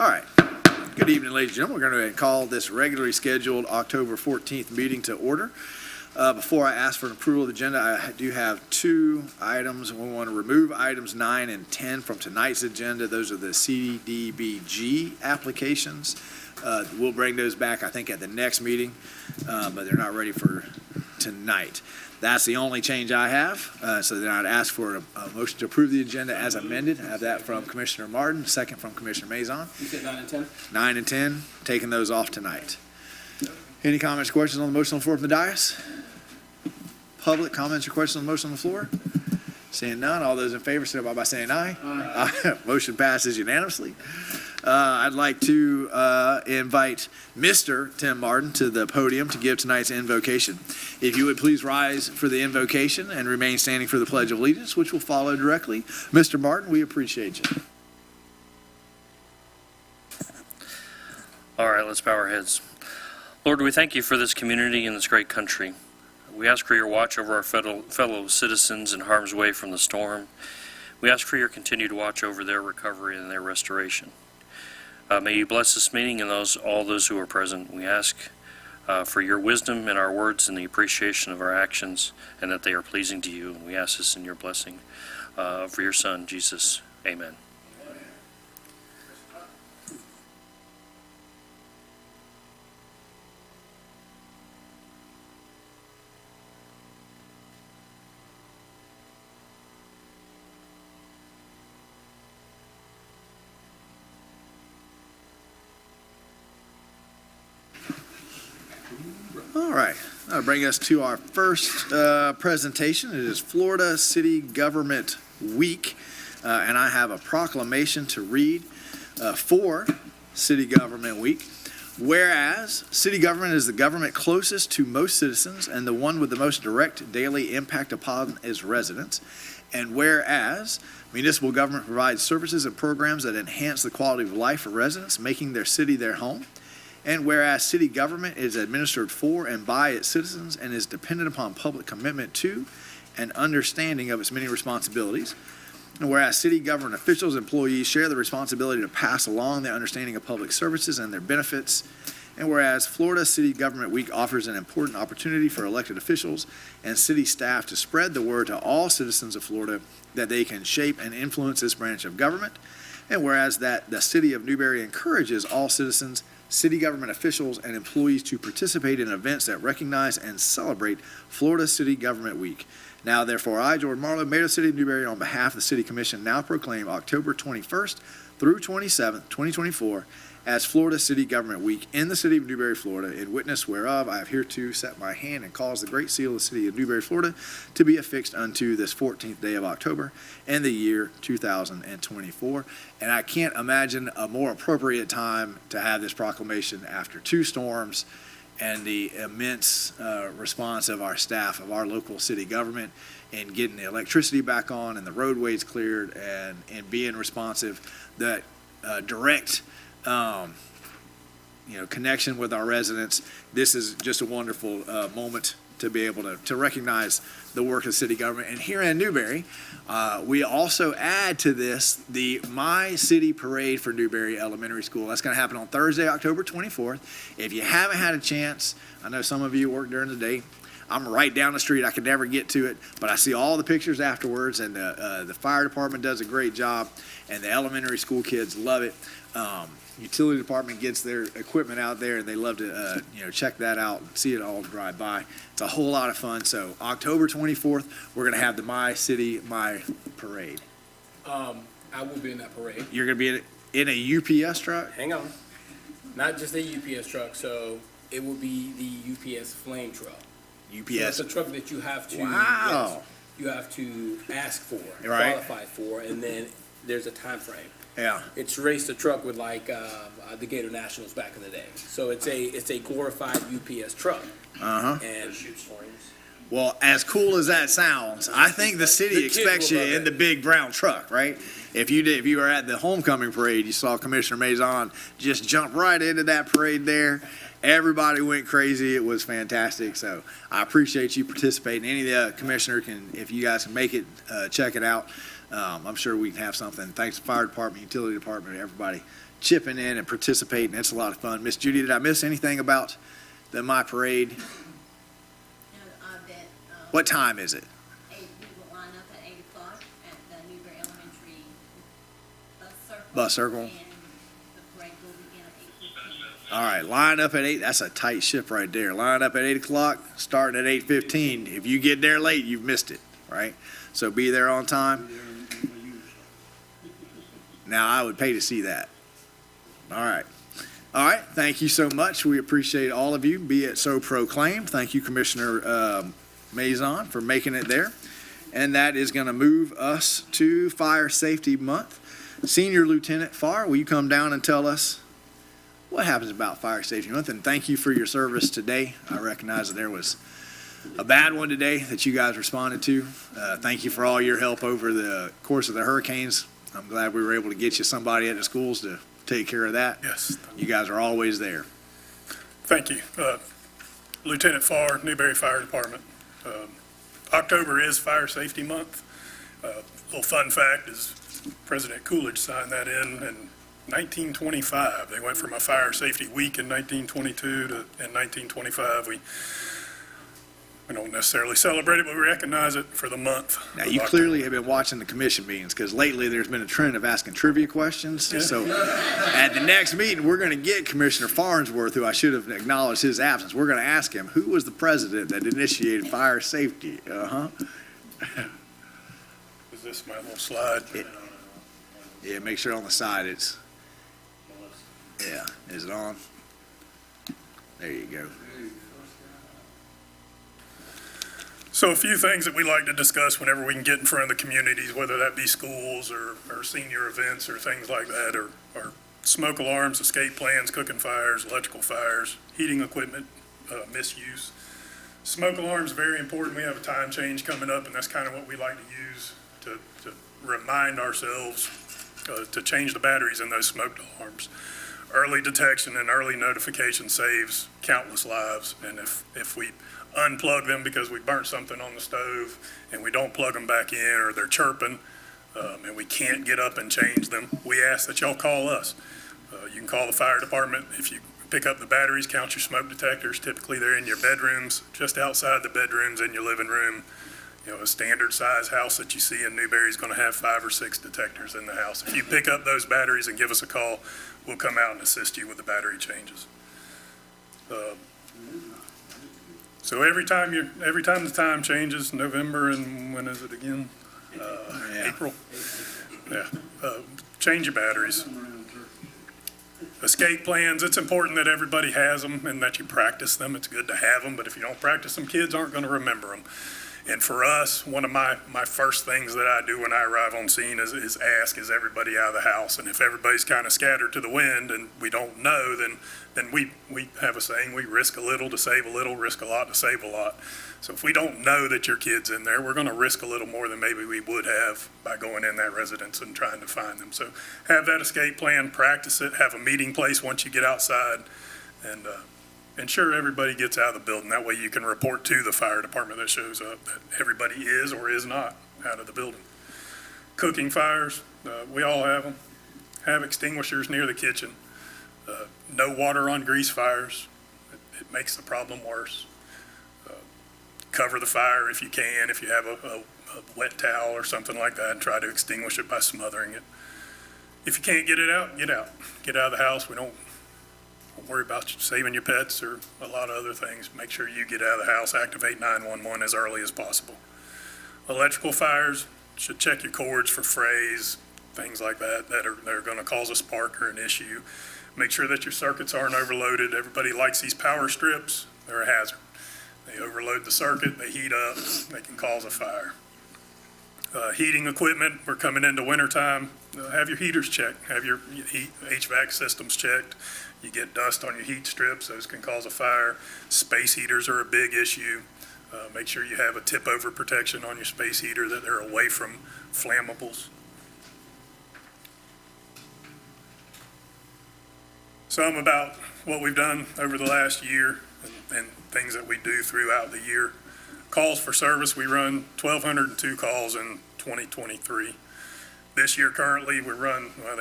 All right. Good evening, ladies and gentlemen. We're going to call this regularly scheduled October 14th meeting to order. Before I ask for an approval of the agenda, I do have two items. We want to remove items 9 and 10 from tonight's agenda. Those are the CDBG applications. We'll bring those back, I think, at the next meeting, but they're not ready for tonight. That's the only change I have. So then I'd ask for a motion to approve the agenda as amended. I have that from Commissioner Martin, second from Commissioner Mazon. You said 9 and 10? 9 and 10, taking those off tonight. Any comments or questions on the motion on the floor from the dais? Public comments or questions on the motion on the floor? Seeing none, all those in favor signify by saying aye. Aye. Motion passes unanimously. I'd like to invite Mr. Tim Martin to the podium to give tonight's invocation. If you would please rise for the invocation and remain standing for the Pledge of Allegiance, which will follow directly. Mr. Martin, we appreciate you. All right, let's bow our heads. Lord, we thank you for this community and this great country. We ask for your watch over our fellow citizens in harm's way from the storm. We ask for your continued watch over their recovery and their restoration. May you bless this meeting and all those who are present. We ask for your wisdom in our words and the appreciation of our actions, and that they are pleasing to you. And we ask this in your blessing for your Son, Jesus. Amen. All right, that'll bring us to our first presentation. It is Florida City Government Week, and I have a proclamation to read for City Government Week. Whereas city government is the government closest to most citizens and the one with the most direct daily impact upon its residents, and whereas municipal government provides services and programs that enhance the quality of life for residents, making their city their home, and whereas city government is administered for and by its citizens and is dependent upon public commitment to and understanding of its many responsibilities, and whereas city government officials and employees share the responsibility to pass along their understanding of public services and their benefits, and whereas Florida City Government Week offers an important opportunity for elected officials and city staff to spread the word to all citizens of Florida that they can shape and influence this branch of government, and whereas that the city of Newberry encourages all citizens, city government officials, and employees to participate in events that recognize and celebrate Florida City Government Week. Now, therefore, I, Jordan Marlowe, Mayor of the City of Newberry, on behalf of the City Commission, now proclaim October 21st through 27th, 2024, as Florida City Government Week in the City of Newberry, Florida, in witness whereof I have hereto set my hand and caused the Great Seal of the City of Newberry, Florida, to be affixed unto this 14th day of October in the year 2024. And I can't imagine a more appropriate time to have this proclamation after two storms and the immense response of our staff, of our local city government, in getting the electricity back on and the roadways cleared and being responsive. That direct connection with our residents. This is just a wonderful moment to be able to recognize the work of city government. And here in Newberry, we also add to this the My City Parade for Newberry Elementary School. That's going to happen on Thursday, October 24th. If you haven't had a chance, I know some of you work during the day. I'm right down the street. I could never get to it, but I see all the pictures afterwards, and the fire department does a great job, and the elementary school kids love it. Utility department gets their equipment out there, and they love to check that out and see it all drive by. It's a whole lot of fun. So October 24th, we're going to have the My City My Parade. I will be in that parade. You're going to be in a UPS truck? Hang on. Not just a UPS truck, so it will be the UPS flame truck. UPS. So it's a truck that you have to you have to ask for, right, qualify for, and then there's a time frame. Yeah. It's raced a truck with like the Gator Nationals back in the day. So it's a glorified UPS truck. Uh-huh. And well, as cool as that sounds, I think the city expects you in the big brown truck, right? If you were at the homecoming parade, you saw Commissioner Mazon just jump right into that parade there. Everybody went crazy. It was fantastic. So I appreciate you participating. Any of the commissioner can, if you guys can make it, check it out. I'm sure we can have something. Thanks to fire department, utility department, everybody chipping in and participating. It's a lot of fun. Miss Judy, did I miss anything about the My Parade? No, that, What time is it? we will line up at 8 o'clock at the Newberry Elementary Bus circle. And the parade will begin at 8:15. All right, line up at 8. That's a tight ship right there. Line up at 8 o'clock, starting at 8:15. If you get there late, you've missed it, right? So be there on time. Now, I would pay to see that. All right. All right, thank you so much. We appreciate all of you, be it so proclaimed. Thank you, Commissioner Mazon, for making it there. And that is going to move us to Fire Safety Month. Senior Lieutenant Farr, will you come down and tell us what happens about Fire Safety Month? And thank you for your service today. I recognize that there was a bad one today that you guys responded to. Thank you for all your help over the course of the hurricanes. I'm glad we were able to get you somebody at the schools to take care of that. Yes. You guys are always there. Thank you. Lieutenant Farr, Newberry Fire Department. October is Fire Safety Month. Little fun fact is President Coolidge signed that in 1925. They went from a Fire Safety Week in 1922 to in 1925. We don't necessarily celebrate it, but we recognize it for the month. Now, of you October. clearly have been watching the commission meetings, because lately there's been a trend of asking trivia questions. So at the next meeting, we're going to get Commissioner Farnsworth, who I should have acknowledged his absence. We're going to ask him, who was the president that initiated fire safety? Is this my little slide? Yeah, make sure on the side it's, yeah, is it on? There you go. So a few things that we like to discuss whenever we can get in front of the communities, whether that be schools or senior events or things like that, or smoke alarms, escape plans, cooking fires, electrical fires, heating equipment misuse. Smoke alarms, very important. We have a time change coming up, and that's kind of what we like to use to remind ourselves to change the batteries in those smoke alarms. Early detection and early notification saves countless lives, and if we unplug them because we burnt something on the stove and we don't plug them back in, or they're chirping and we can't get up and change them, we ask that y'all call us. You can call the fire department. If you pick up the batteries, count your smoke detectors. Typically they're in your bedrooms, just outside the bedrooms in your living room. You know, a standard size house that you see in Newberry is going to have 5 or 6 detectors in the house. If you pick up those batteries and give us a call, we'll come out and assist you with the battery changes. So every time the time changes, November, and when is it again? April. Yeah. Change your batteries. Escape plans, it's important that everybody has them and that you practice them. It's good to have them, but if you don't practice them, kids aren't going to remember them. And for us, one of my first things that I do when I arrive on scene is ask, is everybody out of the house? And if everybody's kind of scattered to the wind and we don't know, then we have a saying, we risk a little to save a little, risk a lot to save a lot. So if we don't know that your kid's in there, we're going to risk a little more than maybe we would have by going in that residence and trying to find them. So have that escape plan, practice it, have a meeting place once you get outside, and ensure everybody gets out of the building. That way you can report to the fire department that shows up that everybody is or is not out of the building. Cooking fires, we all have them. Have extinguishers near the kitchen. No water on grease fires. It makes the problem worse. Cover the fire if you can, if you have a wet towel or something like that, and try to extinguish it by smothering it. If you can't get it out, get out. Get out of the house. We don't worry about saving your pets or a lot of other things. Make sure you get out of the house, activate 911 as early as possible. Electrical fires, should check your cords for frays, things like that that are going to cause a spark or an issue. Make sure that your circuits aren't overloaded. Everybody likes these power strips. They're a hazard. They overload the circuit, they heat up, they can cause a fire. Heating equipment, we're coming into wintertime. Have your heaters checked, have your HVAC systems checked. You get dust on your heat strips, those can cause a fire. Space heaters are a big issue. Make sure you have a tip-over protection on your space heater, that they're away from flammables. Some about what we've done over the last year and things that we do throughout the year. Calls for service, we run 1,202 calls in 2023. This year currently, they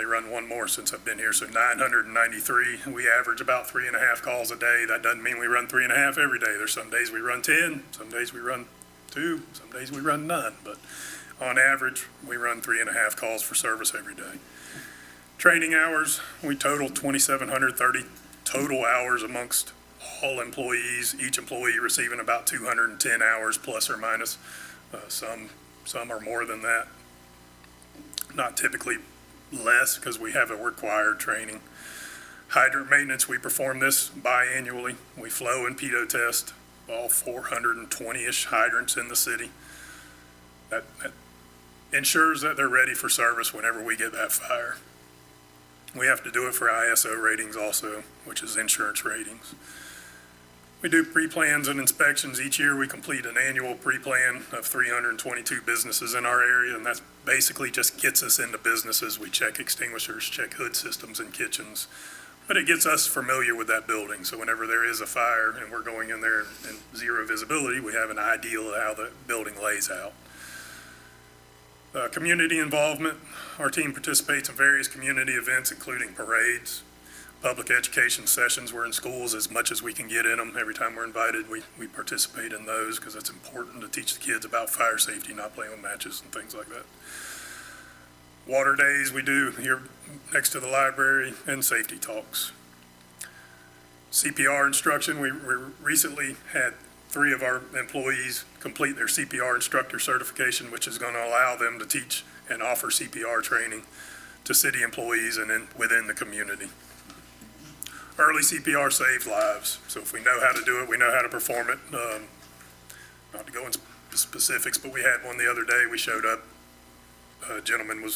run one more since I've been here, so 993. We average about 3.5 calls a day. That doesn't mean we run 3.5 every day. There's some days we run 10, some days we run 2, some days we run none. But on average, we run 3.5 calls for service every day. Training hours, we total 2,730 total hours amongst all employees, each employee receiving about 210 hours plus or minus. Some are more than that. Not typically less because we have a required training. Hydrant maintenance, we perform this biannually. We flow and pedo test all 420-ish hydrants in the city. That ensures that they're ready for service whenever we get that fire. We have to do it for ISO ratings also, which is insurance ratings. We do pre-plans and inspections. Each year we complete an annual pre-plan of 322 businesses in our area, and that basically just gets us into businesses. We check extinguishers, check hood systems and kitchens, but it gets us familiar with that building. So whenever there is a fire and we're going in there in zero visibility, we have an idea of how the building lays out. Community involvement. Our team participates in various community events, including parades, public education sessions. We're in schools as much as we can get in them. Every time we're invited, we participate in those because it's important to teach the kids about fire safety, not playing with matches and things like that. Water days we do here next to the library, and safety talks. CPR instruction, we recently had 3 of our employees complete their CPR instructor certification, which is going to allow them to teach and offer CPR training to city employees and within the community. Early CPR saves lives, so if we know how to do it, we know how to perform it. Not to go into specifics, but we had one the other day. We showed up, a gentleman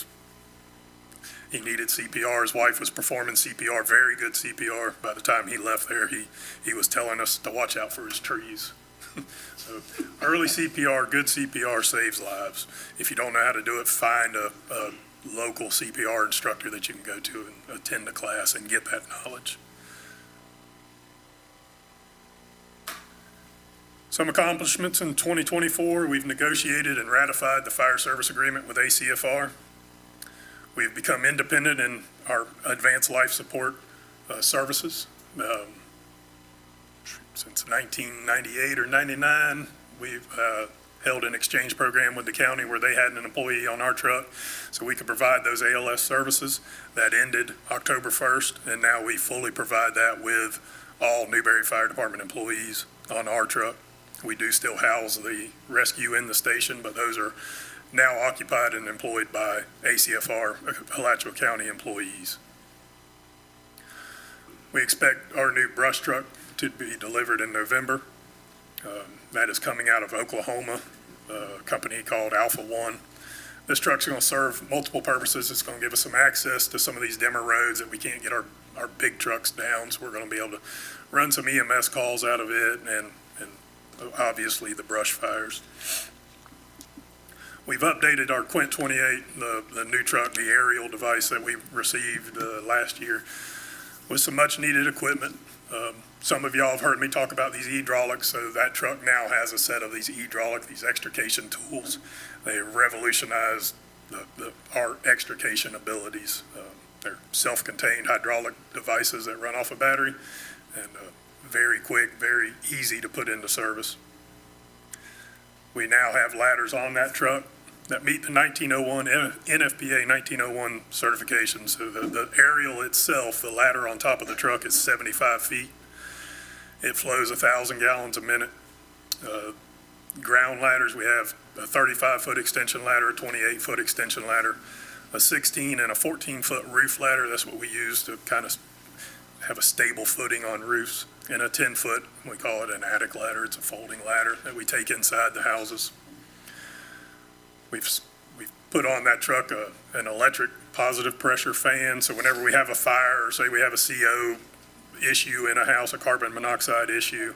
he needed CPR. His wife was performing CPR, very good CPR. By the time he left there, he was telling us to watch out for his trees. So early CPR, good CPR saves lives. If you don't know how to do it, find a local CPR instructor that you can go to and attend a class and get that knowledge. Some accomplishments in 2024, we've negotiated and ratified the fire service agreement with ACFR. We've become independent in our advanced life support services. Since 1998 or 99, we've held an exchange program with the county where they had an employee on our truck so we could provide those ALS services. That ended October 1st, and now we fully provide that with all Newberry Fire Department employees on our truck. We do still house the rescue in the station, but those are now occupied and employed by ACFR, Alachua County employees. We expect our new brush truck to be delivered in November. That is coming out of Oklahoma, a company called Alpha One. This truck's going to serve multiple purposes. It's going to give us some access to some of these dimmer roads that we can't get our big trucks down, so we're going to be able to run some EMS calls out of it and obviously the brush fires. We've updated our Quint 28, the new truck, the aerial device that we received last year, with some much needed equipment. Some of y'all have heard me talk about these hydraulics, so that truck now has a set of these these extrication tools. They revolutionized our extrication abilities. They're self-contained hydraulic devices that run off a battery and very quick, very easy to put into service. We now have ladders on that truck that meet the 1901 NFPA 1901 certification. So the aerial itself, the ladder on top of the truck, is 75 feet. It flows 1,000 gallons a minute. Ground ladders, we have a 35-foot extension ladder, a 28-foot extension ladder, a 16 and a 14-foot roof ladder. That's what we use to kind of have a stable footing on roofs. And a 10-foot, we call it an attic ladder. It's a folding ladder that we take inside the houses. We've put on that truck an electric positive pressure fan. So whenever we have a fire, or say we have a CO issue in a house, a carbon monoxide issue,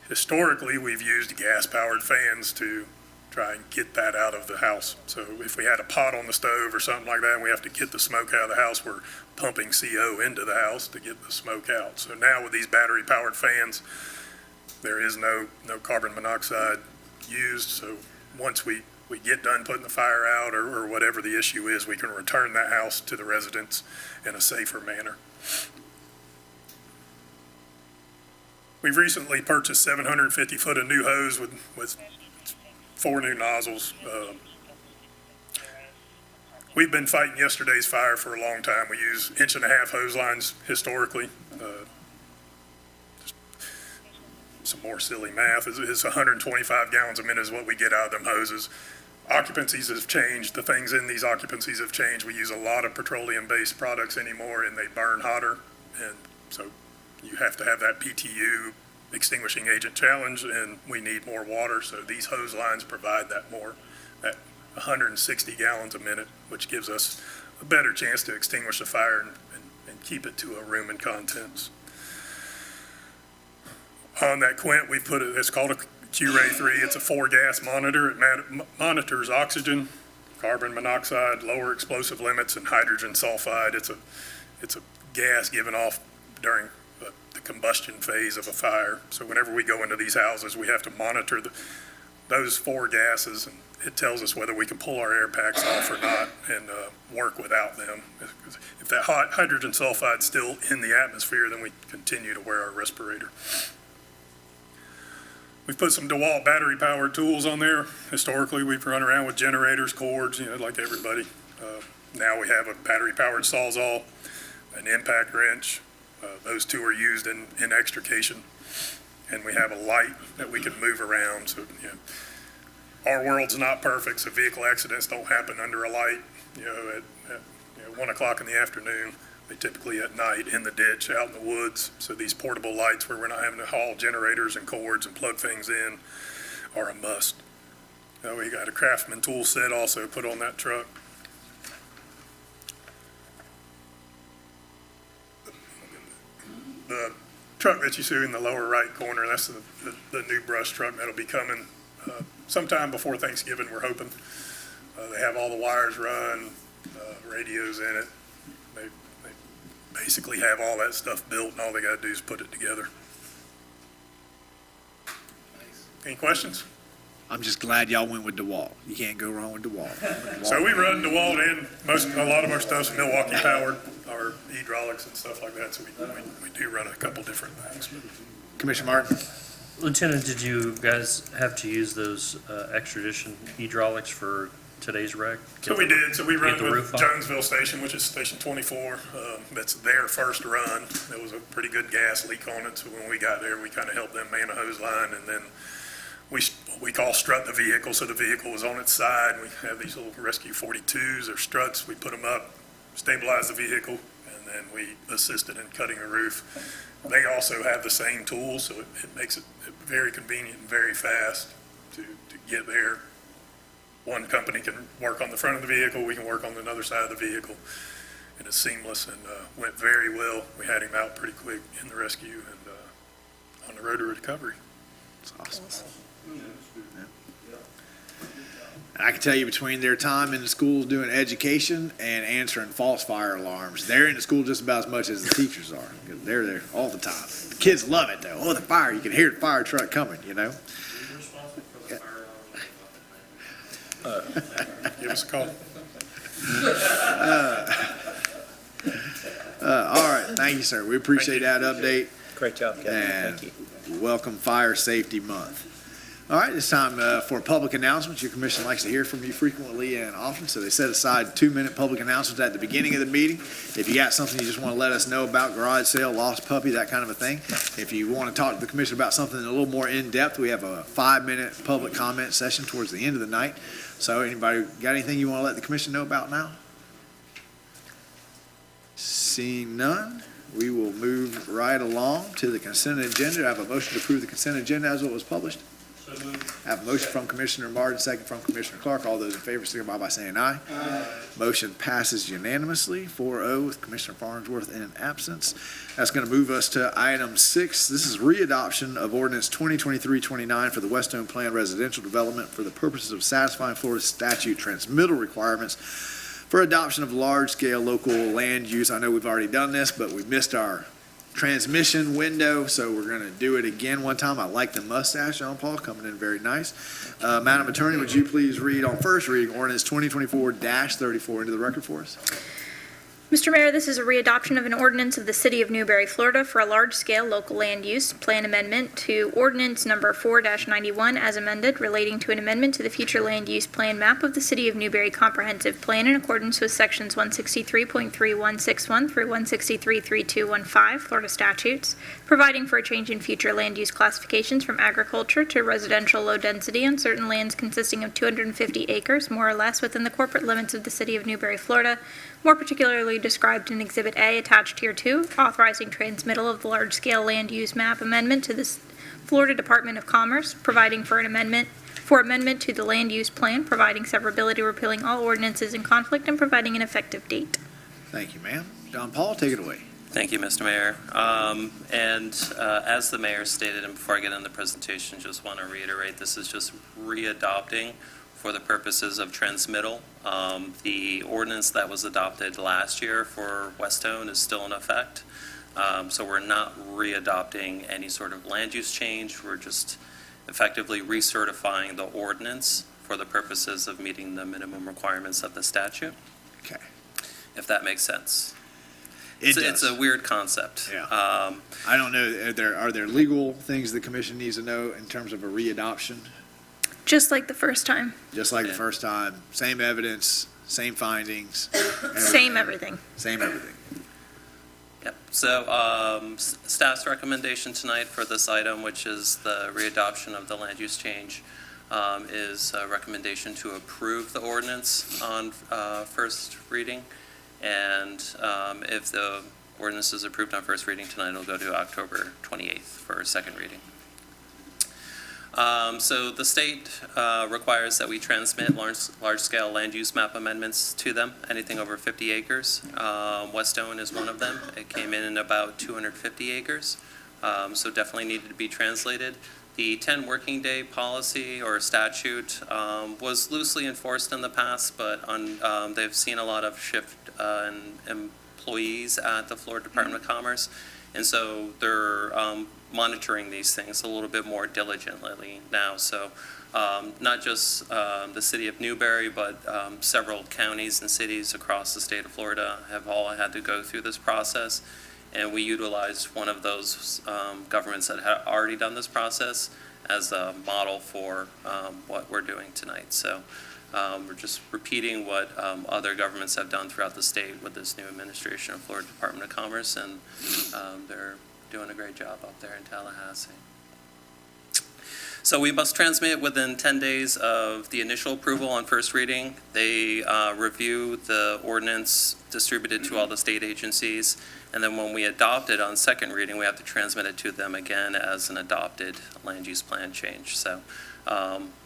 historically we've used gas-powered fans to try and get that out of the house. So if we had a pot on the stove or something like that and we have to get the smoke out of the house, we're pumping CO into the house to get the smoke out. So now with these battery-powered fans, there is no carbon monoxide used. So once we we get done putting the fire out or whatever the issue is, we can return that house to the residents in a safer manner. We've recently purchased 750 foot of new hose with 4 new nozzles. We've been fighting yesterday's fire for a long time. We use 1.5-inch hose lines historically. Just some more silly math is 125 gallons a minute is what we get out of them hoses. Occupancies have changed. The things in these occupancies have changed. We use a lot of petroleum-based products anymore, and they burn hotter. And so you have to have that PTU, extinguishing agent challenge, and we need more water. So these hose lines provide that 160 gallons a minute, which gives us a better chance to extinguish the fire and keep it to a room and contents. On that Quint, we put it's called a Q-Ray 3. It's a 4-gas monitor. It monitors oxygen, carbon monoxide, lower explosive limits, and hydrogen sulfide. It's a gas given off during the combustion phase of a fire. So whenever we go into these houses, we have to monitor those 4 gases, and it tells us whether we can pull our air packs off or not and work without them. If that hot hydrogen sulfide is still in the atmosphere, then we continue to wear our respirator. We've put some DeWalt battery-powered tools on there. Historically, we've run around with generators, cords, like everybody. Now we have a battery-powered Sawzall, an impact wrench. Those 2 are used in extrication. And we have a light that we can move around. So, our world's not perfect, so vehicle accidents don't happen under a light, at 1 o'clock in the afternoon. They typically at night in the ditch, out in the woods. So these portable lights where we're not having to haul generators and cords and plug things in are a must. We got a Craftsman tool set also put on that truck. The truck that you see in the lower right corner, that's the new brush truck that'll be coming sometime before Thanksgiving, we're hoping. They have all the wires run, radios in it. They basically have all that stuff built, and all they got to do is put it together. Any questions? I'm just glad y'all went with DeWalt. You can't go wrong with DeWalt. So we run DeWalt in a lot of our stuff's Milwaukee powered, our hydraulics and stuff like that. So we do run a couple different things. Commissioner Martin? Lieutenant, did you guys have to use those extradition hydraulics for today's wreck? So we did. So we run the with roof off? Jonesville Station, which is Station 24. That's their first run. There was a pretty good gas leak on it. So when we got there, we kind of helped them man a hose line, and then we call strut the vehicle. So the vehicle was on its side. We have these little Rescue 42s or struts. We put them up, stabilize the vehicle, and then we assisted in cutting a roof. They also have the same tools, so it makes it very convenient and very fast to get there. One company can work on the front of the vehicle, we can work on another side of the vehicle, and it's seamless and went very well. We had him out pretty quick in the rescue and on the road to recovery. That's awesome. Yeah. I can tell you between their time in the schools doing education and answering false fire alarms, they're in the school just about as much as the teachers are. They're there all the time. The kids love it though. Oh, the fire, you can hear the fire truck coming, Give us a call. All right, thank you, sir. We appreciate that update. Great job, Kevin. And Thank you. welcome Fire Safety Month. All right, it's time for public announcements. Your commission likes to hear from you frequently and often, so they set aside 2-minute public announcements at the beginning of the meeting. If you got something you just want to let us know about, garage sale, lost puppy, that kind of a thing. If you want to talk to the commission about something a little more in-depth, we have a 5-minute public comment session towards the end of the night. So anybody got anything you want to let the commission know about now? Seeing none, we will move right along to the consent agenda. I have a motion to approve the consent agenda as it was published. I have a motion from Commissioner Martin, second from Commissioner Clark. All those in favor signify by saying aye. Aye. Motion passes unanimously, 4-0 with Commissioner Farnsworth in absence. That's going to move us to item 6. This is readoption of ordinance 2023-29 for the Westone Plan Residential Development for the purposes of satisfying Florida statute transmittal requirements for adoption of large-scale local land use. I know we've already done this, but we missed our transmission window, so we're going to do it again one time. I like the mustache, John Paul, coming in very nice. Madam Attorney, would you please read on first reading ordinance 2024-34 into the record for us? Mr. Mayor, this is a readoption of an ordinance of the City of Newberry, Florida for a large-scale local land use plan amendment to ordinance number 4-91 as amended relating to an amendment to the future land use plan map of the City of Newberry Comprehensive Plan in accordance with sections 163.3161 through 163.3215 Florida statutes, providing for a change in future land use classifications from agriculture to residential low density on certain lands consisting of 250 acres, more or less, within the corporate limits of the City of Newberry, Florida, more particularly described in Exhibit A attached here to, authorizing transmittal of the large-scale land use map amendment to the Florida Department of Commerce, providing for amendment to the land use plan, providing severability, repealing all ordinances in conflict, and providing an effective date. Thank you, ma'am. John Paul, take it away. Thank you, Mr. Mayor. As the mayor stated, and before I get into the presentation, just want to reiterate, this is just readopting for the purposes of transmittal. The ordinance that was adopted last year for Westone is still in effect. So we're not readopting any sort of land use change. We're just effectively recertifying the ordinance for the purposes of meeting the minimum requirements of the statute, Okay. if that makes sense. It It's does. a weird concept. Yeah. I don't know, are there legal things the commission needs to know in terms of a readoption? Just like the first time. Just like the Yeah. first time, same evidence, same findings. Same everything. Same everything. Yep. So staff's recommendation tonight for this item, which is the readoption of the land use change, is a recommendation to approve the ordinance on first reading. And if the ordinance is approved on first reading tonight, it'll go to October 28th for second reading. So the state requires that we transmit large-scale land use map amendments to them, anything over 50 acres. Westone is one of them. It came in about 250 acres, so definitely needed to be translated. The 10 working day policy or statute was loosely enforced in the past, but they've seen a lot of shift in employees at the Florida Department of Commerce, and so they're monitoring these things a little bit more diligently now. So not just the city of Newberry, but several counties and cities across the state of Florida have all had to go through this process. And we utilized one of those governments that had already done this process as a model for what we're doing tonight. So we're just repeating what other governments have done throughout the state with this new administration of Florida Department of Commerce, and they're doing a great job up there in Tallahassee. So we must transmit within 10 days of the initial approval on first reading. They review the ordinance, distributed to all the state agencies, and then when we adopt it on second reading, we have to transmit it to them again as an adopted land use plan change. So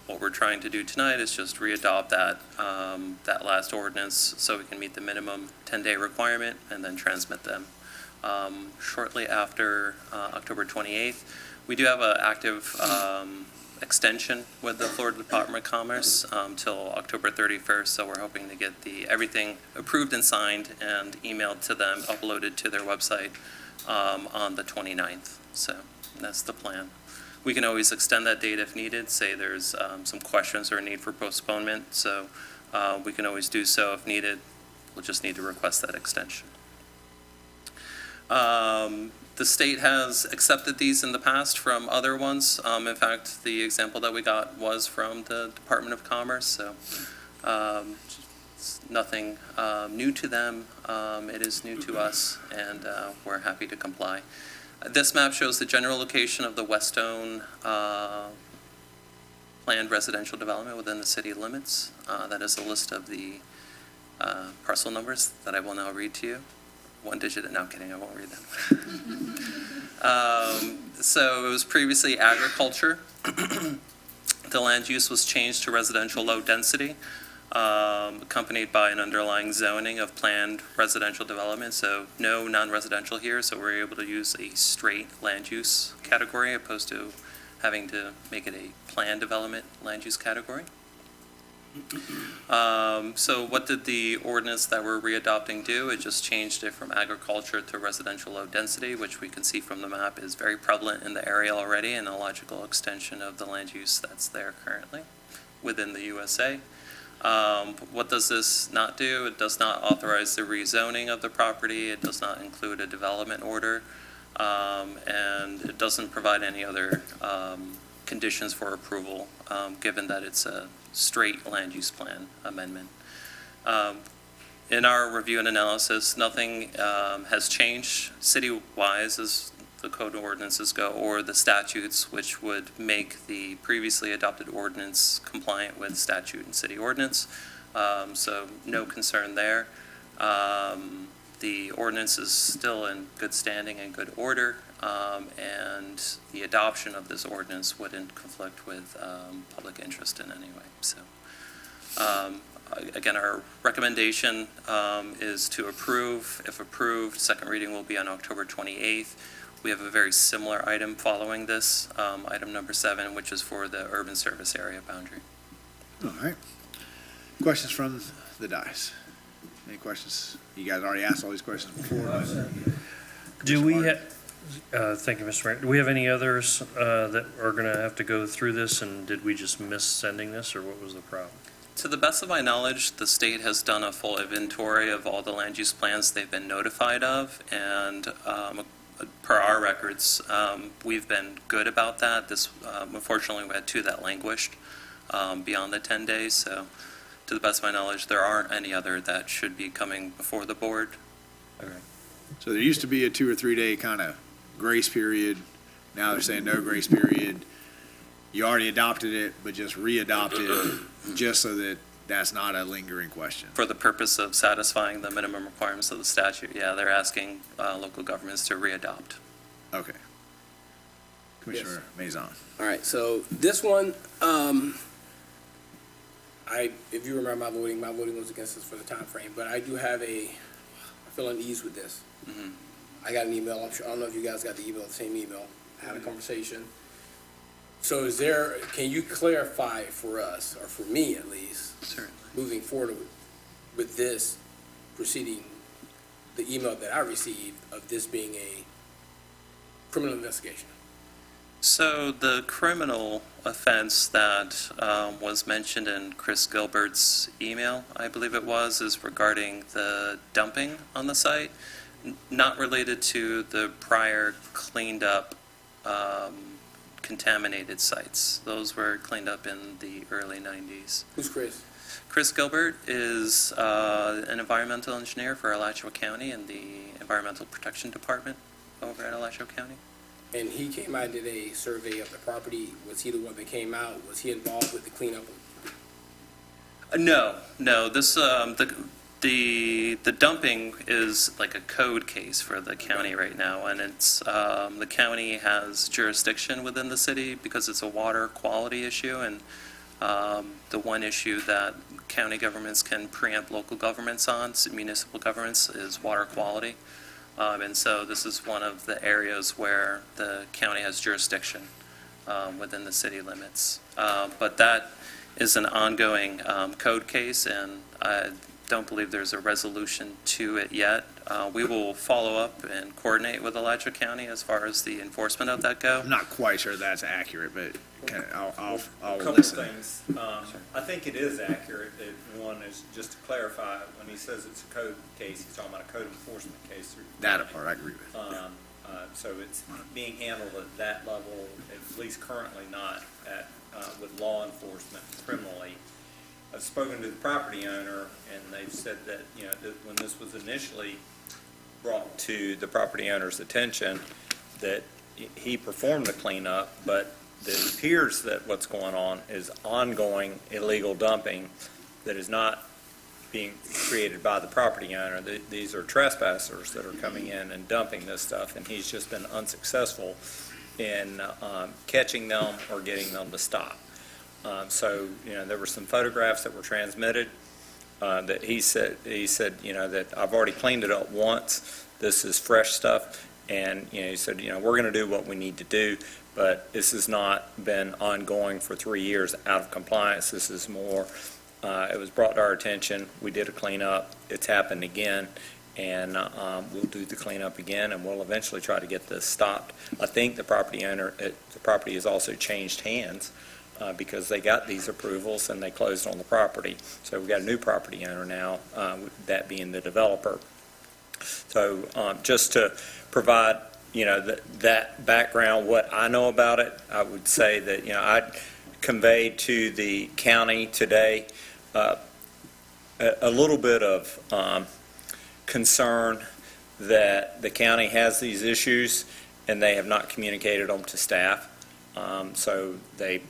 what we're trying to do tonight is just readopt that last ordinance so we can meet the minimum 10-day requirement and then transmit them. Shortly after October 28th. We do have an active extension with the Florida Department of Commerce till October 31st, so we're hoping to get everything approved and signed and emailed to them, uploaded to their website on the 29th. So that's the plan. We can always extend that date if needed, say there's some questions or a need for postponement, so we can always do so if needed. We'll just need to request that extension. The state has accepted these in the past from other ones. In fact, the example that we got was from the Department of Commerce, so it's nothing new to them. It is new to us, and we're happy to comply. This map shows the general location of the Westone planned residential development within the city limits. That is a list of the parcel numbers that I will now read to you. One digit, no, I'm kidding, I won't read them. So it was previously agriculture. The land use was changed to residential low density, accompanied by an underlying zoning of planned residential development. So no non-residential here, so we're able to use a straight land use category opposed to having to make it a planned development land use category. So what did the ordinance that we're readopting do? It just changed it from agriculture to residential low density, which we can see from the map is very prevalent in the area already and a logical extension of the land use that's there currently within the USA. What does this not do? It does not authorize the rezoning of the property. It does not include a development order. And it doesn't provide any other conditions for approval, given that it's a straight land use plan amendment. In our review and analysis, nothing has changed city-wise as the code ordinances go, or the statutes, which would make the previously adopted ordinance compliant with statute and city ordinance. So no concern there. The ordinance is still in good standing and good order, and the adoption of this ordinance wouldn't conflict with public interest in any way. So, again, our recommendation is to approve. If approved, second reading will be on October 28th. We have a very similar item following this, item number 7, which is for the urban service area boundary. All right. Questions from the dais? Any questions? You guys already asked all these questions before. Do we have, thank you, Mr. Mayor. Do we have any others that are going to have to go through this, and did we just miss sending this, or what was the problem? To the best of my knowledge, the state has done a full inventory of all the land use plans they've been notified of, and per our records, we've been good about that. This, unfortunately, we had 2 that languished beyond the 10 days, so to the best of my knowledge, there aren't any other that should be coming before the board. Okay. So there used to be a 2 or 3 day kind of grace period. Now they're saying no grace period. You already adopted it, but just re-adopted it just so that that's not a lingering question. For the purpose of satisfying the minimum requirements of the statute, yeah, they're asking local governments to re-adopt. Okay. Commissioner Maison. All right, so this one, if you remember my voting was against this for the time frame, but I do have I feel unease with this. Mhm. I got an email, I don't know if you guys got the email, the same email, I had a conversation. So can you clarify for us, or for me at least, Certainly. moving forward with this proceeding, the email that I received of this being a criminal investigation? So the criminal offense that was mentioned in Chris Gilbert's email, I believe it was, is regarding the dumping on the site, not related to the prior cleaned up contaminated sites. Those were cleaned up in the early 90s. Who's Chris? Chris Gilbert is an environmental engineer for Alachua County in the Environmental Protection Department over at Alachua County. And he came out and did a survey of the property. Was he the one that came out? Was he involved with the cleanup? No. This the dumping is like a code case for the county right now, and it's the county has jurisdiction within the city because it's a water quality issue, and the one issue that county governments can preempt local governments on, municipal governments, is water quality. And so this is one of the areas where the county has jurisdiction within the city limits. But that is an ongoing code case, and I don't believe there's a resolution to it yet. We will follow up and coordinate with Alachua County as far as the enforcement of that go. I'm not quite sure that's accurate, but I'll Couple listen. things. I think it is accurate. One is just to clarify, when he says it's a code case, he's talking about a code enforcement case. That part I agree with. So it's being handled at that level, at least currently not with law enforcement criminally. I've spoken to the property owner, and they've said that, that when this was initially brought to the property owner's attention, that he performed the cleanup, but it appears that what's going on is ongoing illegal dumping that is not being created by the property owner. These are trespassers that are coming in and dumping this stuff, and he's just been unsuccessful in catching them or getting them to stop. So, there were some photographs that were transmitted that he said, that I've already cleaned it up once. This is fresh stuff. And, he said, we're going to do what we need to do, but this has not been ongoing for 3 years out of compliance. This is more It was brought to our attention. We did a cleanup. It's happened again. And we'll do the cleanup again, and we'll eventually try to get this stopped. I think the property owner, the property has also changed hands because they got these approvals and they closed on the property. So we've got a new property owner now, that being the developer. So just to provide, that background, what I know about it, I would say that, I conveyed to the county today a little bit of concern that the county has these issues and they have not communicated them to staff. So they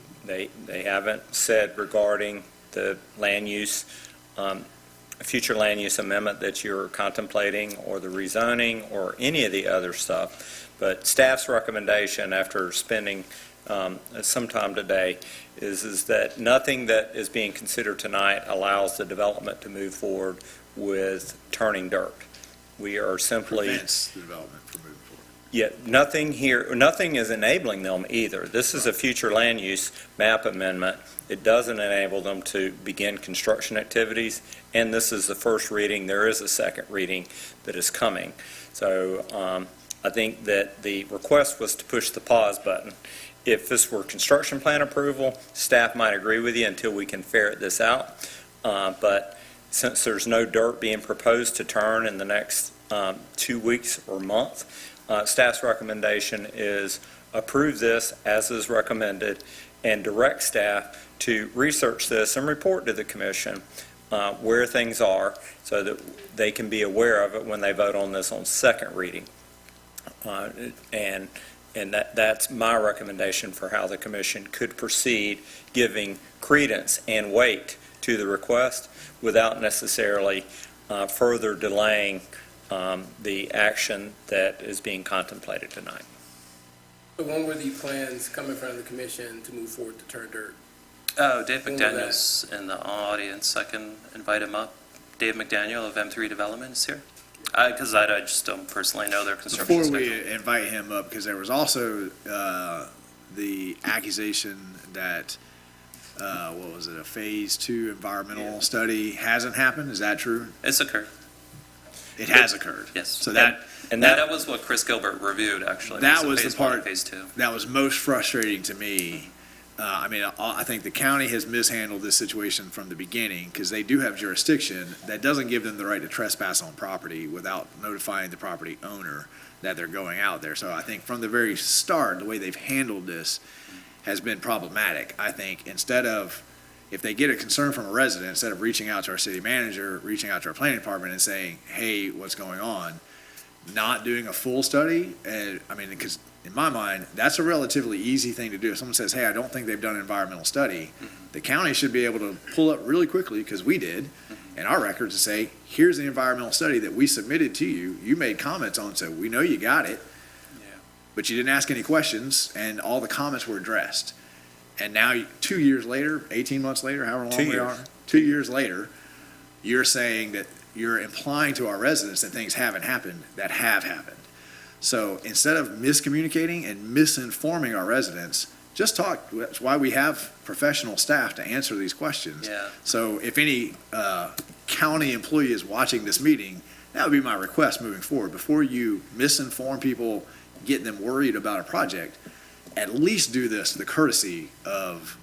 haven't said regarding the land use, future land use amendment that you're contemplating or the rezoning or any of the other stuff. But staff's recommendation after spending some time today is that nothing that is being considered tonight allows the development to move forward with turning dirt. We are simply... Prevents the development from moving forward. Yeah, nothing is enabling them either. This is a future land use map amendment. It doesn't enable them to begin construction activities, and this is the first reading. There is a second reading that is coming. So I think that the request was to push the pause button. If this were construction plan approval, staff might agree with you until we can ferret this out. But since there's no dirt being proposed to turn in the next 2 weeks or month, staff's recommendation is approve this as is recommended and direct staff to research this and report to the commission where things are so that they can be aware of it when they vote on this on second reading. And that's my recommendation for how the commission could proceed, giving credence and weight to the request without necessarily further delaying the action that is being contemplated tonight. So when were the plans coming in front of the commission to move forward to turn dirt? Oh, Dave McDaniel's in the audience. I can invite him up. Dave McDaniel of M3 Development is here. Because I just don't personally know their construction Before schedule. we invite him up, because there was also the accusation that, what was it, a phase 2 environmental study hasn't happened. Is that true? It's occurred. It has occurred. Yes. So that was what Chris Gilbert reviewed, actually. That was the phase 1 and part phase 2. that was most frustrating to me. I think the county has mishandled this situation from the beginning because they do have jurisdiction that doesn't give them the right to trespass on property without notifying the property owner that they're going out there. So I think from the very start, the way they've handled this has been problematic. I think if they get a concern from a resident, instead of reaching out to our city manager, reaching out to our planning department and saying, hey, what's going on, not doing a full study, because in my mind, that's a relatively easy thing to do. If someone says, hey, I don't think they've done an environmental study, the county should be able to pull up really quickly, because we did, in our records to say, here's the environmental study that we submitted to you. You made comments on, so we know you got it, but you didn't ask any questions, and all the comments were addressed. And now, 2 years later, 18 months later, however long we are, 2 years later, you're saying that you're implying to our residents that things haven't happened that have happened. So instead of miscommunicating and misinforming our residents, just talk. That's why we have professional staff to answer these questions. Yeah. So if any county employee is watching this meeting, that would be my request moving forward. Before you misinform people, getting them worried about a project, at least do the courtesy of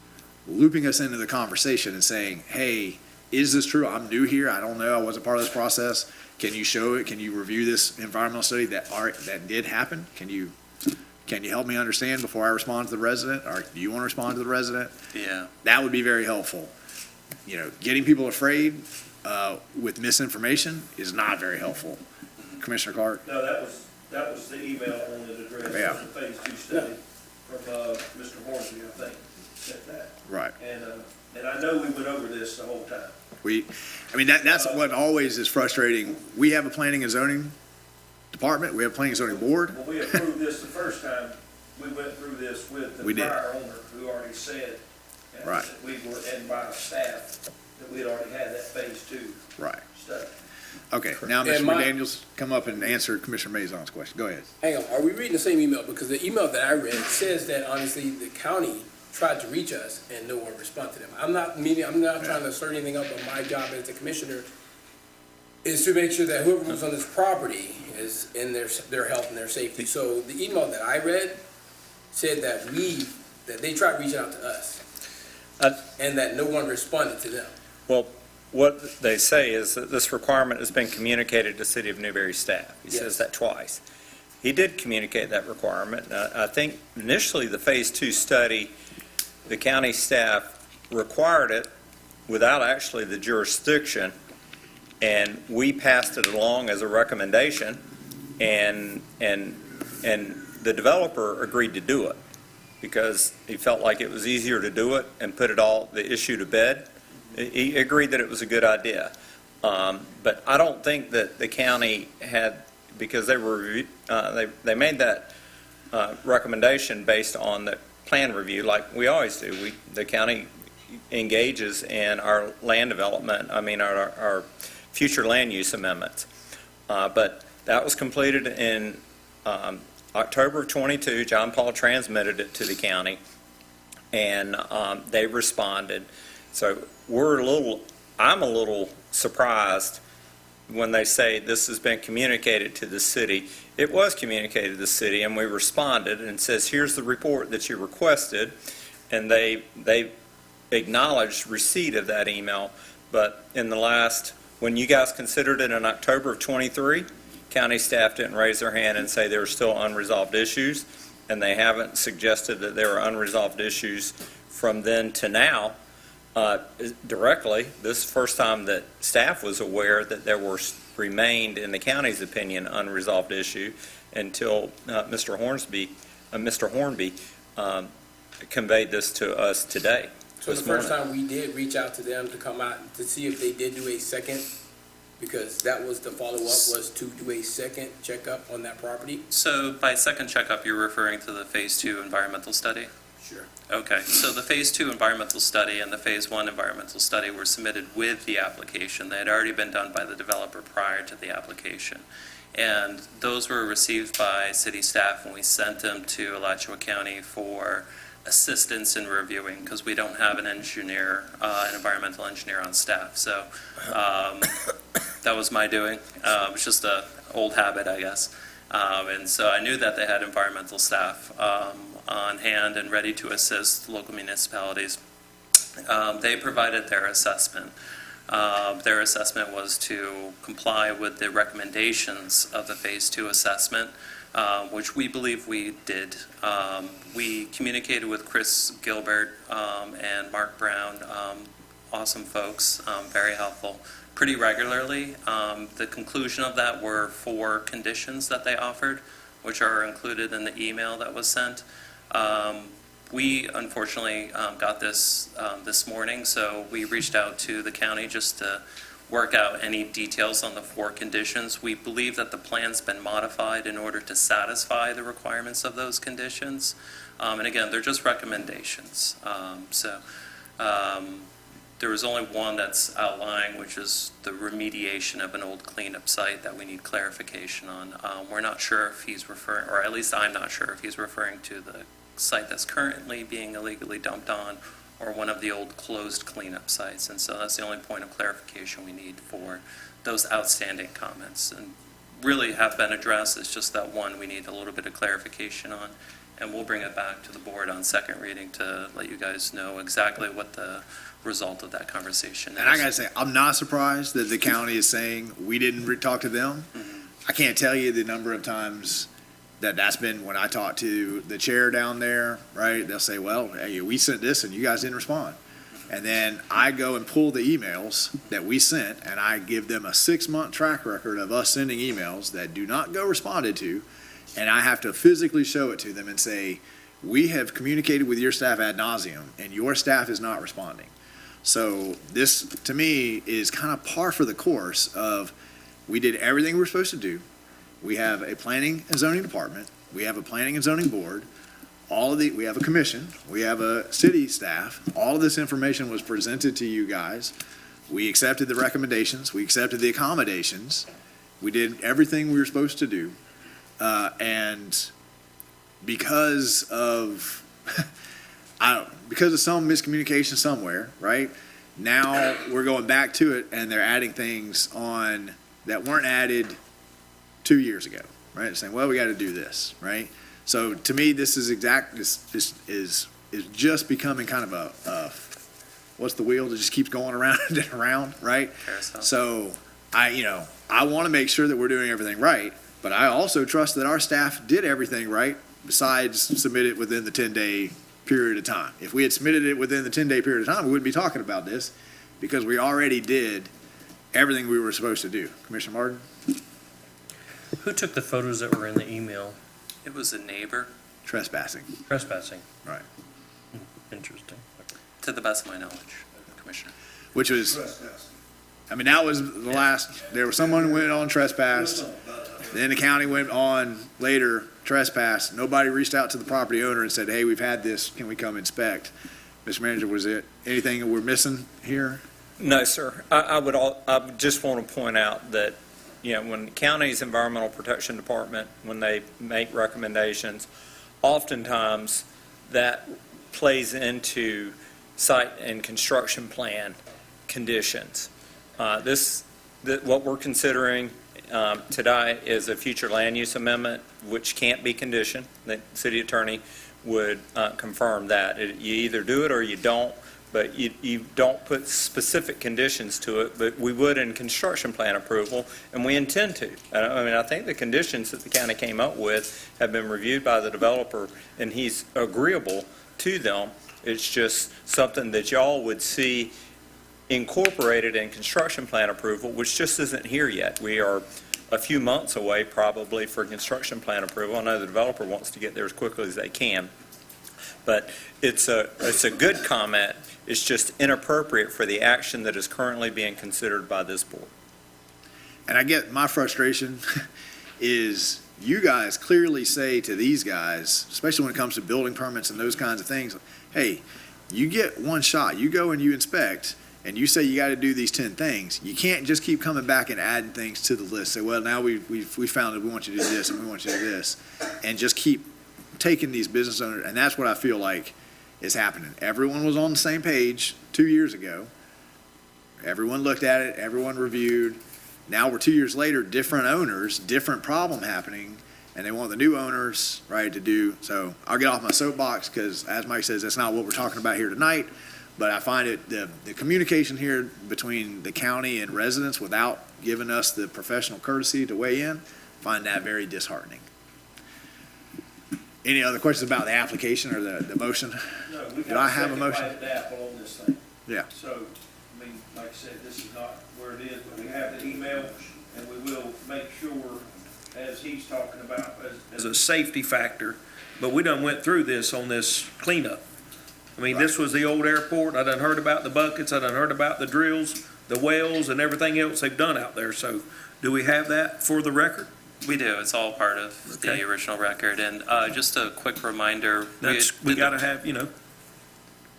looping us into the conversation and saying, hey, is this true? I'm new here. I don't know. I wasn't part of this process. Can you show it? Can you review this environmental study that did happen? Can you help me understand before I respond to the resident? Or do you want to respond to the resident? Yeah. That would be very helpful. Getting people afraid with misinformation is not very helpful. Commissioner Clark? No, that was the email I wanted to address. Yeah. The phase 2 study from Mr. Hornsby, I think, said that. Right. And I know we went over this the whole time. That's what always is frustrating. We have a planning and zoning department. We have a planning and zoning board. When we approved this the first time, we went through this with the prior owner who already said, Right. that we were, and by staff, that we had already had that phase 2 Right. study. Okay, now Mr. And McDaniels, come up and answer Commissioner Mazon's question. Go ahead. Hang on, are we reading the same email? Because the email that I read says that honestly, the county tried to reach us and no one responded to them. I'm not trying to stir anything up, but my job as the commissioner is to make sure that whoever was on this property is in their health and their safety. So the email that I read said that they tried reaching out to us and that no one responded to them. Well, what they say is that this requirement has been communicated to City of Newberry staff. He says that twice. He did communicate that requirement. I think initially the Phase 2 study, the county staff required it without actually the jurisdiction, and we passed it along as a recommendation, and the developer agreed to do it because he felt like it was easier to do it and put the issue to bed. He agreed that it was a good idea. But I don't think that the county had, because they made that recommendation based on the plan review like we always do. The county engages in our land development, our future land use amendments. But that was completed in October of 22. John Paul transmitted it to the county, and they responded. So I'm a little surprised when they say this has been communicated to the city. It was communicated to the city, and we responded and says, here's the report that you requested, and they acknowledged receipt of that email. But when you guys considered it in October of 23, county staff didn't raise their hand and say there were still unresolved issues, and they haven't suggested that there are unresolved issues from then to now. Directly, this is the first time that staff was aware that there remained, in the county's opinion, unresolved issue until Mr. Hornby conveyed this to us today. So the first time we did reach out to them to come out to see if they did do a second, because that was the follow-up, was to do a second checkup on that property? So by second checkup, you're referring to the Phase 2 environmental study? Sure. Okay, so the Phase 2 environmental study and the Phase 1 environmental study were submitted with the application. They had already been done by the developer prior to the application. And those were received by city staff, and we sent them to Alachua County for assistance in reviewing, because we don't have an engineer, an environmental engineer on staff. So that was my doing. It was just an old habit, I guess. And so I knew that they had environmental staff on hand and ready to assist local municipalities. They provided their assessment. Their assessment was to comply with the recommendations of the Phase 2 assessment, which we believe we did. We communicated with Chris Gilbert and Mark Brown, awesome folks, very helpful, pretty regularly. The conclusion of that were 4 conditions that they offered, which are included in the email that was sent. We unfortunately got this this morning, so we reached out to the county just to work out any details on the 4 conditions. We believe that the plan's been modified in order to satisfy the requirements of those conditions. And again, they're just recommendations. There was only one that's outlying, which is the remediation of an old cleanup site that we need clarification on. We're not sure if he's referring, or at least I'm not sure if he's referring to the site that's currently being illegally dumped on, or one of the old closed cleanup sites. And so that's the only point of clarification we need for those outstanding comments, and really have been addressed. It's just that one we need a little bit of clarification on, and we'll bring it back to the board on second reading to let you guys know exactly what the result of that conversation is. And I gotta say, I'm not surprised that the county is saying we didn't talk to them. I can't tell you the number of times that's been when I talk to the chair down there, right? They'll say, well, hey, we sent this and you guys didn't respond. And then I go and pull the emails that we sent, and I give them a 6-month track record of us sending emails that do not go responded to. And I have to physically show it to them and say, we have communicated with your staff ad nauseum and your staff is not responding. So this, to me, is kind of par for the course of, we did everything we're supposed to do. We have a planning and zoning department. We have a planning and zoning board. We have a commission. We have a city staff. All of this information was presented to you guys. We accepted the recommendations. We accepted the accommodations. We did everything we were supposed to do. And because of, because of some miscommunication somewhere, right? Now we're going back to it and they're adding things on that weren't added 2 years ago, right? Saying, well, we got to do this, right? So to me, this is is just becoming kind of a what's the wheel that just keeps going around and around, right? Carousel. So I want to make sure that we're doing everything right, but I also trust that our staff did everything right besides submit it within the 10-day period of time. If we had submitted it within the 10-day period of time, we wouldn't be talking about this because we already did everything we were supposed to do. Commissioner Martin? Who took the photos that were in the email? It was a neighbor, Trespassing, Trespassing. right. Interesting. to the best of my knowledge, Commissioner. Which was, I mean, that was the last, there was someone who went on trespass, then the county went on later trespass. Nobody reached out to the property owner and said, hey, we've had this, can we come inspect? Mr. Manager, was it anything that we're missing here? No, sir. I would just want to point out that, you know, when the county's Environmental Protection Department, when they make recommendations, oftentimes that plays into site and construction plan conditions. What we're considering today is a future land use amendment, which can't be conditioned. The city attorney would confirm that. You either do it or you don't, but you don't put specific conditions to it, but we would in construction plan approval, and we intend to. I mean, I think the conditions that the county came up with have been reviewed by the developer, and he's agreeable to them. It's just something that y'all would see incorporated in construction plan approval, which just isn't here yet. We are a few months away probably for construction plan approval. I know the developer wants to get there as quickly as they can. But it's a good comment. It's just inappropriate for the action that is currently being considered by this board. And I get my frustration is you guys clearly say to these guys, especially when it comes to building permits and those kinds of things, hey, you get one shot. You go and you inspect, and you say you got to do these 10 things. You can't just keep coming back and adding things to the list. Say, well, now we found that we want you to do this and we want you to do this, and just keep taking these business owners. And that's what I feel like is happening. Everyone was on the same page 2 years ago. Everyone looked at it. Everyone reviewed. Now we're 2 years later, different owners, different problem happening, and they want the new owners, right, to do. So I'll get off my soapbox because, as Mike says, that's not what we're talking about here tonight. But I find it, the communication here between the county and residents without giving us the professional courtesy to weigh in, find that very disheartening. Any other questions about the application or the motion? No, we Do I got have a second motion? bite at the apple on this thing. Yeah. So, I mean, like I said, this is not where it is, but we have the email, and we will make sure, as he's talking about, as a safety factor, but we done went through this on this cleanup. I mean, this was the old airport. I done heard about the buckets. I done heard about the drills, the wells, and everything else they've done out there. So do we have that for the record? We do. It's all part of Okay. the original record. And just a quick reminder. We gotta have, you know.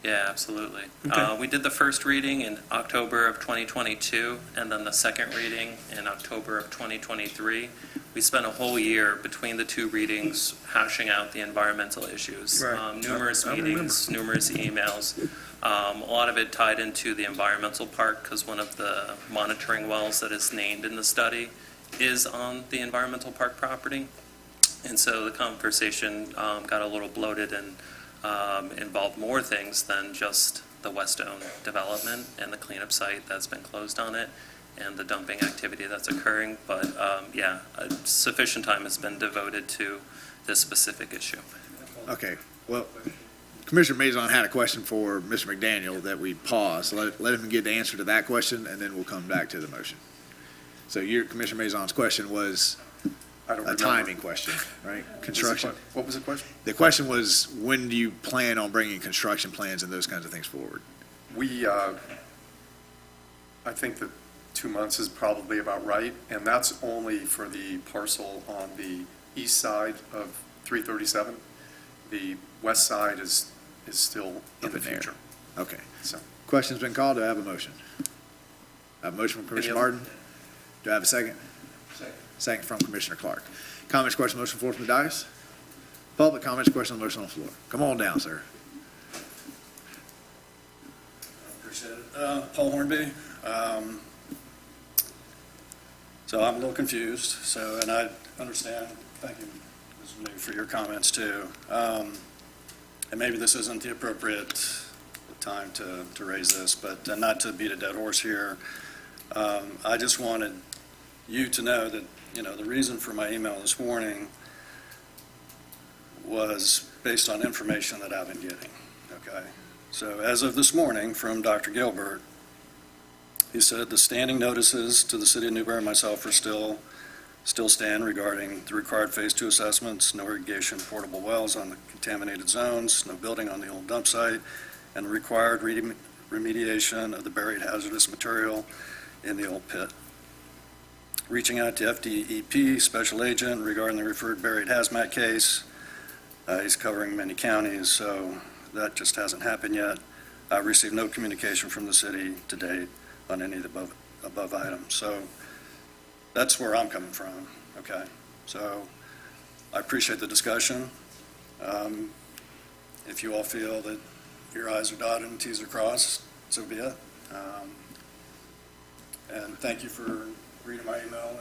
Yeah, absolutely. Okay. We did the first reading in October of 2022, and then the second reading in October of 2023. We spent a whole year between the two readings hashing out the environmental issues. Right. Numerous I remember. meetings, numerous emails. A lot of it tied into the environmental part because one of the monitoring wells that is named in the study is on the environmental park property. And so the conversation got a little bloated and involved more things than just the Westone development and the cleanup site that's been closed on it and the dumping activity that's occurring. But sufficient time has been devoted to this specific issue. Okay. Well, Commissioner Maison had a question for Mr. McDaniel that we pause. Let him get the answer to that question, and then we'll come back to the motion. So your Commissioner Maison's question was I don't a remember. timing question, right? Construction. What was the question? The question was, when do you plan on bringing construction plans and those kinds of things forward? We, I think that 2 months is probably about right, and that's only for the parcel on the east side of 337. The west side is still in Up the in there. future. Okay. So, Question's been called. Do I have a motion? I have a motion from Commissioner other- Martin. Do I have a second? Second. Second from Commissioner Clark. Comments, questions, motion on the floor from the dais? Public comments, questions, motion on the floor. Come on down, sir. Appreciate it. Paul Hornby. So I'm a little confused, and I understand, thank you, Ms. New, for your comments too. And maybe this isn't the appropriate time to raise this, but not to beat a dead horse here. I just wanted you to know that, the reason for my email this morning was based on information that I've been getting, okay? So as of this morning from Dr. Gilbert, he said the standing notices to the city of Newberry and myself are still stand regarding the required Phase 2 assessments, no irrigation portable wells on the contaminated zones, no building on the old dump site, and the required remediation of the buried hazardous material in the old pit. Reaching out to FDEP Special Agent regarding the referred buried hazmat case. He's covering many counties, so that just hasn't happened yet. I've received no communication from the city to date on any of the above items. So that's where I'm coming from, okay? So I appreciate the discussion. If you all feel that your I's are dotted and T's are crossed, so be it. And thank you for reading my email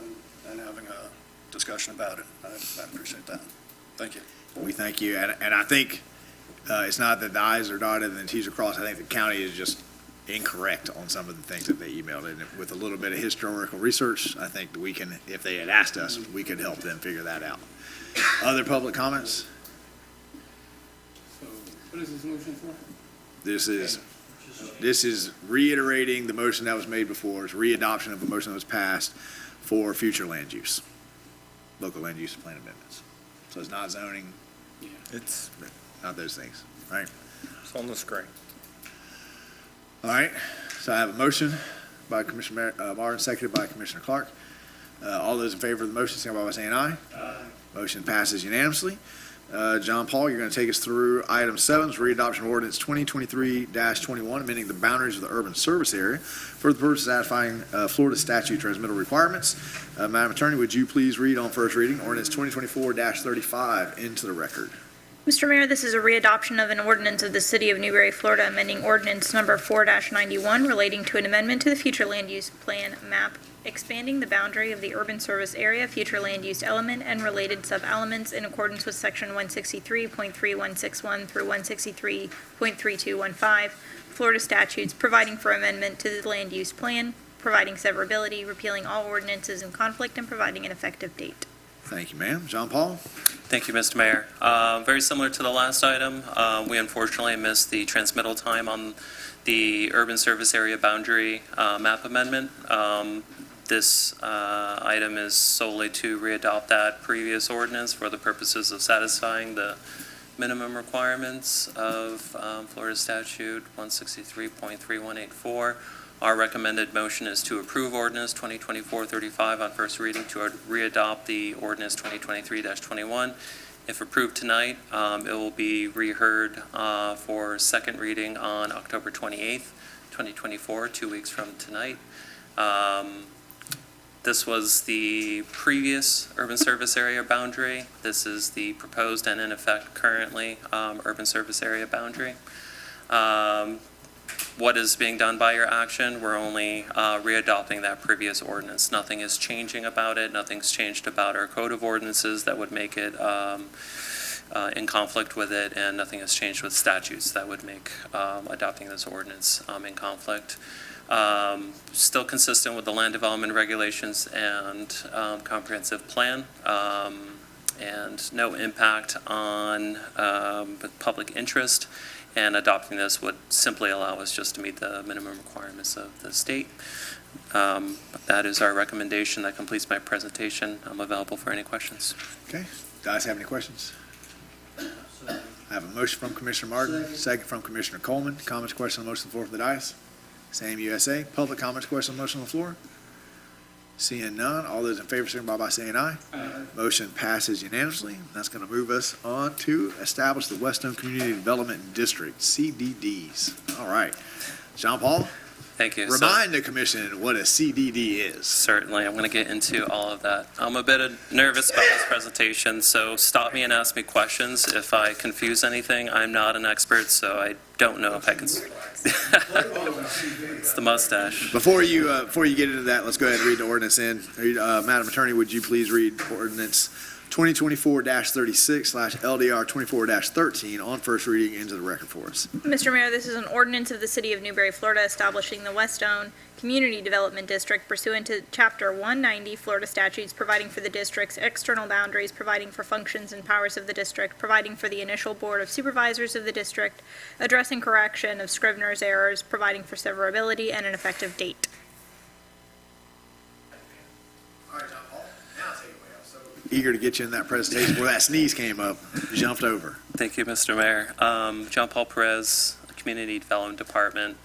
and having a discussion about it. I appreciate that. Thank you. We thank you, and I think it's not that the I's are dotted and the T's are crossed. I think the county is just incorrect on some of the things that they emailed. And with a little bit of historical research, I think that we can, if they had asked us, we could help them figure that out. Other public comments? So, what is this motion for? This is reiterating the motion that was made before. It's readoption of a motion that was passed for future land use, local land use plan amendments. So it's not zoning. It's not those things, right? It's on the screen. All right, so I have a motion by Commissioner Martin, seconded by Commissioner Clark. All those in favor of the motion, signify by saying aye. Aye. Motion passes unanimously. John Paul, you're going to take us through item 7, readoption of ordinance 2023-21, amending the boundaries of the urban service area for the purpose of satisfying Florida statute transmittal requirements. Madam Attorney, would you please read on first reading ordinance 2024-35 into the record? Mr. Mayor, this is a readoption of an ordinance of the City of Newberry, Florida, amending ordinance number 4-91 relating to an amendment to the future land use plan map, expanding the boundary of the urban service area, future land use element, and related sub-elements in accordance with section 163.3161 through 163.3215 Florida statutes, providing for amendment to the land use plan, providing severability, repealing all ordinances in conflict, and providing an effective date. Thank you, ma'am. John Paul? Thank you, Mr. Mayor. Very similar to the last item, we unfortunately missed the transmittal time on the urban service area boundary map amendment. This item is solely to readopt that previous ordinance for the purposes of satisfying the minimum requirements of Florida statute 163.3184. Our recommended motion is to approve ordinance 2024-35 on first reading to readopt the ordinance 2023-21. If approved tonight, it will be reheard for second reading on October 28th, 2024, 2 weeks from tonight. This was the previous urban service area boundary. This is the proposed and in effect currently urban service area boundary. What is being done by your action? We're only readopting that previous ordinance. Nothing is changing about it. Nothing's changed about our code of ordinances that would make it in conflict with it, and nothing has changed with statutes that would make adopting this ordinance in conflict. Still consistent with the land development regulations and comprehensive plan, and no impact on public interest. And adopting this would simply allow us just to meet the minimum requirements of the state. That is our recommendation. That completes my presentation. I'm available for any questions. Okay. Guys, have any questions? I have a motion from Commissioner Martin, second from Commissioner Coleman. Comments, questions on the motion on the floor from the dais? Same USA. Public comments, questions on the motion on the floor? Seeing none, all those in favor signify by saying aye. Aye. Motion passes unanimously. That's going to move us on to establish the Westone Community Development District, CDDs. All right. John Paul? Thank you. Remind the commission what a CDD is. Certainly. I'm going to get into all of that. I'm a bit nervous about this presentation, so stop me and ask me questions. If I confuse anything, I'm not an expert, so I don't know if I can. It's the mustache. Before you get into that, let's go ahead and read the ordinance in. Madam Attorney, would you please read ordinance 2024-36/LDR 24-13 on first reading into the record for us? Mr. Mayor, this is an ordinance of the City of Newberry, Florida, establishing the Westone Community Development District pursuant to Chapter 190 Florida statutes, providing for the district's external boundaries, providing for functions and powers of the district, providing for the initial Board of Supervisors of the district, addressing correction of Scrivener's errors, providing for severability, and an effective date. All right, John Paul, now take it away. I was so eager to get you in that presentation where that sneeze came up, jumped over. Thank you, Mr. Mayor. John Paul Perez, Community Development Department.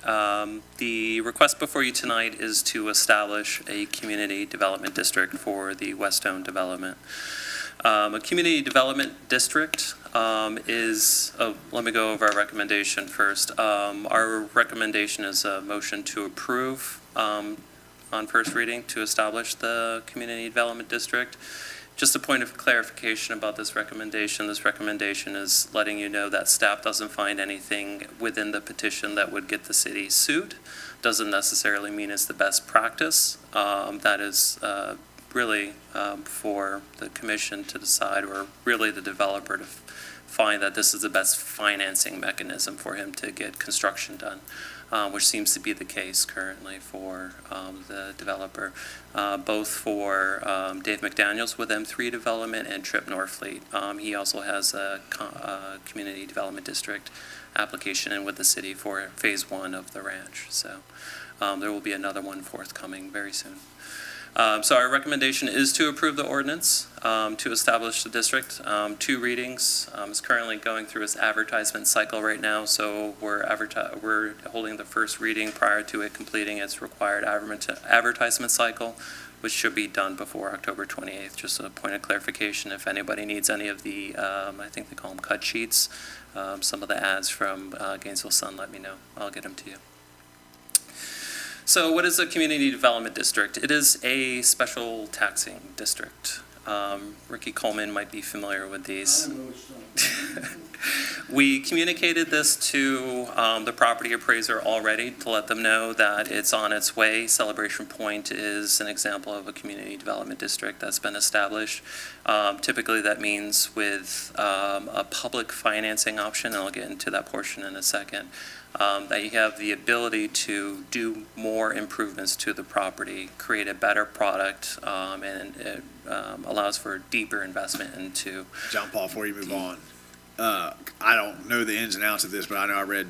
The request before you tonight is to establish a community development district for the Westone development. A community development district is, let me go over our recommendation first. Our recommendation is a motion to approve on first reading to establish the community development district. Just a point of clarification about this recommendation. This recommendation is letting you know that staff doesn't find anything within the petition that would get the city sued. Doesn't necessarily mean it's the best practice. That is really for the commission to decide, or really the developer to find that this is the best financing mechanism for him to get construction done. Which seems to be the case currently for the developer, both for Dave McDaniels with M3 Development and Trip Norfleet. He also has a community development district application in with the city for phase 1 of the ranch. So there will be another one forthcoming very soon. So our recommendation is to approve the ordinance to establish the district. 2 readings. It's currently going through its advertisement cycle right now, so we're holding the first reading prior to it completing its required advertisement cycle, which should be done before October 28th. Just a point of clarification, if anybody needs any of the, I think they call them cut sheets, some of the ads from Gainesville Sun, let me know. I'll get them to you. So what is a community development district? It is a special taxing district. Ricky Coleman might be familiar with these. We communicated this to the property appraiser already to let them know that it's on its way. Celebration Point is an example of a community development district that's been established. Typically that means with a public financing option, and I'll get into that portion in a second, that you have the ability to do more improvements to the property, create a better product, and it allows for deeper investment into. John Paul, before you move on, I don't know the ins and outs of this, but I know I read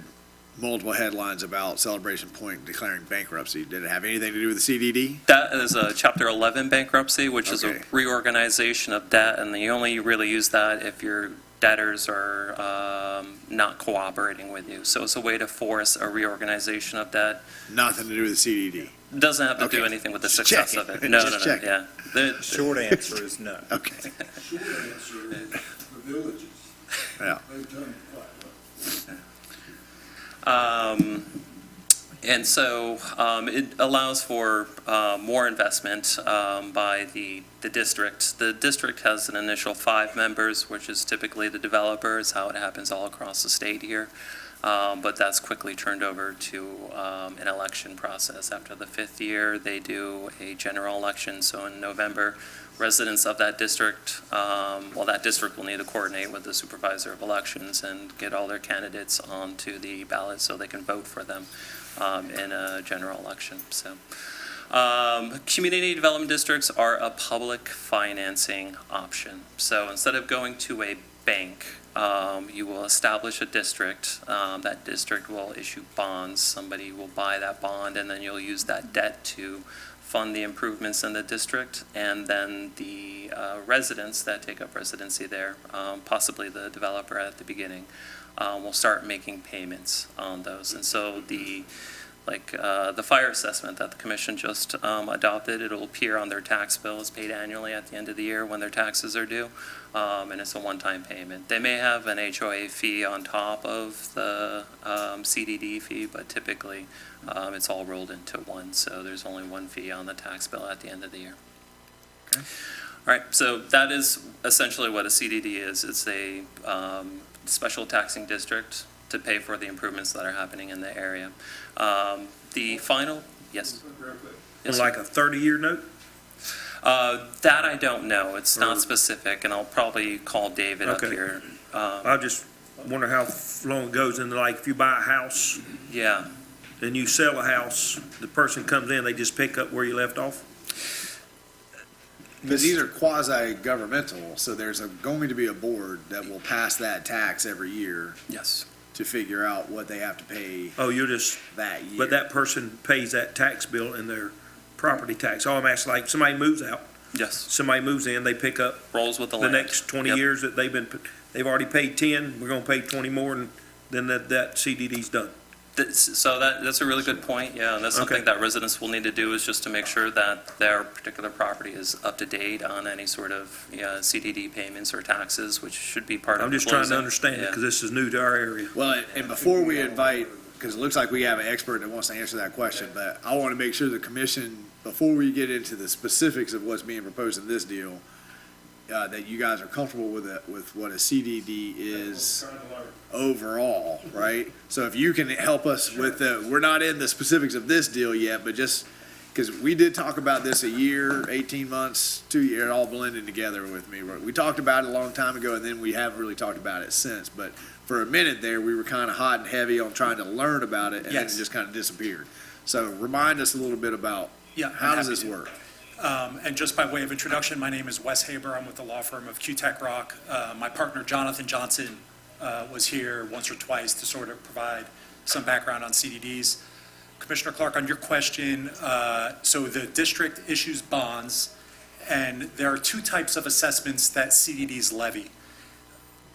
multiple headlines about Celebration Point declaring bankruptcy. Did it have anything to do with the CDD? That is a Chapter 11 bankruptcy, which is a reorganization of debt, and you only really use that if your debtors are not cooperating with you. So it's a way to force a reorganization of debt. Nothing to do with the CDD? Doesn't have to do anything with the success of it. No, yeah. Short answer is no. Okay. Short answer, the villages. Yeah. They've done quite well. And so it allows for more investment by the district. The district has an initial 5 members, which is typically the developer. It's how it happens all across the state here. But that's quickly turned over to an election process. After the 5th year, they do a general election. So in November, residents of that district, that district will need to coordinate with the supervisor of elections and get all their candidates onto the ballot so they can vote for them in a general election. So community development districts are a public financing option. So instead of going to a bank, you will establish a district. That district will issue bonds. Somebody will buy that bond, and then you'll use that debt to fund the improvements in the district, and then the residents that take up residency there, possibly the developer at the beginning, will start making payments on those. And so the fire assessment that the commission just adopted, it'll appear on their tax bill. It's paid annually at the end of the year when their taxes are due, and it's a one-time payment. They may have an HOA fee on top of the CDD fee, but typically it's all rolled into one, so there's only one fee on the tax bill at the end of the year. Okay. All right, so that is essentially what a CDD is. It's a special taxing district. to pay for the improvements that are happening in the area. The final, yes? Yes, sir. Like a 30-year note? That I don't know. It's not specific, and I'll probably call David up Okay. here. I just wonder how long it goes into, like, if you buy a house Yeah. and you sell a house, the person comes in, they just pick up where you left off? Because these are quasi-governmental, so there's going to be a board that will pass that tax every year Yes. to figure out what they have to pay Oh, you're just, that year. but that person pays that tax bill in their property tax. Oh, I'm asking, like, somebody moves out, Yes. somebody moves in, they pick up Rolls with the the land. next 20 Yep. years that they've already paid 10, we're gonna pay 20 more, and then that CDD's done. So that's a really good point, yeah, and that's something Okay. that residents will need to do, is just to make sure that their particular property is up to date on any sort of CDD payments or taxes, which should be part of I'm the just trying to closing. understand it, Yeah. because this is new to our area. Well, and before we invite, because it looks like we have an expert that wants to answer that question, but I want to make sure the commission, before we get into the specifics of what's being proposed in this deal, that you guys are comfortable with it, with what a CDD is overall, right? So if you can help us with we're not in the specifics of this deal yet, but just, because we did talk about this a year, 18 months, 2 years, it all blended together with me. We talked about it a long time ago, and then we haven't really talked about it since. But for a minute there, we were kind of hot and heavy on trying to learn about it, and then it Yes. just kind of disappeared. So remind us a little bit about Yeah, I'm how does happy this to. work? And just by way of introduction, my name is Wes Haber. I'm with the law firm of Q-Tech Rock. My partner, Jonathan Johnson, was here once or twice to sort of provide some background on CDDs. Commissioner Clark, on your question, so the district issues bonds, and there are two types of assessments that CDDs levy.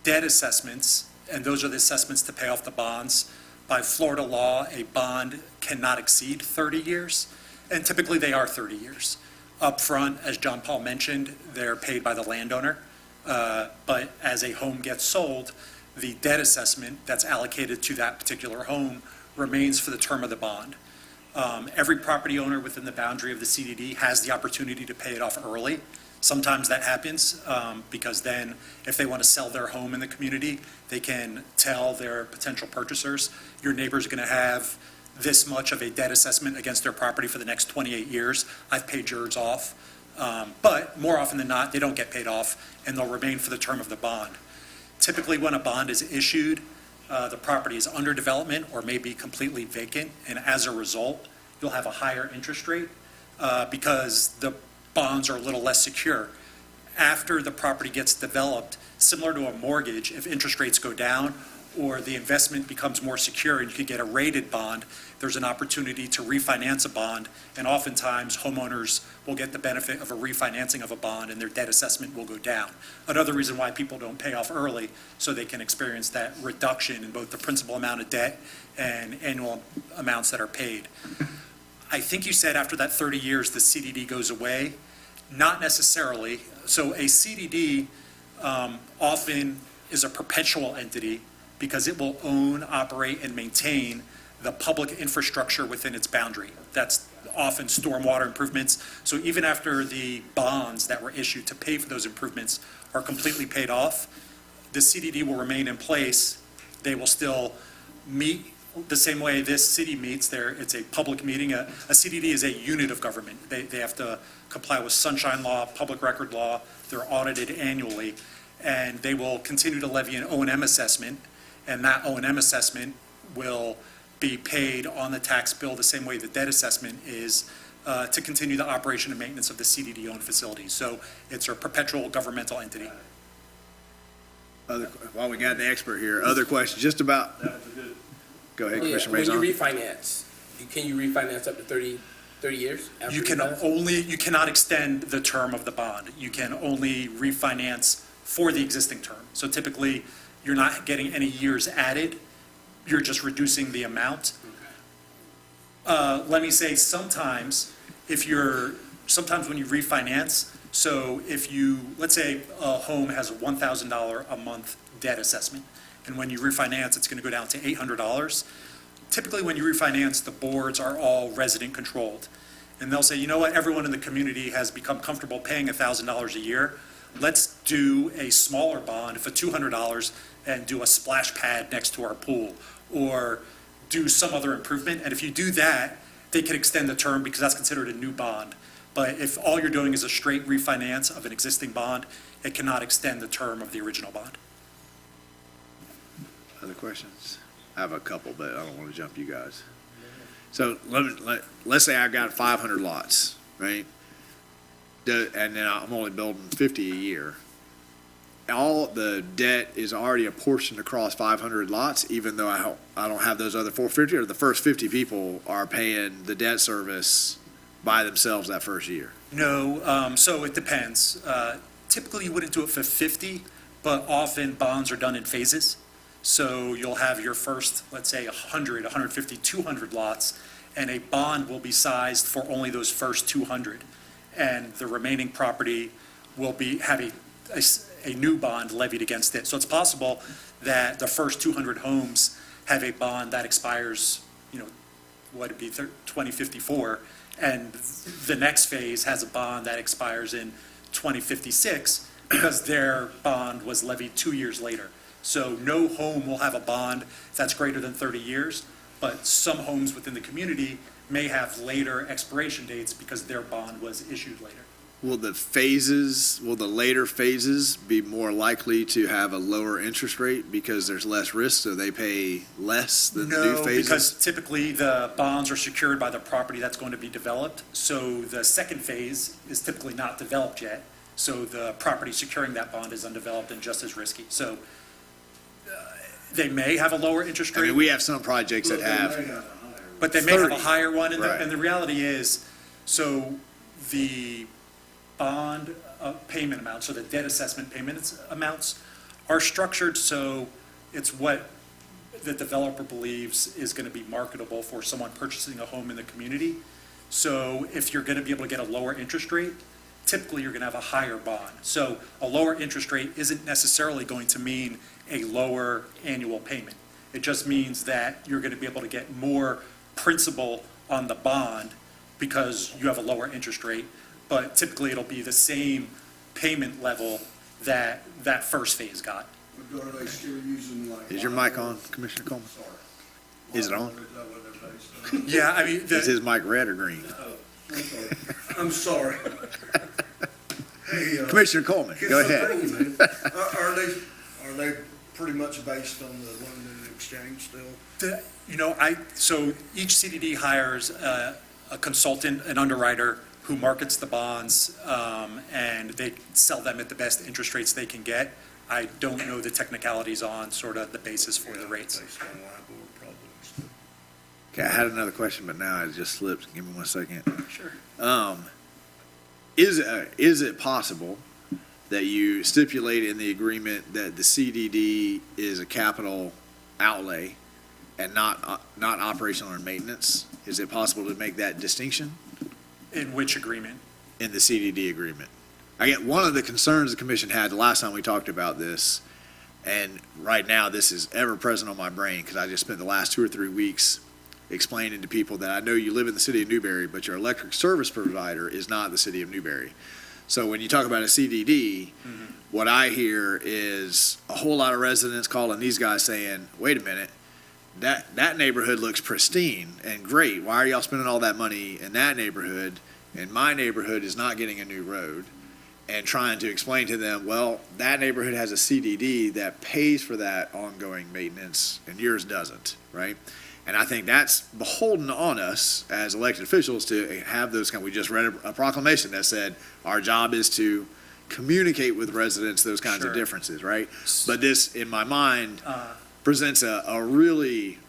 Debt assessments, and those are the assessments to pay off the bonds. By Florida law, a bond cannot exceed 30 years, and typically they are 30 years. Upfront, as John Paul mentioned, they're paid by the landowner, but as a home gets sold, the debt assessment that's allocated to that particular home remains for the term of the bond. Every property owner within the boundary of the CDD has the opportunity to pay it off early. Sometimes that happens because then if they want to sell their home in the community, they can tell their potential purchasers, your neighbor's going to have this much of a debt assessment against their property for the next 28 years. I've paid yours off. But more often than not, they don't get paid off, and they'll remain for the term of the bond. Typically, when a bond is issued, the property is under development or may be completely vacant, and as a result, you'll have a higher interest rate because the bonds are a little less secure. After the property gets developed, similar to a mortgage, if interest rates go down or the investment becomes more secure and you can get a rated bond, there's an opportunity to refinance a bond, and oftentimes homeowners will get the benefit of a refinancing of a bond and their debt assessment will go down. Another reason why people don't pay off early, so they can experience that reduction in both the principal amount of debt and annual amounts that are paid. I think you said after that 30 years, the CDD goes away. Not necessarily. So a CDD often is a perpetual entity because it will own, operate, and maintain the public infrastructure within its boundary. That's often stormwater improvements. So even after the bonds that were issued to pay for those improvements are completely paid off, the CDD will remain in place. They will still meet the same way this city meets. It's a public meeting. A CDD is a unit of government. They have to comply with sunshine law, public record law. They're audited annually, and they will continue to levy an O&M assessment, and that O&M assessment will be paid on the tax bill the same way the debt assessment is to continue the operation and maintenance of the CDD-owned facilities. So it's a perpetual governmental entity. While we got the expert here, other questions, just about, go ahead, Commissioner When you Maison. refinance, can you refinance up to 30 years? after You can refinance? you cannot extend the term of the bond. You can only refinance for the existing term. So typically, you're not getting any years added. You're just reducing the amount. Let me say, sometimes when you refinance, so if you, let's say a home has a $1,000 a month debt assessment, and when you refinance, it's going to go down to $800. Typically, when you refinance, the boards are all resident controlled. And they'll say, you know what, everyone in the community has become comfortable paying $1,000 a year. let's do a smaller bond for $200 and do a splash pad next to our pool, or do some other improvement. And if you do that, they can extend the term because that's considered a new bond. But if all you're doing is a straight refinance of an existing bond, it cannot extend the term of the original bond. Other questions? I have a couple, but I don't want to jump you guys. So let's say I've got 500 lots, right? And then I'm only building 50 a year. All the debt is already apportioned across 500 lots, even though I don't have those other 450, or the first 50 people are paying the debt service by themselves that first year? No, so it depends. Typically, you wouldn't do it for 50, but often bonds are done in phases. So you'll have your first, let's say, 100, 150, 200 lots, and a bond will be sized for only those first 200. And the remaining property will have a new bond levied against it. So it's possible that the first 200 homes have a bond that expires, what would be 2054, and the next phase has a bond that expires in 2056 because their bond was levied 2 years later. So no home will have a bond that's greater than 30 years, but some homes within the community may have later expiration dates because their bond was issued later. Will the later phases be more likely to have a lower interest rate because there's less risk, so they pay less than the new No, phases? because typically the bonds are secured by the property that's going to be developed. So the second phase is typically not developed yet. So the property securing that bond is undeveloped and just as risky. So they may have a lower interest I rate. mean, we have some projects that have, But they may have a 30. higher one, and Right. the reality is, so the bond payment amounts, so the debt assessment payment amounts are structured so it's what the developer believes is going to be marketable for someone purchasing a home in the community. So if you're going to be able to get a lower interest rate, typically you're going to have a higher bond. So a lower interest rate isn't necessarily going to mean a lower annual payment. It just means that you're going to be able to get more principal on the bond because you have a lower interest rate, but typically it'll be the same payment level that that first phase got. But are they still using like? is your mic on, Commissioner Coleman? Sorry. Is it on? Is that what they're based on? Yeah, I mean, Is his mic red or green? I'm sorry. Hey, Commissioner Coleman, go ahead. Are they pretty much based on the London Exchange still? So each CDD hires a consultant, an underwriter, who markets the bonds, and they sell them at the best interest rates they can get. I don't know the technicalities on sort of the basis for the rates. Based on LIBOR probably. Okay, I had another question, but now it just slipped. Give me 1 second. Sure. Is it possible that you stipulate in the agreement that the CDD is a capital outlay and not operational or maintenance? Is it possible to make that distinction In which agreement? in the CDD agreement? I get one of the concerns the commission had the last time we talked about this, and right now this is ever present on my brain because I just spent the last 2 or 3 weeks explaining to people that I know you live in the city of Newberry, but your electric service provider is not the city of Newberry. So when you talk about a CDD, what I hear is a whole lot of residents calling these guys saying, wait a minute, that neighborhood looks pristine and great. Why are y'all spending all that money in that neighborhood? And my neighborhood is not getting a new road. And trying to explain to them, well, that neighborhood has a CDD that pays for that ongoing maintenance and yours doesn't, right? And I think that's beholden on us as elected officials to have those we just read a proclamation that said our job is to communicate with residents those kinds of Sure. differences, right? But this, in my mind, presents a really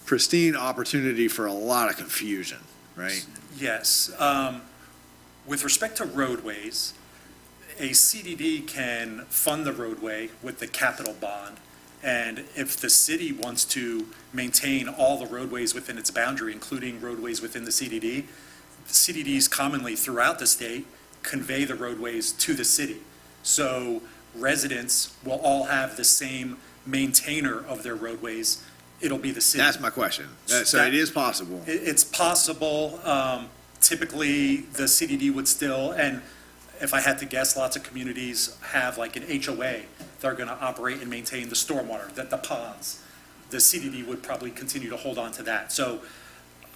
pristine opportunity for a lot of confusion, right? Yes. With respect to roadways, a CDD can fund the roadway with the capital bond. And if the city wants to maintain all the roadways within its boundary, including roadways within the CDDs commonly throughout the state convey the roadways to the city. So residents will all have the same maintainer of their roadways. It'll be the city. That's my question. So it is possible. It's possible. Typically, the CDD would still, and if I had to guess, lots of communities have like an HOA. They're going to operate and maintain the stormwater, the ponds. The CDD would probably continue to hold on to that. So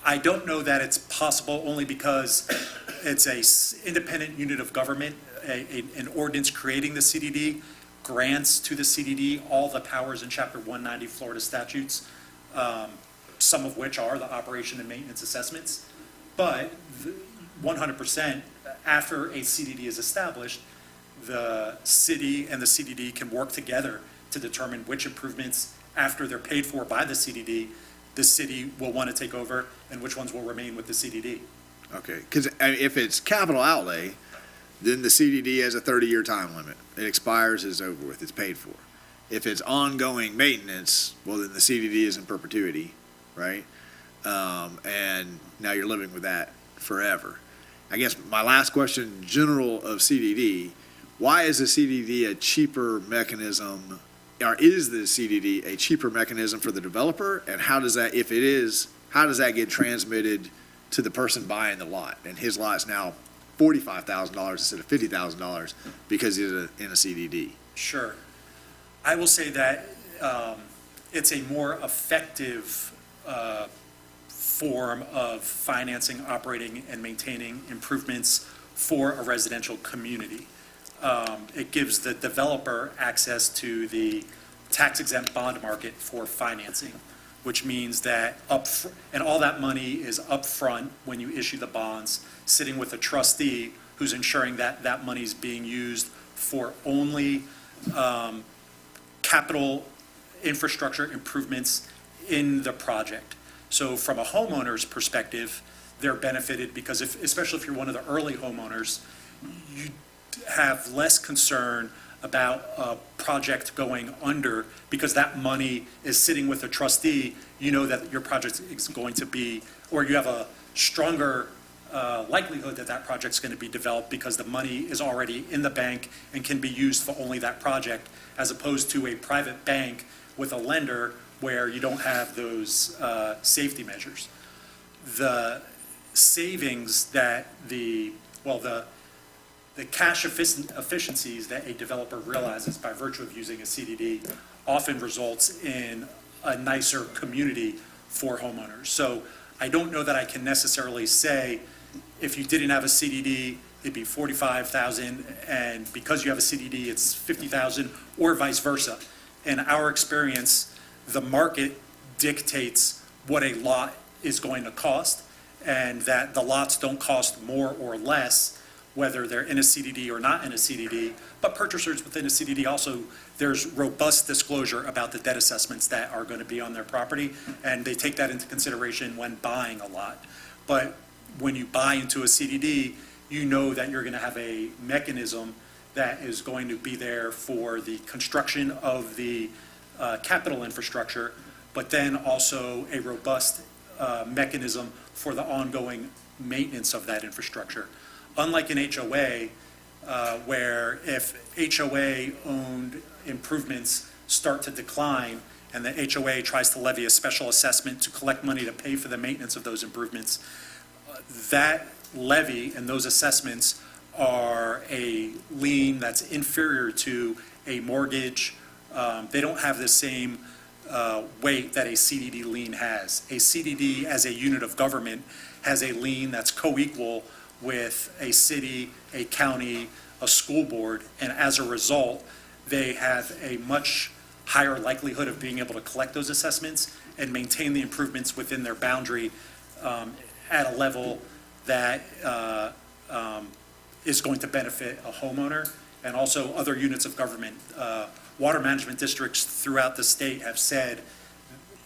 I don't know that it's possible, only because it's a independent unit of government. An ordinance creating the CDD grants to the CDD all the powers in Chapter 190 Florida statutes, some of which are the operation and maintenance assessments. But 100%, after a CDD is established, the city and the CDD can work together to determine which improvements, after they're paid for by the CDD, the city will want to take over, and which ones will remain with the CDD. Okay, because if it's capital outlay, then the CDD has a 30-year time limit. It expires, it's over with, it's paid for. If it's ongoing maintenance, well, then the CDD is in perpetuity, right? And now you're living with that forever. I guess my last question, general of CDD, why is the CDD a cheaper mechanism, or is the CDD a cheaper mechanism for the developer? And how does that, if it is, how does that get transmitted to the person buying the lot? And his lot's now $45,000 instead of $50,000 because he's in a CDD. Sure. I will say that it's a more effective form of financing, operating, and maintaining improvements for a residential community. It gives the developer access to the tax-exempt bond market for financing, which means that and all that money is upfront when you issue the bonds, sitting with a trustee who's ensuring that that money is being used for only capital infrastructure improvements in the project. So from a homeowner's perspective, they're benefited because especially if you're one of the early homeowners, you have less concern about a project going under because that money is sitting with a trustee. You know that your project is going to be, or you have a stronger likelihood that that project's going to be developed because the money is already in the bank and can be used for only that project, as opposed to a private bank with a lender where you don't have those safety measures. The savings that the cash efficiencies that a developer realizes by virtue of using a CDD often results in a nicer community for homeowners. So I don't know that I can necessarily say if you didn't have a CDD, it'd be $45,000, and because you have a CDD, it's $50,000, or vice versa. In our experience, the market dictates what a lot is going to cost, and that the lots don't cost more or less whether they're in a CDD or not in a CDD. But purchasers within a CDD also, there's robust disclosure about the debt assessments that are going to be on their property, and they take that into consideration when buying a lot. But when you buy into a CDD, you know that you're going to have a mechanism that is going to be there for the construction of the capital infrastructure, but then also a robust mechanism for the ongoing maintenance of that infrastructure. Unlike an HOA, where if HOA-owned improvements start to decline and the HOA tries to levy a special assessment to collect money to pay for the maintenance of those improvements, that levy and those assessments are a lien that's inferior to a mortgage. They don't have the same weight that a CDD lien has. A CDD, as a unit of government, has a lien that's co-equal with a city, a county, a school board, and as a result, they have a much higher likelihood of being able to collect those assessments and maintain the improvements within their boundary at a level that is going to benefit a homeowner and also other units of government. Water management districts throughout the state have said,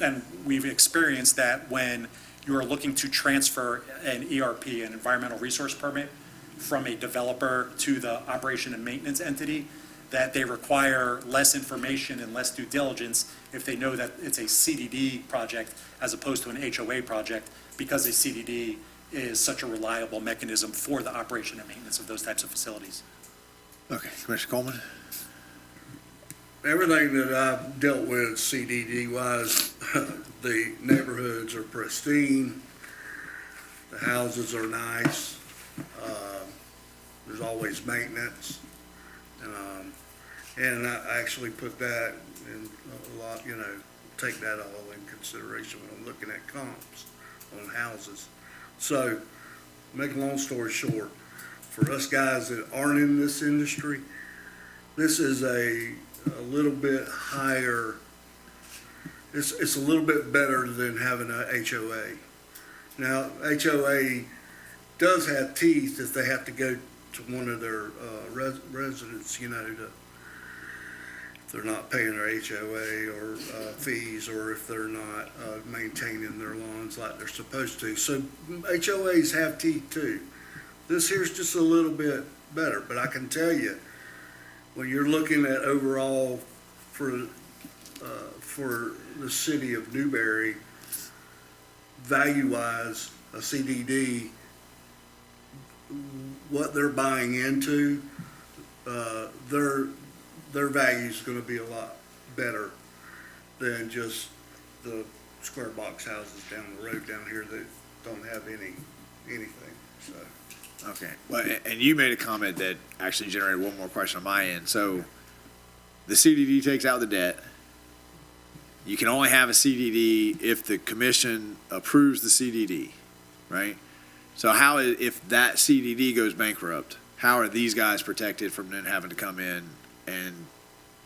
and we've experienced that when you are looking to transfer an ERP, an environmental resource permit, from a developer to the operation and maintenance entity, that they require less information and less due diligence if they know that it's a CDD project as opposed to an HOA project, because a CDD is such a reliable mechanism for the operation and maintenance of those types of facilities. Okay, Commissioner Coleman? Everything that I've dealt with CDD-wise, the neighborhoods are pristine, the houses are nice, there's always maintenance. And I actually put that in a lot, take that all in consideration when I'm looking at comps on houses. So, make a long story short, for us guys that aren't in this industry, this is a little bit higher, it's a little bit better than having a HOA. Now, HOA does have teeth if they have to go to one of their residents, if they're not paying their HOA or fees, or if they're not maintaining their lawns like they're supposed to. So HOAs have teeth too. This here's just a little bit better, but I can tell you, when you're looking at overall for the city of Newberry, value-wise, a CDD, what they're buying into, their value is going to be a lot better than just the square box houses down the road down here that don't have anything. So. Okay, well, and you made a comment that actually generated one more question on my end. So the CDD takes out the debt. You can only have a CDD if the commission approves the CDD, right? So if that CDD goes bankrupt, how are these guys protected from then having to come in and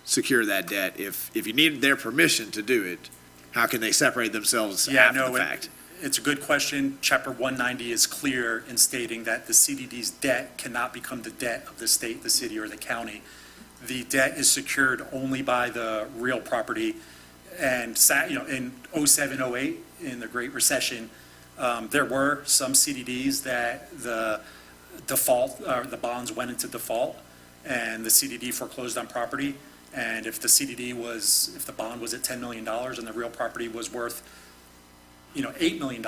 secure that debt? If you needed their permission to do it, how can they separate themselves after the fact? It's a good question. Chapter 190 is clear in stating that the CDD's debt cannot become the debt of the state, the city, or the county. The debt is secured only by the real property. And in 07, 08, in the Great Recession, there were some CDDs that the bonds went into default, and the CDD foreclosed on property. And if the bond was at $10 million and the real property was worth, $8 million,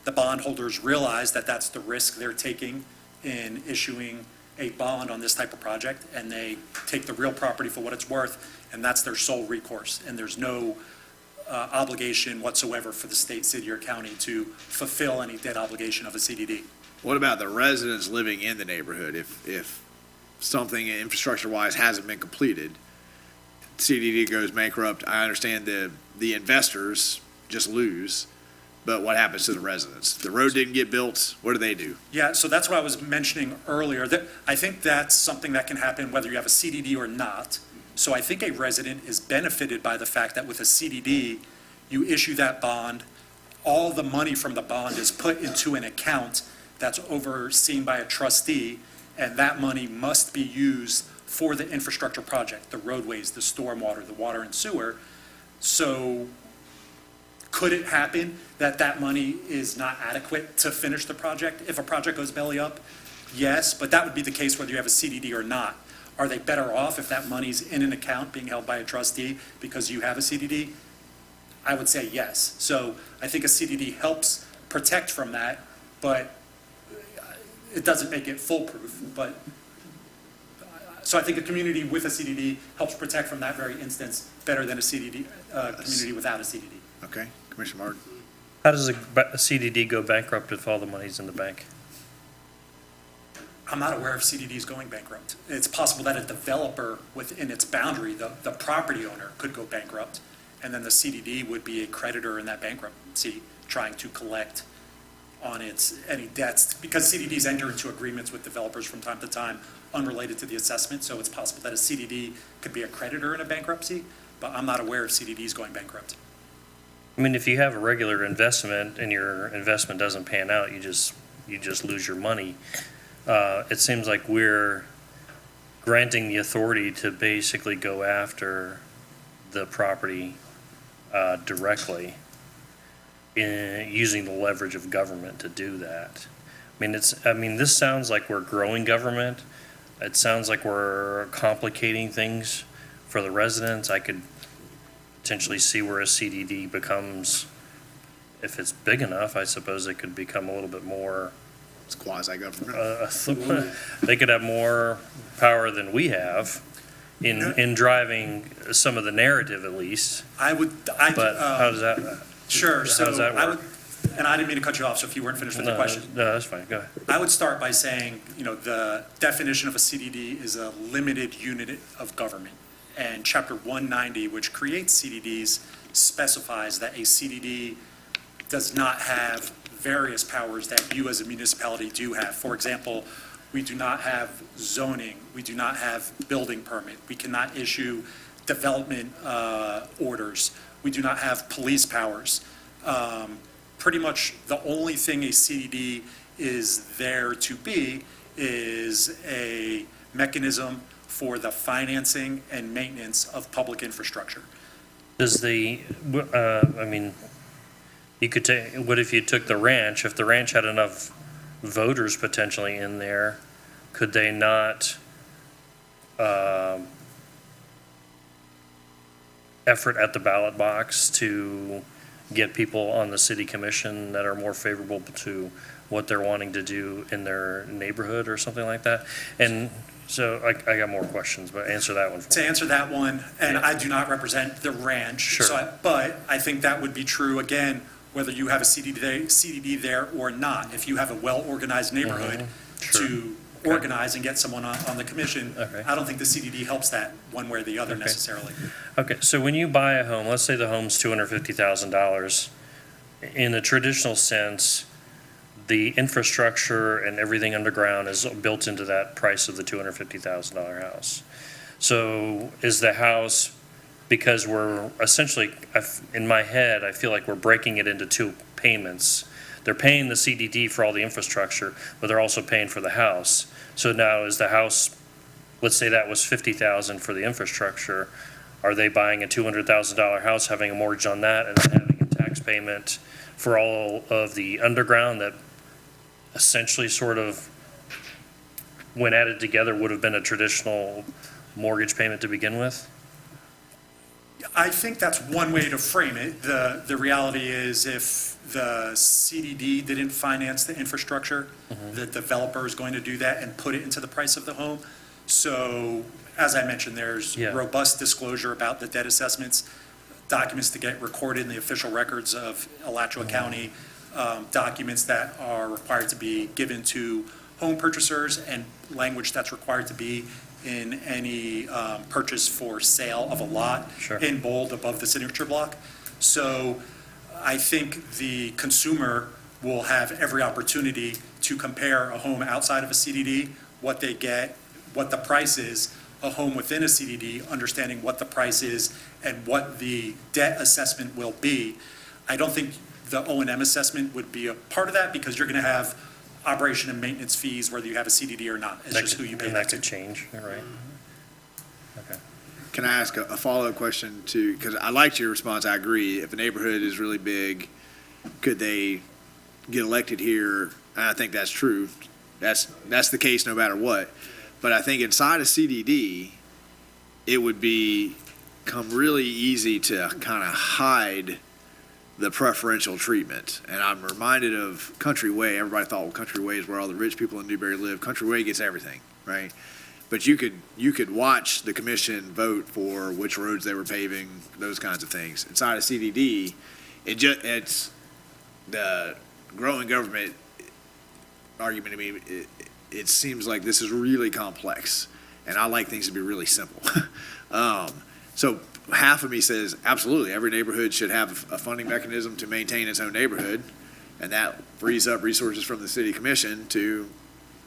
the bondholders realize that that's the risk they're taking in issuing a bond on this type of project, and they take the real property for what it's worth, and that's their sole recourse. And there's no obligation whatsoever for the state, city, or county to fulfill any debt obligation of a CDD. What about the residents living in the neighborhood? If something infrastructure-wise hasn't been completed, CDD goes bankrupt, I understand the investors just lose, but what happens to the residents? The road didn't get built, what do? Yeah, so that's what I was mentioning earlier, that I think that's something that can happen whether you have a CDD or not. So I think a resident is benefited by the fact that with a CDD, you issue that bond, all the money from the bond is put into an account that's overseen by a trustee, and that money must be used for the infrastructure project, the roadways, the stormwater, the water and sewer. So could it happen that that money is not adequate to finish the project if a project goes belly up? Yes, but that would be the case whether you have a CDD or not. Are they better off if that money's in an account being held by a trustee because you have a CDD? I would say yes. So I think a CDD helps protect from that, but it doesn't make it foolproof. So I think a community with a CDD helps protect from that very instance better than a CDD community without a CDD. Okay, Commissioner Martin. How does a CDD go bankrupt if all the money's in the bank? I'm not aware of CDDs going bankrupt. It's possible that a developer within its boundary, the property owner, could go bankrupt, and then the CDD would be a creditor in that bankruptcy trying to collect on any debts, because CDDs enter into agreements with developers from time to time unrelated to the assessment, so it's possible that a CDD could be a creditor in a bankruptcy, but I'm not aware of CDDs going bankrupt. I mean, if you have a regular investment and your investment doesn't pan out, you just lose your money. It seems like we're granting the authority to basically go after the property directly, using the leverage of government to do that. I mean, this sounds like we're growing government. It sounds like we're complicating things for the residents. I could potentially see where a CDD becomes, if it's big enough, I suppose it could become a little bit more. It's quasi-government. They could have more power than we have in driving some of the narrative, at least. But how does that? Sure. How does that work? and I didn't mean to cut you off, so if you weren't finished with your question. No, that's fine, go ahead. I would start by saying, the definition of a CDD is a limited unit of government. And Chapter 190, which creates CDDs, specifies that a CDD does not have various powers that you as a municipality do have. For example, we do not have zoning, we do not have building permit, we cannot issue development orders, we do not have police powers. Pretty much the only thing a CDD is there to be is a mechanism for the financing and maintenance of public infrastructure. Does you could take, what if you took the ranch, if the ranch had enough voters potentially in there, could they not, effort at the ballot box to get people on the city commission that are more favorable to what they're wanting to do in their neighborhood or something like that? And so I got more questions, but answer that one for me. To answer that one, and I do not represent the ranch. Sure. But I think that would be true, again, whether you have a CDD there or not. If you have a well-organized neighborhood Sure. to organize and get someone on the commission, Okay. I don't think the CDD helps that one way or the other Okay. necessarily. Okay, so when you buy a home, let's say the home's $250,000, in the traditional sense, the infrastructure and everything underground is built into that price of the $250,000 house. So is the house, because we're essentially, in my head, I feel like we're breaking it into two payments. They're paying the CDD for all the infrastructure, but they're also paying for the house. So now is the house, let's say that was $50,000 for the infrastructure, are they buying a $200,000 house, having a mortgage on that, and then having a tax payment for all of the underground that essentially sort of, when added together, would have been a traditional mortgage payment to begin with? I think that's one way to frame it. The reality is if the CDD didn't finance the infrastructure, the developer is going to do that and put it into the price of the home. So, as I mentioned, there's robust disclosure about the debt assessments, documents to get recorded in the official records of Alachua County, documents that are required to be given to home purchasers, and language that's required to be in any purchase for sale of a lot in bold above the signature block. So I think the consumer will have every opportunity to compare a home outside of a CDD, what they get, what the price is, a home within a CDD, understanding what the price is and what the debt assessment will be. I don't think the O&M assessment would be a part of that because you're going to have operation and maintenance fees whether you have a CDD or not. It's just who you pay and that that could to. change, right? Okay. Can I ask a follow-up question too? Because I liked your response. I agree. If a neighborhood is really big, could they get elected here? And I think that's true. That's the case no matter what. But I think inside a CDD, it would become really easy to kind of hide the preferential treatment. And I'm reminded of Country Way. Everybody thought, well, Country Way is where all the rich people in Newberry live. Country Way gets everything, right? But you could watch the commission vote for which roads they were paving, those kinds of things. Inside a CDD, it's the growing government argument to me. It seems like this is really complex, and I like things to be really simple. So half of me says, absolutely, every neighborhood should have a funding mechanism to maintain its own neighborhood, and that frees up resources from the city commission to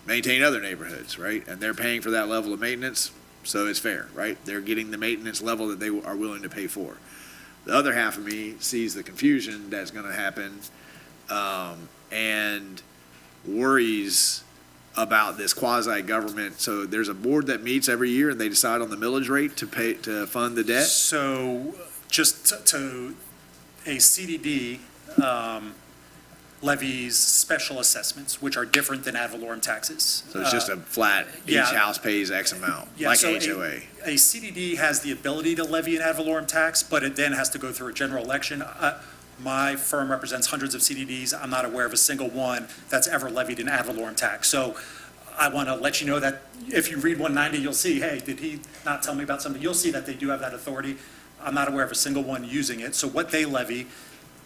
maintain other neighborhoods, right? And they're paying for that level of maintenance, so it's fair, right? They're getting the maintenance level that they are willing to pay for. The other half of me sees the confusion that's going to happen and worries about this quasi-government. So there's a board that meets every year and they decide on the millage rate to fund the debt? So just to a CDD levies special assessments, which are different than ad valorem taxes. So it's just a flat, each house pays X amount, like so HOA. A CDD has the ability to levy an ad valorem tax, but it then has to go through a general election. My firm represents hundreds of CDDs. I'm not aware of a single one that's ever levied an ad valorem tax. So I want to let you know that if you read 190, you'll see, hey, did he not tell me about something? You'll see that they do have that authority. I'm not aware of a single one using it. So what they levy,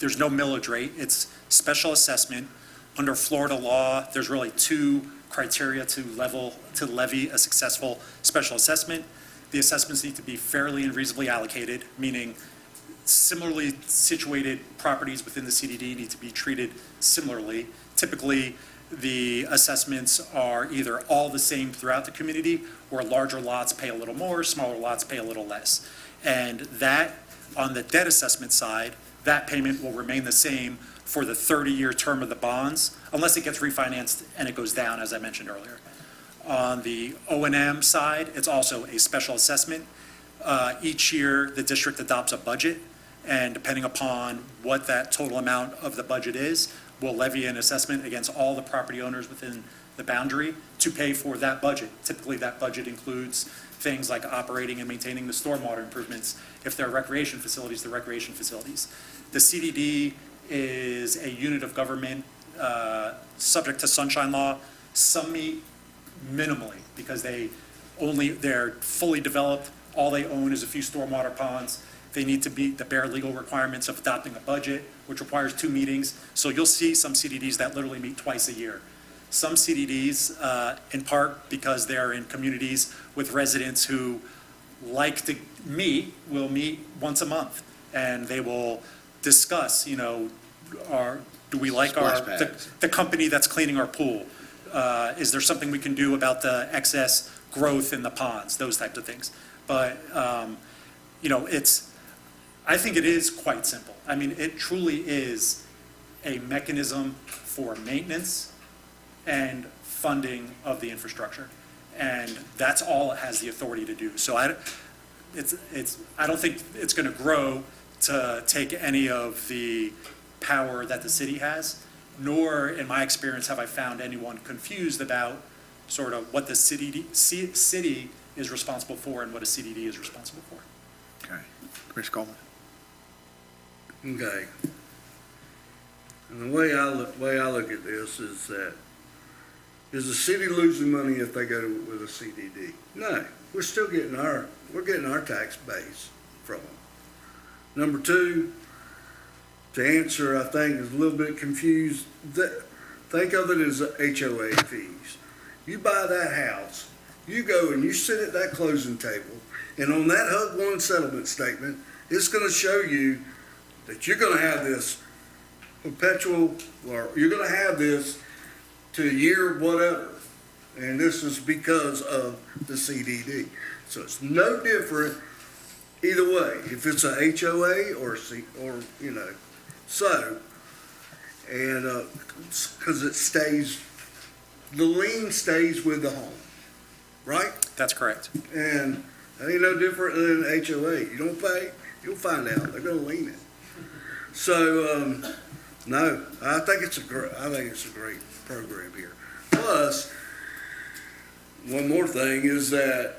there's no millage rate. It's special assessment. Under Florida law, there's really two criteria to levy a successful special assessment. The assessments need to be fairly and reasonably allocated, meaning similarly situated properties within the CDD need to be treated similarly. Typically, the assessments are either all the same throughout the community, or larger lots pay a little more, smaller lots pay a little less. And that, on the debt assessment side, that payment will remain the same for the 30-year term of the bonds, unless it gets refinanced and it goes down, as I mentioned earlier. On the O&M side, it's also a special assessment. Each year, the district adopts a budget, and depending upon what that total amount of the budget is, we'll levy an assessment against all the property owners within the boundary to pay for that budget. Typically, that budget includes things like operating and maintaining the stormwater improvements. If there are recreation facilities, the recreation facilities. The CDD is a unit of government subject to sunshine law. Some meet minimally because they're fully developed. All they own is a few stormwater ponds. They need to meet the bare legal requirements of adopting a budget, which requires 2 meetings. So you'll see some CDDs that literally meet twice a year. Some CDDs, in part because they're in communities with residents who like to meet, will meet once a month. And they will discuss, do we like the company that's cleaning our pool? Is there something we can do about the excess growth in the ponds? Those types of things. But, I think it is quite simple. I mean, it truly is a mechanism for maintenance and funding of the infrastructure. And that's all it has the authority to do. So I don't think it's going to grow to take any of the power that the city has, nor in my experience have I found anyone confused about sort of what the city is responsible for and what a CDD is responsible for. Okay. Commissioner Coleman? Okay. And the way I look at this is that, is the city losing money if they go with a CDD? No, we're still getting our tax base from them. Number two, to answer, I think, is a little bit confused. Think of it as HOA fees. You buy that house, you go and you sit at that closing table, and on that HUD 1 settlement statement, it's going to show you that you're going to have this perpetual, or you're going to have this to year whatever. And this is because of the CDD. So it's no different either way, if it's a HOA or so, and because it stays, the lien stays with the home, right? That's correct. And that ain't no different than HOA. You don't pay, you'll find out. They're going to lien it. So, no, I think it's a great program here. Plus, one more thing is that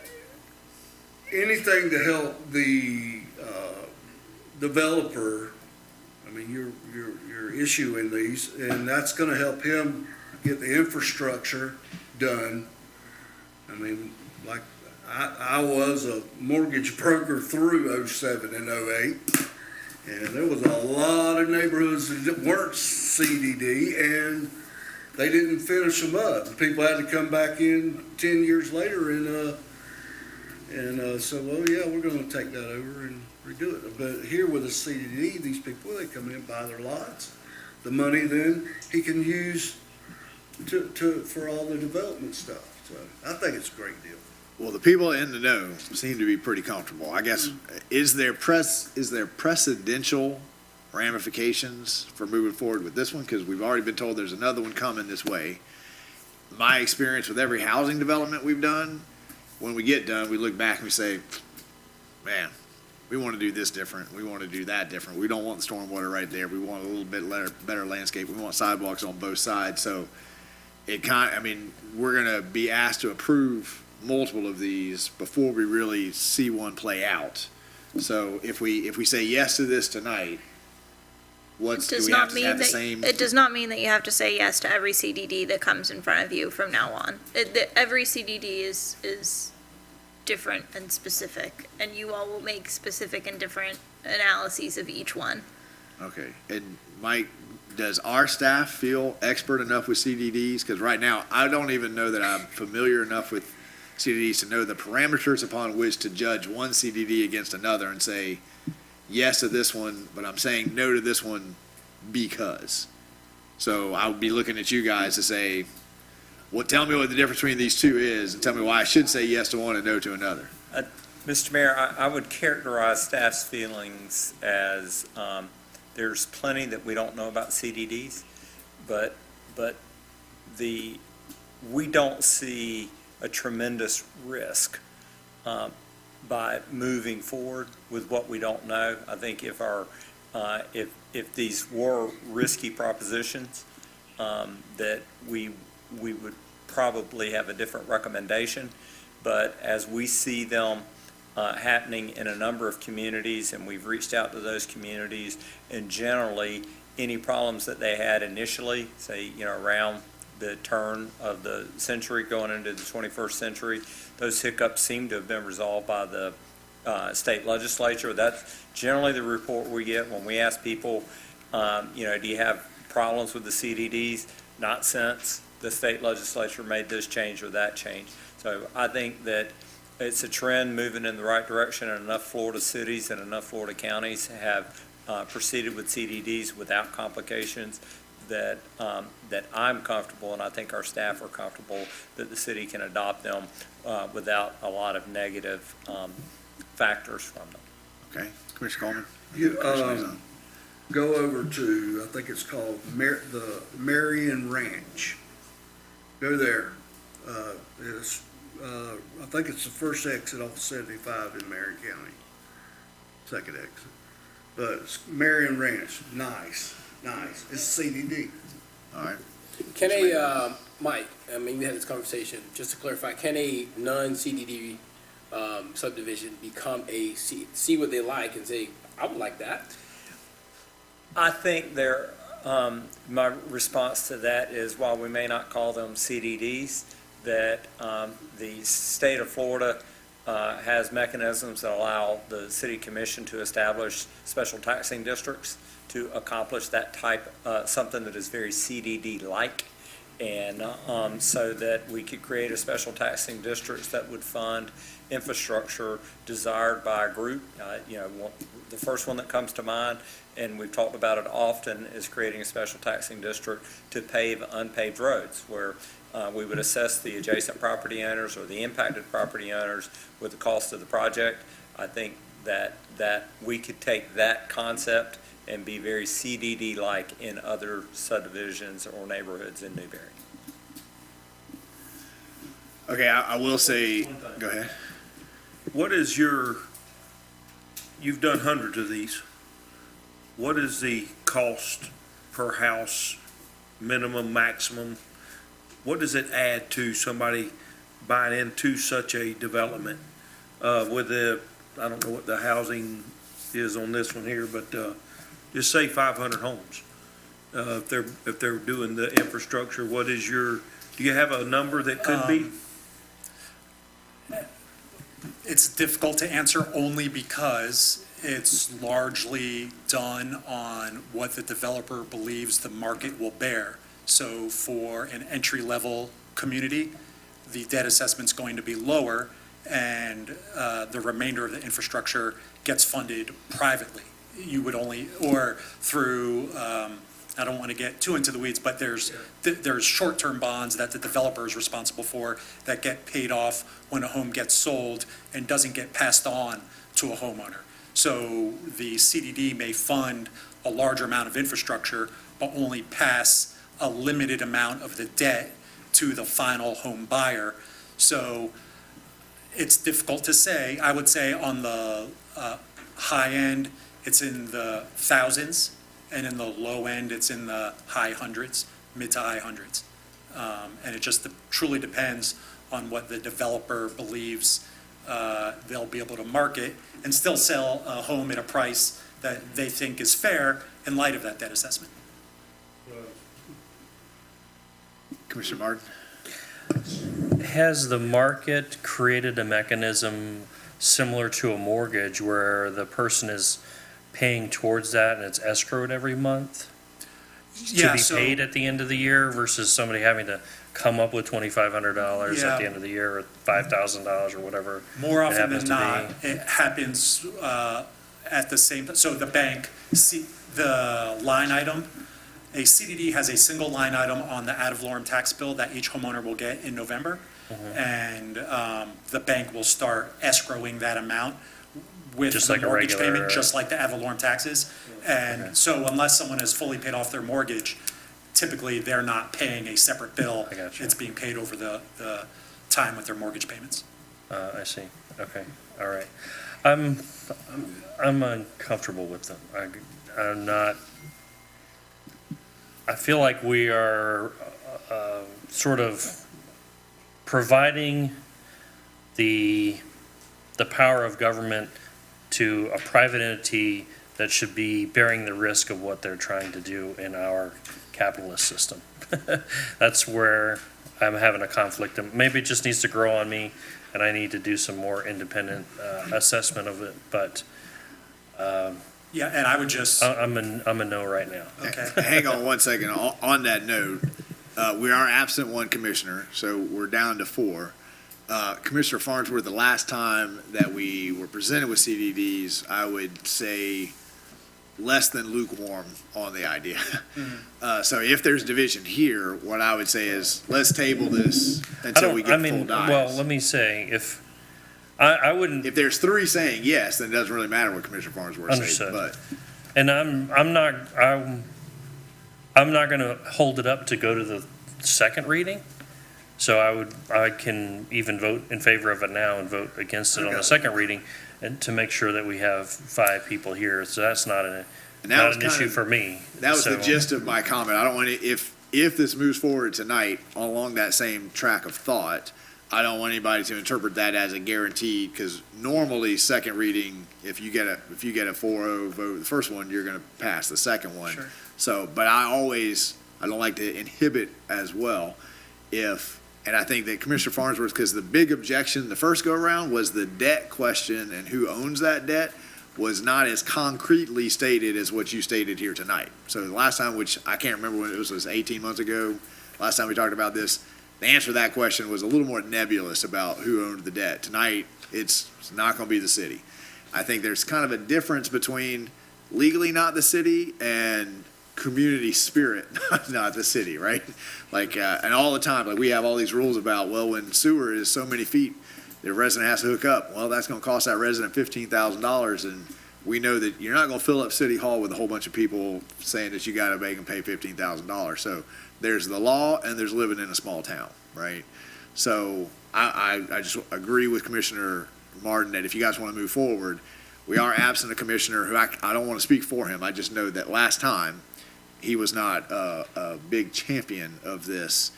anything to help the developer, I mean, you're issuing these, and that's going to help him get the infrastructure done. I mean, like I was a mortgage broker through 07 and 08. And there was a lot of neighborhoods that weren't CDD, and they didn't finish them up. And people had to come back in 10 years later and say, well, yeah, we're going to take that over and redo it. But here with a CDD, these people, they come in and buy their lots. The money then he can use for all the development stuff. So I think it's a great deal. Well, the people in the know seem to be pretty comfortable. I guess, is there precedential ramifications for moving forward with this one? Because we've already been told there's another one coming this way. My experience with every housing development we've done, when we get done, we look back and we say, man, we want to do this different. We want to do that different. We don't want the stormwater right there. We want a little bit better landscape. We want sidewalks on both sides. So we're going to be asked to approve multiple of these before we really see one play out. So if we say yes to this tonight, do we have to have the same? It does not mean that you have to say yes to every CDD that comes in front of you from now on. Every CDD is different and specific, and you all will make specific and different analyses of each one. Okay, and Mike, does our staff feel expert enough with CDDs? Because right now, I don't even know that I'm familiar enough with CDDs to know the parameters upon which to judge one CDD against another and say yes to this one, but I'm saying no to this one because. So I would be looking at you guys to say, well, tell me what the difference between these two is, and tell me why I should say yes to one and no to another. Mr. Mayor, I would characterize staff's feelings as, there's plenty that we don't know about CDDs, but we don't see a tremendous risk by moving forward with what we don't know. I think if these were risky propositions, that we would probably have a different recommendation. But as we see them happening in a number of communities, and we've reached out to those communities, and generally, any problems that they had initially, say, around the turn of the century going into the 21st century, those hiccups seem to have been resolved by the state legislature. That's generally the report we get when we ask people, do you have problems with the CDDs? Not since the state legislature made this change or that change. So I think that it's a trend moving in the right direction, and enough Florida cities and enough Florida counties have proceeded with CDDs without complications that I'm comfortable, and I think our staff are comfortable, that the city can adopt them without a lot of negative factors from them. Okay, Commissioner Coleman? You, go over to, I think it's called the Marion Ranch. Go there. I think it's the first exit off 75 in Marion County. Second exit. But it's Marion Ranch, nice. It's CDD. All right. Can Mike, we had this conversation, just to clarify, can a non-CDD subdivision become see what they like and say, I would like that? I think my response to that is, while we may not call them CDDs, that the state of Florida has mechanisms that allow the city commission to establish special taxing districts to accomplish that type, something that is very CDD-like. And so that we could create a special taxing districts that would fund infrastructure desired by a group. The first one that comes to mind, and we've talked about it often, is creating a special taxing district to pave unpaved roads, where we would assess the adjacent property owners or the impacted property owners with the cost of the project. I think that we could take that concept and be very CDD-like in other subdivisions or neighborhoods in Newberry. Okay, I will say, go ahead. What is you've done hundreds of these. What is the cost per house, minimum, maximum? What does it add to somebody buying into such a development? With I don't know what the housing is on this one here, but just say 500 homes. If they're doing the infrastructure, do you have a number that could be? It's difficult to answer only because it's largely done on what the developer believes the market will bear. So for an entry-level community, the debt assessment's going to be lower, and the remainder of the infrastructure gets funded privately. You would only, or through, I don't want to get too into the weeds, but there's short-term bonds that the developer is responsible for that get paid off when a home gets sold and doesn't get passed on to a homeowner. So the CDD may fund a larger amount of infrastructure, but only pass a limited amount of the debt to the final home buyer. So it's difficult to say. I would say on the high end, it's in the thousands, and in the low end, it's in the high hundreds, mid to high hundreds. And it just truly depends on what the developer believes they'll be able to market and still sell a home at a price that they think is fair in light of that debt assessment. Commissioner Martin? Has the market created a mechanism similar to a mortgage where the person is paying towards that and it's escrowed every month to Yeah, be so- paid at the end of the year versus somebody having to come up with $2,500 Yeah. at the end of the year or $5,000 or whatever? More it often happens than to not, be? it happens at the same, so the bank, the line item, a CDD has a single line item on the ad valorem tax bill that each homeowner will get in November. And the bank will start escrowing that amount with Just the like a mortgage regular- payment, just like the ad valorem taxes. And so unless someone has fully paid off their mortgage, typically they're not paying a separate bill. I got you. It's being paid over the time with their mortgage payments. I see. Okay, all right. I'm uncomfortable with them. I'm not, I feel like we are sort of providing the power of government to a private entity that should be bearing the risk of what they're trying to do in our capitalist system. That's where I'm having a conflict, and maybe it just needs to grow on me, and I need to do some more independent assessment of it, but Yeah, and I would just, I'm a no right now. okay. Hang on one second. On that note, we are absent one commissioner, so we're down to 4. Commissioner Farnsworth, the last time that we were presented with CDDs, I would say less than lukewarm on the idea. So if there's division here, what I would say is, let's table this until we get full dives. Well, let me say, if, I wouldn't, If there's 3 saying yes, then it doesn't really matter what Commissioner Farnsworth says, Understood. but. and I'm not gonna hold it up to go to the second reading. So I can even vote in favor of it now and vote against it on the second reading, and to make sure that we have 5 people here. So that's not And that not was an kind issue of- for me. That was the So- gist of my comment. I don't want to, if this moves forward tonight along that same track of thought, I don't want anybody to interpret that as a guarantee, because normally second reading, if you get a 4-0 vote, the first one, you're going to pass the second one. Sure. So, but I don't like to inhibit as well and I think that Commissioner Farnsworth, because the big objection the first go around was the debt question and who owns that debt was not as concretely stated as what you stated here tonight. So the last time, which I can't remember when it was 18 months ago, last time we talked about this, the answer to that question was a little more nebulous about who owned the debt. Tonight, it's not going to be the city. I think there's kind of a difference between legally not the city and community spirit, not the city, right? Like, and all the time, like we have all these rules about, well, when sewer is so many feet, the resident has to hook up. Well, that's going to cost that resident $15,000, and we know that you're not going to fill up City Hall with a whole bunch of people saying that you got to make them pay $15,000. So there's the law, and there's living in a small town, right? So I just agree with Commissioner Martin that if you guys want to move forward, we are absent a commissioner who I don't want to speak for him. I just know that last time he was not a big champion of this.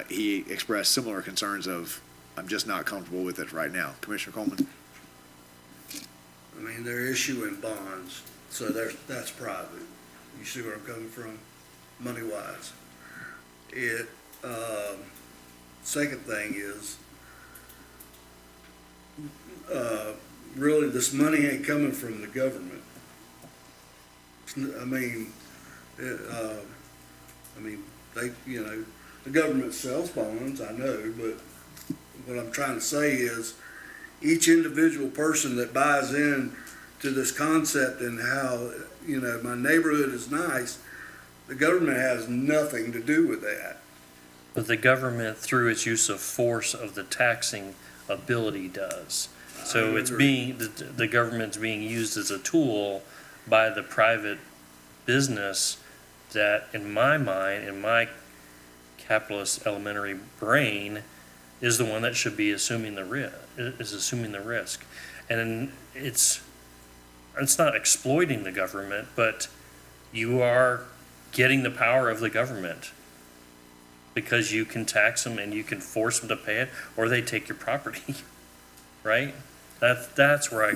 He expressed similar concerns of, I'm just not comfortable with it right now. Commissioner Coleman? I mean, they're issuing bonds, so that's private. You see where I'm coming from, money-wise. Second thing is, really, this money ain't coming from the government. I mean, they, the government sells bonds, I know, but what I'm trying to say is, each individual person that buys in to this concept and how, my neighborhood is nice, the government has nothing to do with that. But the government, through its use of force of the taxing ability, does. So it's being, the government's being used as a tool by the private business that, in my mind, in my capitalist elementary brain, is the one that should be assuming the risk. And it's not exploiting the government, but you are getting the power of the government because you can tax them and you can force them to pay it, or they take your property, right? That's where I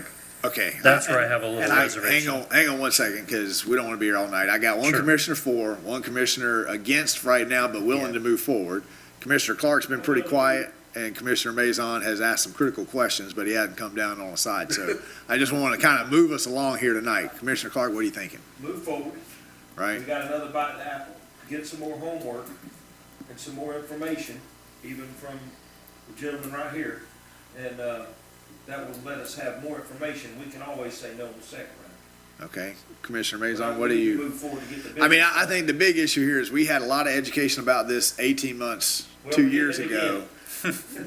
have a little reservation. Hang on one second, because we don't want to be here all night. I got one Sure. commissioner for, one commissioner against right now, but willing to move forward. Commissioner Clark's been pretty quiet, and Commissioner Maison has asked some critical questions, but he hadn't come down on the side. So I just want to kind of move us along here tonight. Commissioner Clark, what are you thinking? Move forward. Right? We got another bite of the apple. Get some more homework and some more information, even from the gentleman right here. And, that will let us have more information. We can always say no in the second round. Okay. Commissioner Maison, what do you? Move forward to get the I mean, business. I think the big issue here is we had a lot of education about this 18 months, Well, 2 we did years it ago.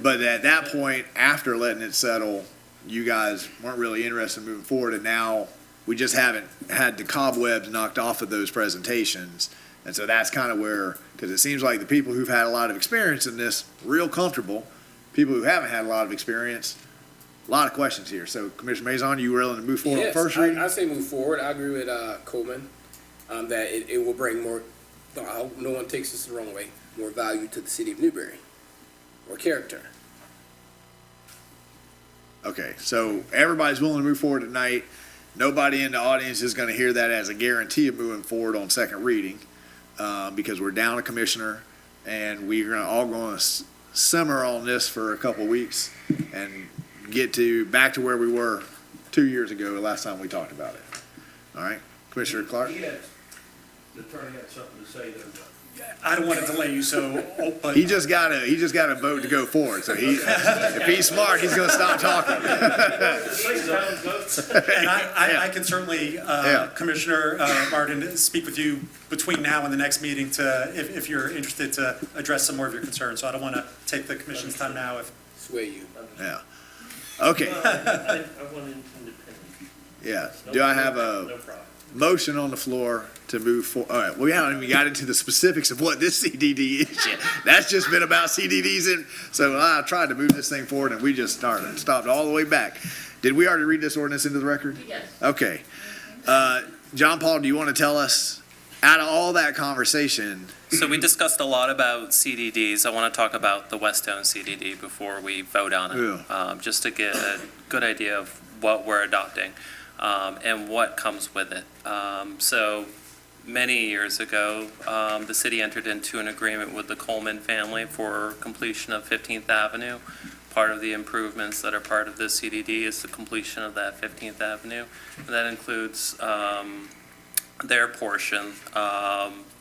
But at that point, after letting it settle, you guys weren't really interested in moving forward, and now we just haven't had the cobwebs knocked off of those presentations. And so that's kind of where, because it seems like the people who've had a lot of experience in this, real comfortable. People who haven't had a lot of experience, a lot of questions here. So Commissioner Maison, you willing to move forward on Yes, first reading? I say move forward. I agree with Coleman, that it will bring more, I hope no one takes this the wrong way, more value to the city of Newberry, more character. Okay, so everybody's willing to move forward tonight. Nobody in the audience is going to hear that as a guarantee of moving forward on second reading, because we're down a commissioner, and we're all going to simmer on this for a couple weeks and get back to where we were 2 years ago, the last time we talked about it. All right, Commissioner Clark? The attorney had something to say there. I don't want to delay you, but He just got a vote to go forward, so if he's smart, he's going to stop talking. and I can certainly, Commissioner Martin, speak with you between now and the next meeting if you're interested to address some more of your concerns. So I don't want to take the commission's time now if. Sway you. Yeah. Okay. I want independent. Yeah. Do I have a motion on the floor to move forward? All right. Well, we haven't even got into the specifics of what this CDD is yet. That's just been about CDDs, and so I tried to move this thing forward, and we just stopped all the way back. Did we already read this ordinance into the record? Yes. Okay. John Paul, do you want to tell us, out of all that conversation? So we discussed a lot about CDDs. I want to talk about the Westone CDD before we vote on it, just to get a good idea of what we're adopting and what comes with it. So many years ago, the city entered into an agreement with the Coleman family for completion of 15th Avenue. Part of the improvements that are part of this CDD is the completion of that 15th Avenue. And that includes their portion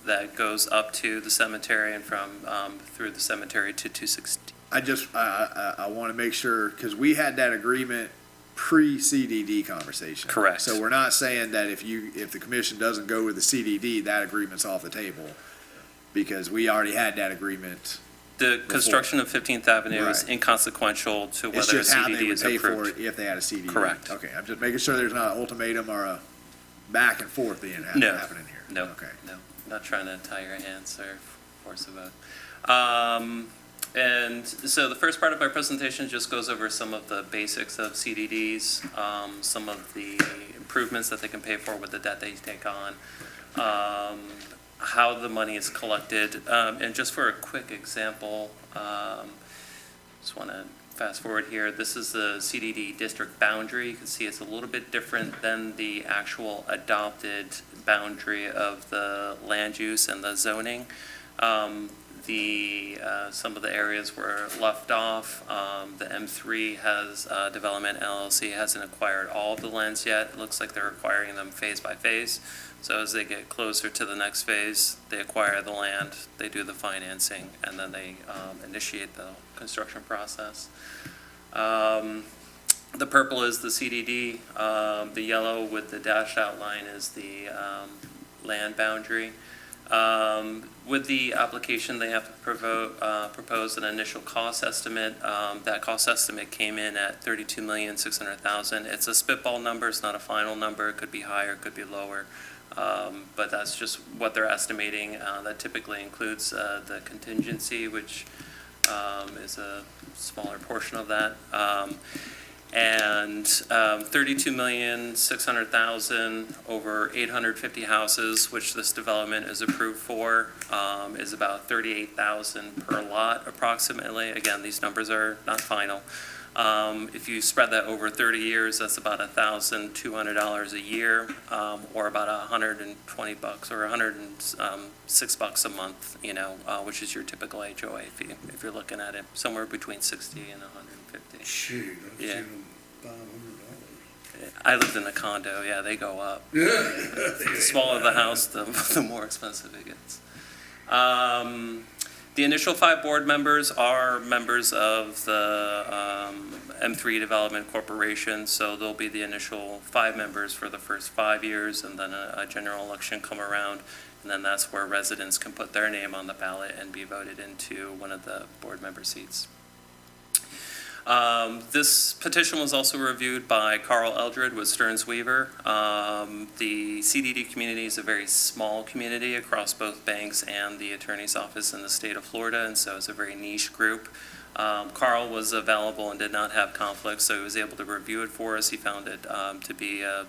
that goes up to the cemetery and from through the cemetery to 260. I want to make sure, because we had that agreement pre-CDD conversation. Correct. So we're not saying that if the commission doesn't go with the CDD, that agreement's off the table, because we already had that agreement. The construction of 15th Avenue is Right. inconsequential to It's whether a just how they CDD would is pay for approved. it if they had a CDD. Correct. Okay, I'm just making sure there's not an ultimatum or a back and forth being No. happening here. No, Okay. no, not trying to tie your hands or force a vote. And so the first part of my presentation just goes over some of the basics of CDDs, some of the improvements that they can pay for with the debt they take on, how the money is collected. And just for a quick example, just want to fast forward here. This is the CDD district boundary. You can see it's a little bit different than the actual adopted boundary of the land use and the zoning. Some of the areas were left off. The M3 has, Development LLC hasn't acquired all of the lands yet. It looks like they're acquiring them phase by phase. So as they get closer to the next phase, they acquire the land, they do the financing, and then they initiate the construction process. The purple is the CDD. The yellow with the dashed outline is the land boundary. With the application, they have to propose an initial cost estimate. That cost estimate came in at $32,600,000. It's a spitball number, it's not a final number. It could be higher, it could be lower. But that's just what they're estimating. That typically includes the contingency, which is a smaller portion of that. And $32,600,000 over 850 houses, which this development is approved for, is about $38,000 per lot approximately. Again, these numbers are not final. If you spread that over 30 years, that's about $1,200 a year, or about $120 or $106 a month, which is your typical HOA fee, if you're looking at it, somewhere between 60 and 150. Shoot, that's Yeah. even $500. I lived in a condo, yeah, they go up. The smaller the house, the more expensive it gets. The initial 5 board members are members of the M3 Development Corporation, so they'll be the initial 5 members for the first 5 years, and then a general election come around, and then that's where residents can put their name on the ballot and be voted into one of the board member seats. This petition was also reviewed by Carl Eldred with Stearns Weaver. The CDD community is a very small community across both banks and the attorney's office in the state of Florida, and so it's a very niche group. Carl was available and did not have conflicts, so he was able to review it for us. He found it to be a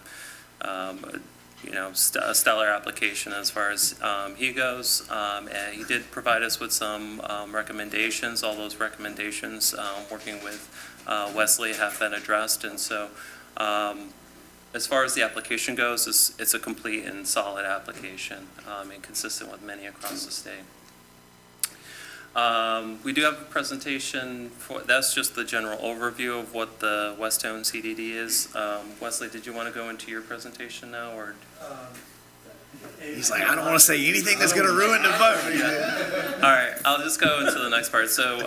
stellar application as far as he goes. And he did provide us with some recommendations. All those recommendations, working with Wesley, have been addressed. And so as far as the application goes, it's a complete and solid application, and consistent with many across the state. We do have a presentation that's just the general overview of what the Westone CDD is. Wesley, did you want to go into your presentation now, or? He's like, I don't want to say anything that's going to ruin the vote. All right, I'll just go into the next part. So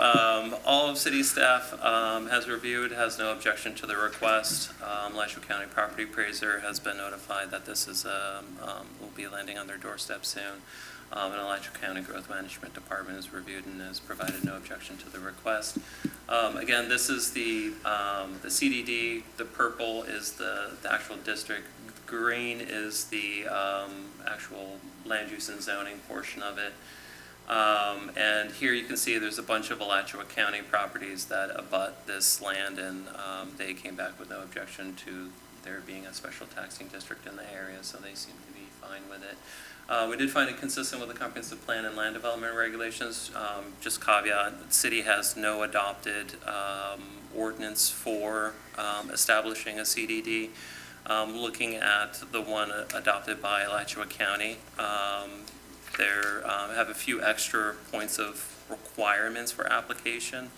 all of city staff has reviewed, has no objection to the request. Alachua County Property Appraiser has been notified that this is will be landing on their doorstep soon. And Alachua County Growth Management Department has reviewed and has provided no objection to the request. Again, this is the CDD. The purple is the actual district. Green is the actual land use and zoning portion of it. And here you can see there's a bunch of Alachua County properties that abut this land, and they came back with no objection to there being a special taxing district in the area, so they seem to be fine with it. We did find it consistent with the comprehensive plan and land development regulations. Just caveat, the city has no adopted ordinance for establishing a CDD. Looking at the one adopted by Alachua County, there have a few extra points of requirements for application,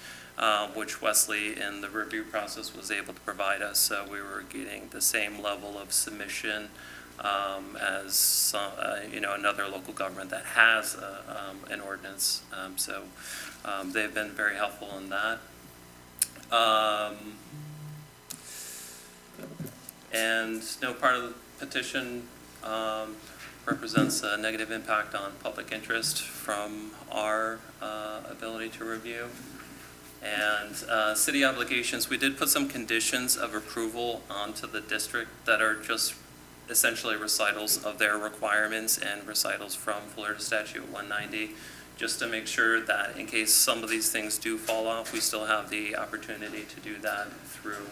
which Wesley in the review process was able to provide us, so we were getting the same level of submission as some, another local government that has an ordinance. So they've been very helpful in that. And no part of the petition represents a negative impact on public interest from our ability to review. And city obligations, we did put some conditions of approval onto the district that are just essentially recitals of their requirements and recitals from Florida Statute 190, just to make sure that in case some of these things do fall off, we still have the opportunity to do that through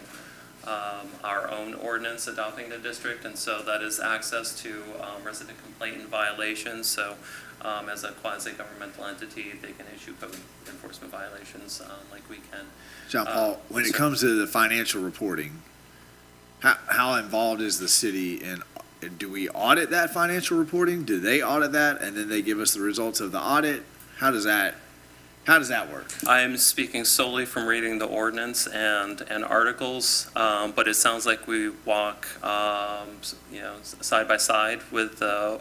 our own ordinance adopting the district. And so that is access to resident complaint and violations. So as a quasi-governmental entity, they can issue code enforcement violations like we can. John Paul, when it comes to the financial reporting, how involved is the city in, do we audit that financial reporting? Do they audit that and then they give us the results of the audit? How does that work? I am speaking solely from reading the ordinance and articles, but it sounds like we walk, side by side with the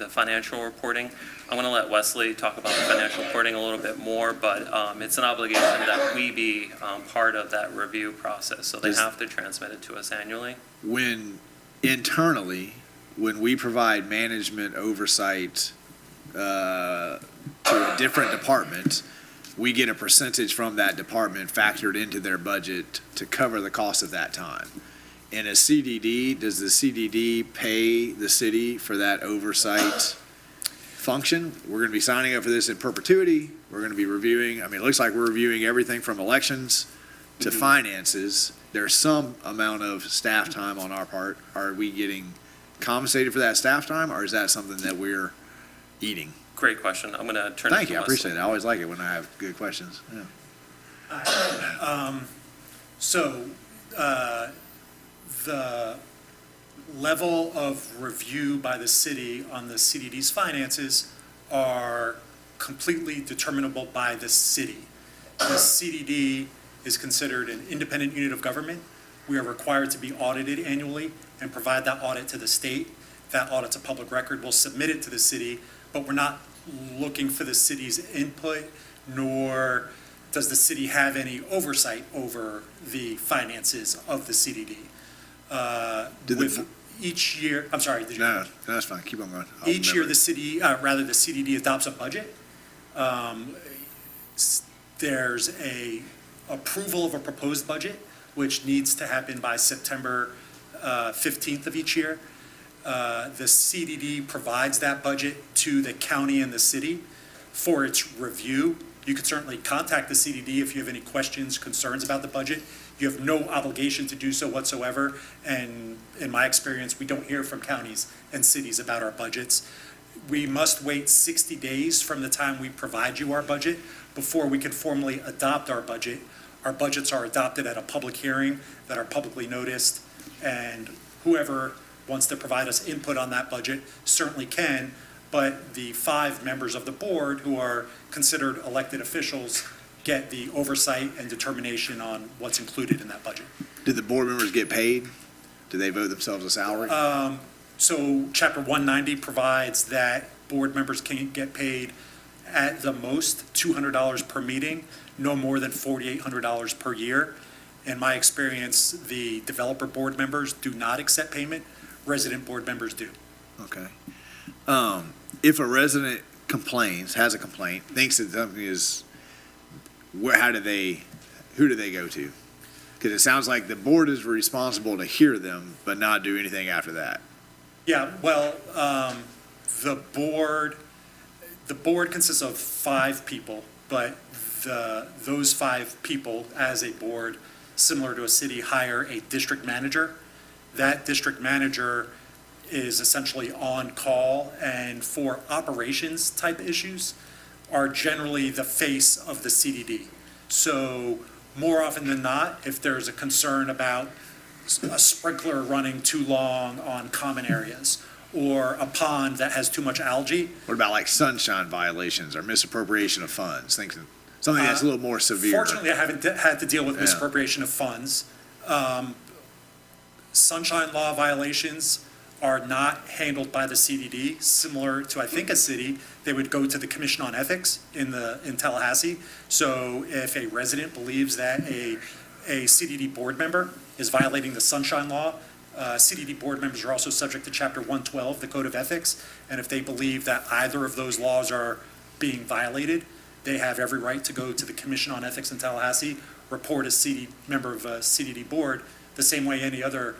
financial reporting. I'm going to let Wesley talk about the financial reporting a little bit more, but it's an obligation that we be part of that review process, so they have to transmit it to us annually. When internally, when we provide management oversight to a different department, we get a percentage from that department factored into their budget to cover the cost of that time. In a CDD, does the CDD pay the city for that oversight function? We're going to be signing up for this in perpetuity. We're going to be reviewing, it looks like we're reviewing everything from elections to finances. There's some amount of staff time on our part. Are we getting compensated for that staff time, or is that something that we're eating? Great question. I'm going to turn it to Wesley. Thank you. I appreciate it. I always like it when I have good questions. Yeah. So, the level of review by the city on the CDD's finances are completely determinable by the city. The CDD is considered an independent unit of government. We are required to be audited annually and provide that audit to the state. That audit's a public record. We'll submit it to the city, but we're not looking for the city's input, nor does the city have any oversight over the finances of the CDD. With each year, I'm sorry, did you? No, that's fine. Keep on going. I'll Each year, remember. the city, rather, the CDD adopts a budget. There's a approval of a proposed budget, which needs to happen by September 15th of each year. The CDD provides that budget to the county and the city for its review. You can certainly contact the CDD if you have any questions, concerns about the budget. You have no obligation to do so whatsoever, and in my experience, we don't hear from counties and cities about our budgets. We must wait 60 days from the time we provide you our budget before we can formally adopt our budget. Our budgets are adopted at a public hearing that are publicly noticed, and whoever wants to provide us input on that budget certainly can, but the 5 members of the board who are considered elected officials get the oversight and determination on what's included in that budget. Did the board members get paid? Do they vote themselves a salary? So Chapter 190 provides that board members can get paid at the most $200 per meeting, no more than $4,800 per year. In my experience, the developer board members do not accept payment. Resident board members do. Okay. If a resident complains, has a complaint, thinks that something is, who do they go to? Because it sounds like the board is responsible to hear them, but not do anything after that. Yeah, well, the board consists of 5 people, but those 5 people, as a board, similar to a city, hire a district manager. That district manager is essentially on call, and for operations type issues are generally the face of the CDD. So more often than not, if there's a concern about a sprinkler running too long on common areas, or a pond that has too much algae. What about like sunshine violations or misappropriation of funds? Something that's a little more severe. Fortunately, I haven't had to deal with Yeah. misappropriation of funds. Sunshine law violations are not handled by the CDD, similar to, I think, a city. They would go to the Commission on Ethics in Tallahassee. So if a resident believes that a CDD board member is violating the sunshine law, CDD board members are also subject to Chapter 112, the Code of Ethics, and if they believe that either of those laws are being violated, they have every right to go to the Commission on Ethics in Tallahassee, report a member of a CDD board, the same way any other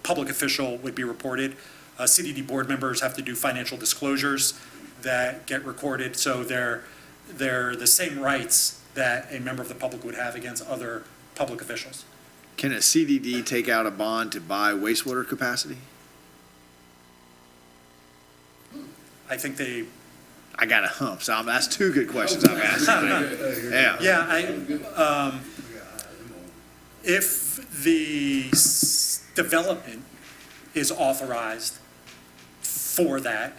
public official would be reported. CDD board members have to do financial disclosures that get recorded, so they're the same rights that a member of the public would have against other public officials. Can a CDD take out a bond to buy wastewater capacity? I think I got a hump, so that's 2 good questions I'm asking. Yeah. Yeah, if the development is authorized for that,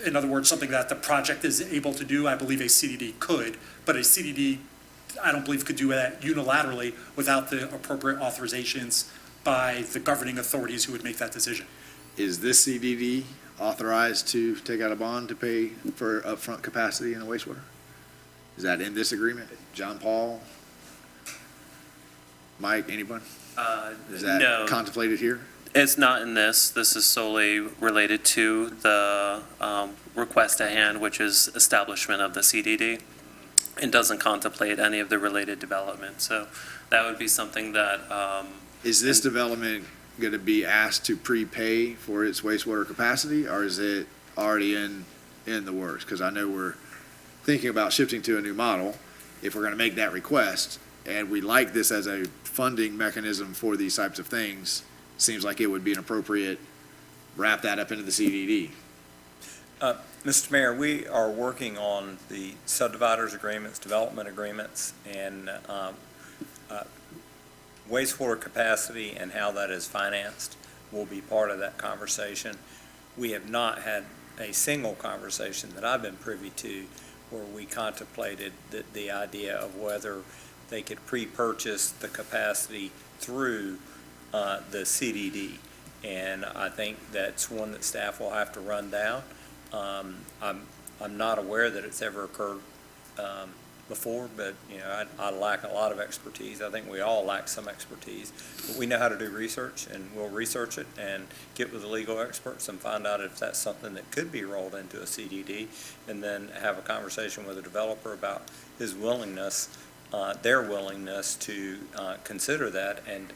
in other words, something that the project is able to do, I believe a CDD could, but a CDD, I don't believe, could do that unilaterally without the appropriate authorizations by the governing authorities who would make that decision. Is this CDD authorized to take out a bond to pay for upfront capacity in the wastewater? Is that in this agreement? John Paul? Mike, anyone? Is that No. contemplated here? It's not in this. This is solely related to the request at hand, which is establishment of the CDD. It doesn't contemplate any of the related development. So that would be something that, Is this development going to be asked to prepay for its wastewater capacity, or is it already in the works? Because I know we're thinking about shifting to a new model. If we're going to make that request, and we like this as a funding mechanism for these types of things, seems like it would be an appropriate wrap that up into the CDD. Mr. Mayor, we are working on the subdividers agreements, development agreements, and wastewater capacity and how that is financed will be part of that conversation. We have not had a single conversation that I've been privy to where we contemplated the idea of whether they could pre-purchase the capacity through the CDD. And I think that's one that staff will have to run down. I'm not aware that it's ever occurred before, but, you know, I lack a lot of expertise. I think we all lack some expertise. But we know how to do research, and we'll research it and get with the legal experts and find out if that's something that could be rolled into a CDD, and then have a conversation with the developer about his willingness, their willingness to consider that and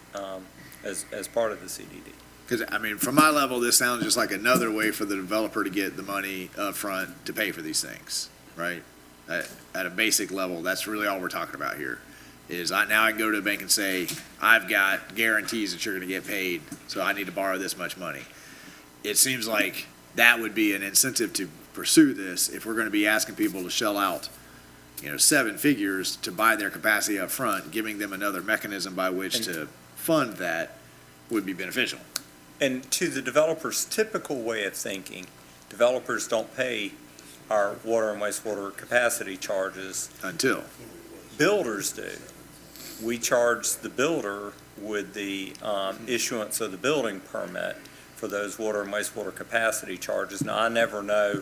as part of the CDD. Because, I mean, from my level, this sounds just like another way for the developer to get the money up front to pay for these things, right? At a basic level, that's really all we're talking about here, is now I can go to the bank and say, I've got guarantees that you're going to get paid, so I need to borrow this much money. It seems like that would be an incentive to pursue this if we're going to be asking people to shell out, you know, 7 figures to buy their capacity up front. Giving them another mechanism by which to fund that would be beneficial. And to the developer's typical way of thinking, developers don't pay our water and wastewater capacity charges. Until. Builders do. We charge the builder with the issuance of the building permit for those water and wastewater capacity charges. Now, I never know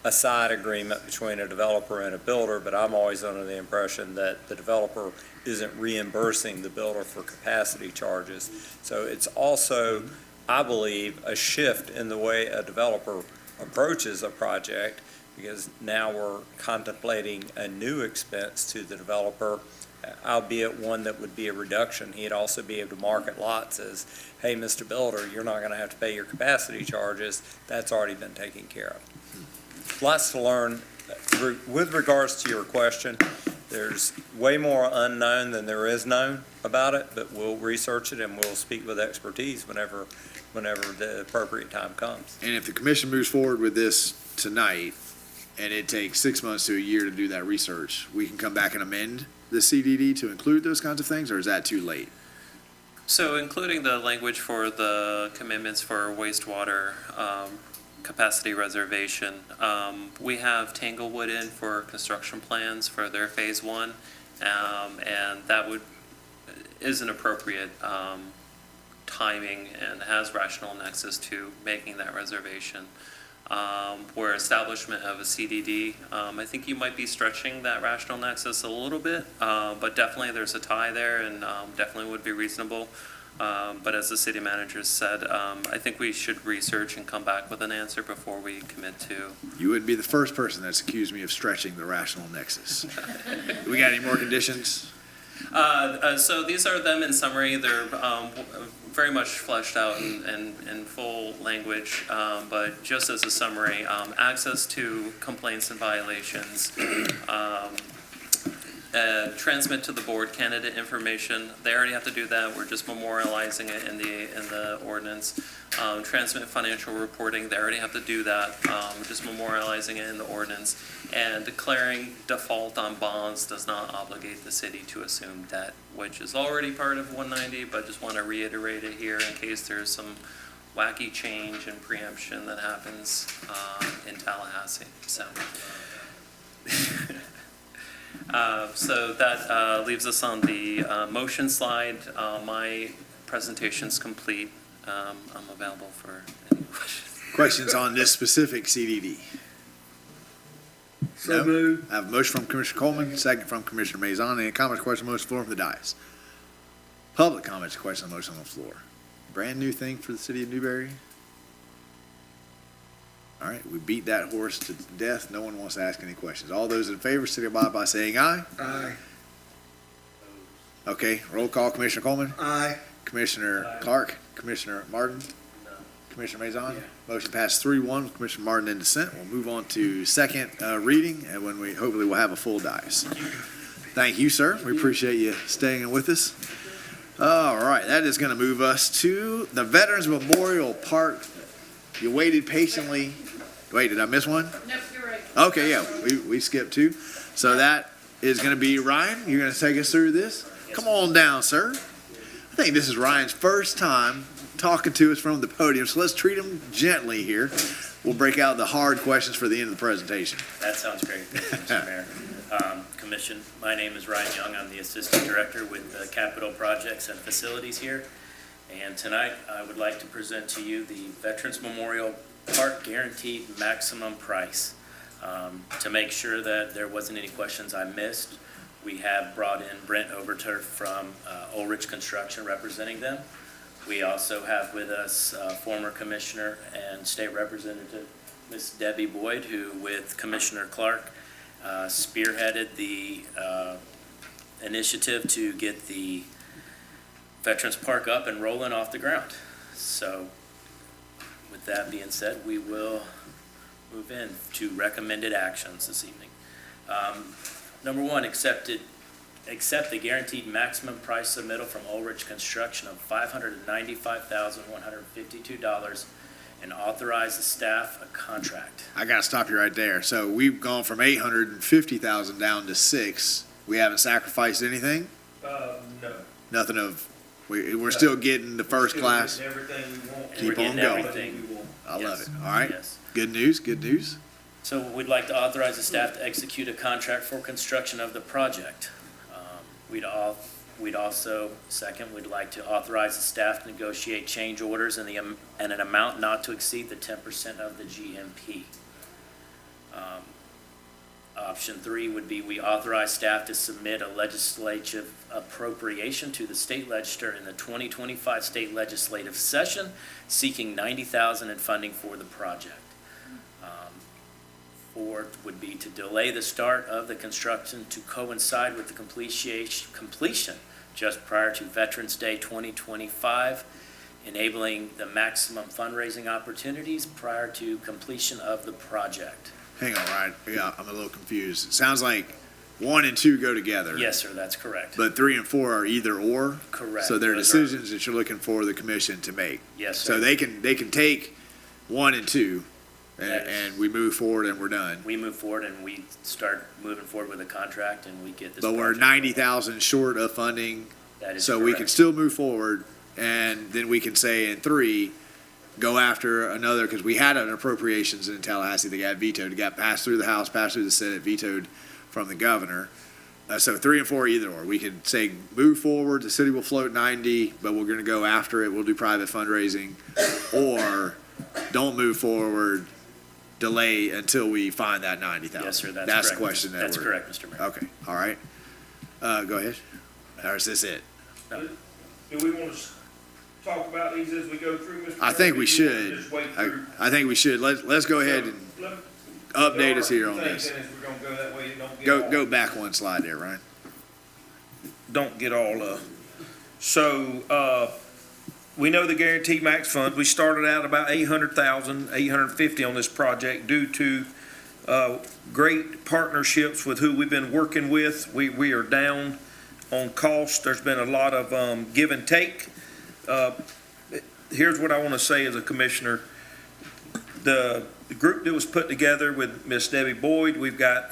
a side agreement between a developer and a builder, but I'm always under the impression that the developer isn't reimbursing the builder for capacity charges. So it's also, I believe, a shift in the way a developer approaches a project, because now we're contemplating a new expense to the developer, albeit one that would be a reduction. He'd also be able to market lots as, hey, Mr. Builder, you're not going to have to pay your capacity charges. That's already been taken care of. Lots to learn. With regards to your question, there's way more unknown than there is known about it, but we'll research it and we'll speak with expertise whenever the appropriate time comes. And if the commission moves forward with this tonight, and it takes 6 months to a year to do that research, we can come back and amend the CDD to include those kinds of things, or is that too late? So including the language for the commitments for wastewater capacity reservation, we have Tanglewood in for construction plans for their phase 1, and that is an appropriate timing and has rational nexus to making that reservation. Where establishment of a CDD, I think you might be stretching that rational nexus a little bit, but definitely there's a tie there, and definitely would be reasonable. But as the city manager said, I think we should research and come back with an answer before we commit to. You wouldn't be the first person that's accused me of stretching the rational nexus. We got any more conditions? So these are them in summary. They're very much fleshed out in full language, but just as a summary, access to complaints and violations, transmit to the board candidate information. They already have to do that. We're just memorializing it in the ordinance. Transmit financial reporting. They already have to do that. Just memorializing it in the ordinance. And declaring default on bonds does not obligate the city to assume debt, which is already part of 190, but just want to reiterate it here in case there's some wacky change and preemption that happens in Tallahassee. So that leaves us on the motion slide. My presentation's complete. I'm available for any questions. Questions on this specific CDD? So moved. I have a motion from Commissioner Coleman, second from Commissioner Maison. Any comments, questions, motion on the floor from the dais? Public comments, questions on the motion on the floor. Brand new thing for the city of Newberry? All right, we beat that horse to death. No one wants to ask any questions. All those in favor, signify by saying aye. Aye. Okay, roll call. Commissioner Coleman? Aye. Commissioner Clark? Commissioner Martin? Commissioner Maison? Motion passed 3-1 with Commissioner Martin in dissent. We'll move on to second reading, and when we hopefully will have a full dais. Thank you, sir. We appreciate you staying with us. All right, that is going to move us to the Veterans Memorial Park. You waited patiently Wait, did I miss one? Nope, you're right. Okay, yeah, we skipped 2. So that is gonna be Ryan. You're gonna take us through this? Come on down, sir. I think this is Ryan's first time talking to us from the podium, so let's treat him gently here. We'll break out the hard questions for the end of the presentation. That sounds great, thank you, Mr. Mayor. Commission, my name is Ryan Young. I'm the Assistant Director with Capital Projects and Facilities here. And tonight, I would like to present to you the Veterans Memorial Park Guaranteed Maximum Price. To make sure that there wasn't any questions I missed, we have brought in Brent Overturf from Ulrich Construction representing them. We also have with us former Commissioner and State Representative Ms. Debbie Boyd, who with Commissioner Clark spearheaded the initiative to get the Veterans Park up and rolling off the ground. So with that being said, we will move in to recommended actions this evening. Number 1, accept the guaranteed maximum price submittal from Ulrich Construction of $595,152 and authorize the staff a contract. I gotta stop you right there. So we've gone from 850,000 down to 6. We haven't sacrificed anything? No. Nothing of, we're still getting the first class? Everything we want. Keep We're on getting going. everything. I love Yes. it. All right. Yes. Good news, good news. So we'd like to authorize the staff to execute a contract for construction of the project. We'd also, second, we'd like to authorize the staff to negotiate change orders in an amount not to exceed the 10% of the GMP. Option 3 would be we authorize staff to submit a legislative appropriation to the state legislature in the 2025 state legislative session seeking $90,000 in funding for the project. 4th would be to delay the start of the construction to coincide with the completion just prior to Veterans Day 2025, enabling the maximum fundraising opportunities prior to completion of the project. Hang on, Ryan. Yeah, I'm a little confused. It sounds like 1 and 2 go together. Yes, sir, that's correct. But 3 and 4 are either or? Correct. So they're Those are- decisions that you're looking for the commission to make. Yes, So sir. they can take 1 and 2, Yes. and we move forward and we're done. We move forward and we start moving forward with a contract and we get this. But we're project 90,000 short of funding, That is so we can correct. still move forward. And then we can say in 3, go after another, because we had an appropriations in Tallahassee that got vetoed. It got passed through the House, passed through the Senate, vetoed from the governor. So 3 and 4, either or. We can say, move forward, the city will float 90, but we're gonna go after it, we'll do private fundraising. Or, don't move forward, delay until we find that 90,000. Yes, sir, that's correct. That's the question that That's we're. correct, Mr. Mayor. Okay, all right. Go ahead. Or is this it? Do we want to talk about these as we go through, Mr. I think we Mayor? Do you wanna should. just wait through? I think we should. Let's go ahead and update us here on this. We're gonna go that way, it don't get Go all- back 1 slide there, Ryan. Don't get all, so, we know the guaranteed max funds, we started out about 850 on this project due to, great partnerships with who we've been working with. We are down on cost. There's been a lot of, give and take. Here's what I want to say as a commissioner. The group that was put together with Miss Debbie Boyd, we've got,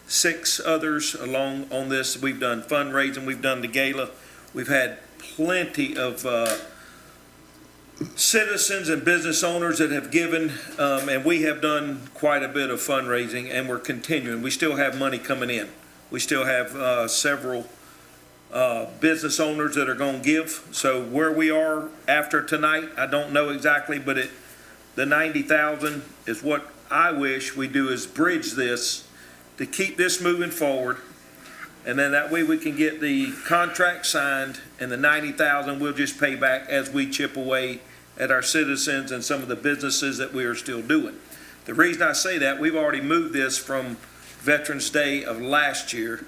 6 others along on this. We've done fundraising, we've done the gala. We've had plenty of, citizens and business owners that have given, and we have done quite a bit of fundraising, and we're continuing. We still have money coming in. We still have several business owners that are going to give. So where we are after tonight, I don't know exactly, but the 90,000 is what I wish we do, is bridge this to keep this moving forward. And then that way we can get the contract signed, and the 90,000 we'll just pay back as we chip away at our citizens and some of the businesses that we are still doing. The reason I say that, we've already moved this from Veterans Day of last year,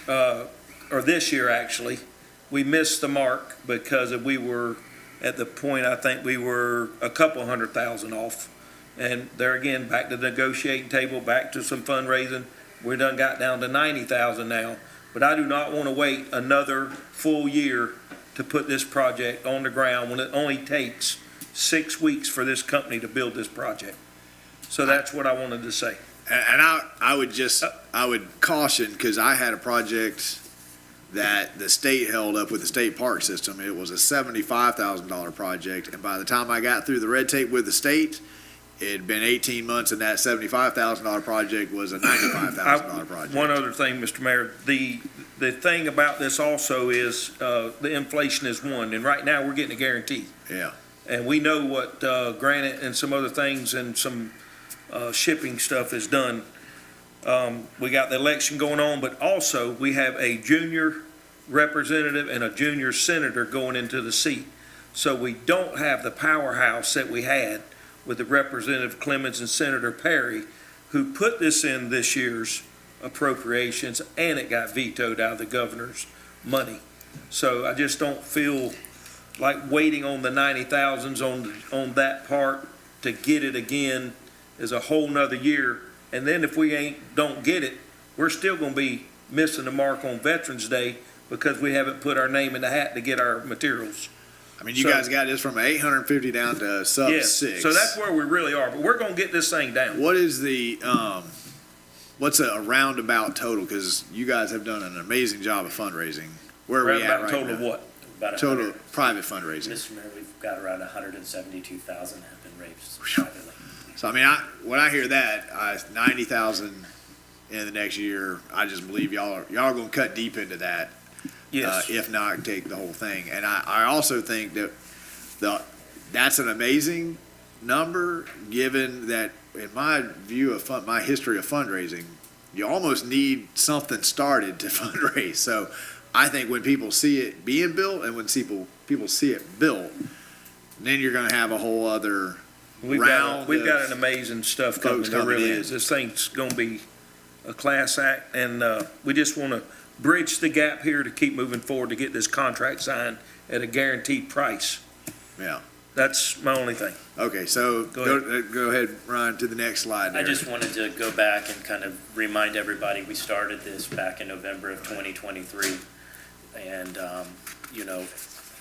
or this year actually. We missed the mark because we were at the point, I think we were a couple $100,000 off. And there again, back to the negotiating table, back to some fundraising. We done got down to 90,000 now, but I do not want to wait another full year to put this project on the ground when it only takes 6 weeks for this company to build this project. So that's what I wanted to say. And I would caution, because I had a project that the state held up with the state park system. It was a $75,000 project, and by the time I got through the red tape with the state, it had been 18 months, and that $75,000 project was a $95,000 project. One other thing, Mr. Mayor, the thing about this also is, the inflation is one, and right now, we're getting a guarantee. Yeah. And we know what, granite and some other things and some, shipping stuff is done. We got the election going on, but also we have a junior representative and a junior senator going into the seat. So we don't have the powerhouse that we had with the Representative Clemens and Senator Perry, who put this in this year's appropriations, and it got vetoed out of the governor's money. So I just don't feel like waiting on the 90,000s on that part to get it again is a whole nother year. And then if we don't get it, we're still gonna be missing the mark on Veterans Day because we haven't put our name in the hat to get our materials. I mean, you guys got this from 850 down to sub Yes, 6. so that's where we really are, but we're gonna get this thing down. What is the, what's a roundabout total? Because you guys have done an amazing job of fundraising. Where are we at right Total of now? what? About a Total hundred- private fundraising. Mr. Mayor, we've got around 172,000 have been raised privately. So I mean, when I hear that, 90,000 in the next year, I just believe y'all are gonna cut deep into that. Yes. If not, take the whole thing. And I also think that that's an amazing number, given that in my view of my history of fundraising, you almost need something started to fundraise. So I think when people see it being built and when people see it built, then you're gonna have a whole other We've round. got an amazing stuff coming, folks there coming really in. is. This thing's gonna be a class act, and, we just wanna bridge the gap here to keep moving forward to get this contract signed at a guaranteed price. Yeah. That's my only thing. Okay, so Go go ahead, Ryan, to the next slide I there. just wanted to go back and kind of remind everybody, we started this back in November of 2023. And, you know,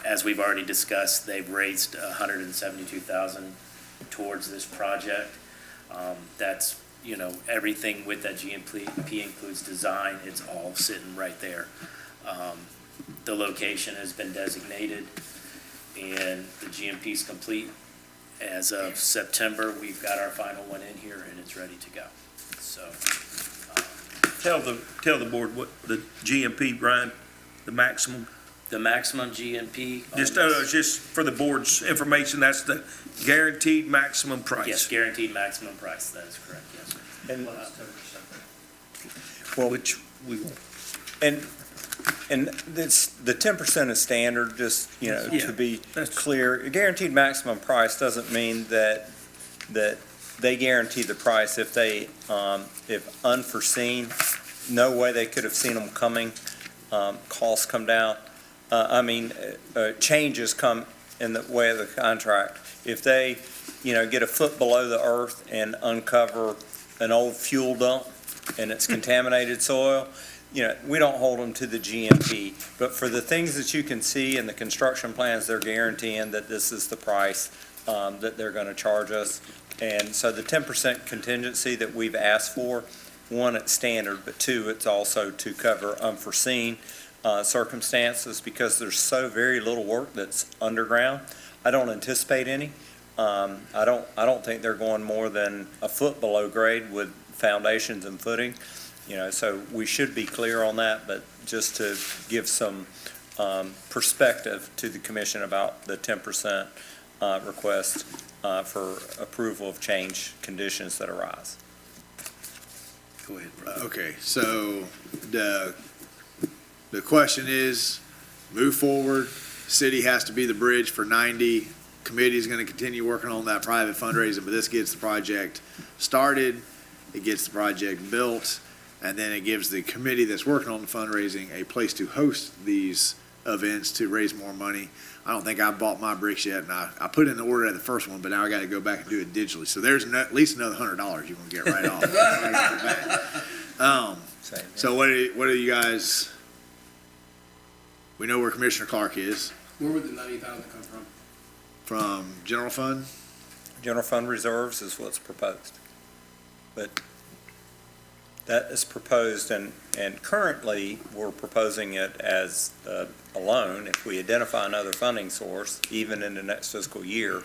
as we've already discussed, they've raised 172,000 towards this project. That's, you know, everything with that GMP includes design, it's all sitting right there. The location has been designated and the GMP's complete. As of September, we've got our final one in here and it's ready to go. So, Tell the board what the GMP, Brian, the maximum. the maximum GMP. on Just, this- just for the board's information, that's the guaranteed maximum price. Yes, guaranteed maximum price, that is correct, yes, sir. And, Well, which we won't. and this, the 10% is standard, just, you know, Yeah, to be that's- clear. A guaranteed maximum price doesn't mean that they guarantee the price if they, if unforeseen, no way they could have seen them coming, costs come down. Changes come in the way of the contract. If they, you know, get a foot below the earth and uncover an old fuel dump and it's contaminated soil, you know, we don't hold them to the GMP. But for the things that you can see in the construction plans, they're guaranteeing that this is the price that they're going to charge us. And so the 10% contingency that we've asked for, one, it's standard, but two, it's also to cover unforeseen circumstances because there's so very little work that's underground. I don't anticipate any. I don't think they're going more than a foot below grade with foundations and footing. You know, so we should be clear on that, but just to give some perspective to the commission about the 10% request for approval of change conditions that arise. Go ahead, Brian. Okay, so the question is, move forward, city has to be the bridge for 90, committee's gonna continue working on that private fundraising, but this gets the project started, it gets the project built, and then it gives the committee that's working on the fundraising a place to host these events to raise more money. I don't think I bought my bricks yet, and I put in the order at the first one, but now I gotta go back and do it digitally, so there's at least another $100 you're gonna get right off. So what do you guys, we know where Commissioner Clark is, Where would the 90,000 come from? from general fund? General fund reserves is what's proposed. But that is proposed, and currently, we're proposing it as a loan. If we identify another funding source, even in the next fiscal year,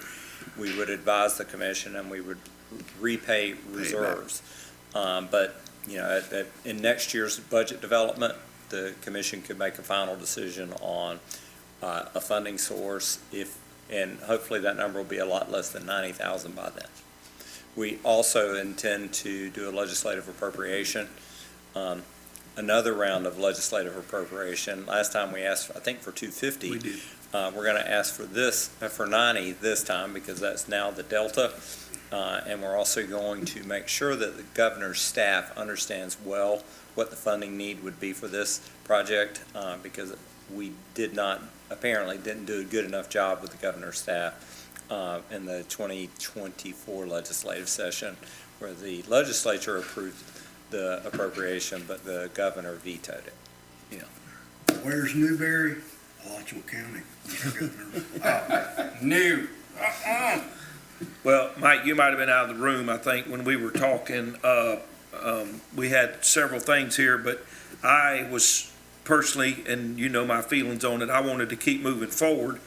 we would advise the commission and we would repay reserves. But, you know, in next year's budget development, the commission could make a final decision on a funding source and hopefully that number will be a lot less than 90,000 by then. We also intend to do a legislative appropriation, another round of legislative appropriation. Last time we asked, I think, for 250. We did. We're going to ask for 90 this time because that's now the delta. And we're also going to make sure that the governor's staff understands well what the funding need would be for this project because we apparently didn't do a good enough job with the governor's staff in the 2024 legislative session where the legislature approved the appropriation, but the governor vetoed it. Where's Newberry? Alachua County. New. Well, Mike, you might have been out of the room, I think, when we were talking. We had several things here, but I was personally, and you know my feelings on it, I wanted to keep moving forward.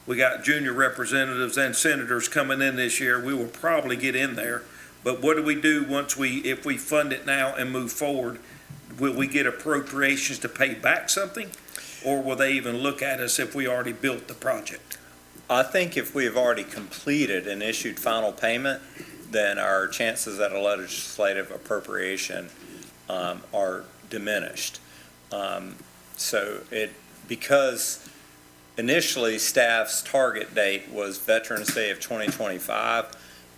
We got junior representatives and senators coming in this year. We will probably get in there. But what do we do if we fund it now and move forward? Will we get appropriations to pay back something? Or will they even look at us if we already built the project? I think if we have already completed and issued final payment, then our chances at a legislative appropriation are diminished. Because initially staff's target date was Veterans Day of 2025,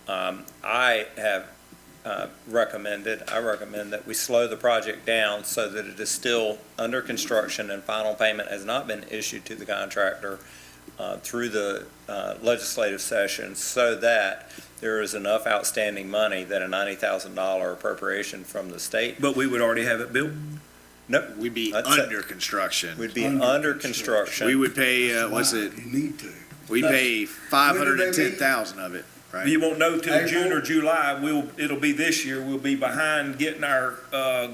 I recommend that we slow the project down so that it is still under construction and final payment has not been issued to the contractor through the legislative session so that there is enough outstanding money that a $90,000 appropriation from the state. But we would already have it built? No. We'd be under construction. We'd be under construction. We would pay, You need to. we pay 510,000 of it, right? You won't know till April? June or July. It'll be this year. We'll be behind getting our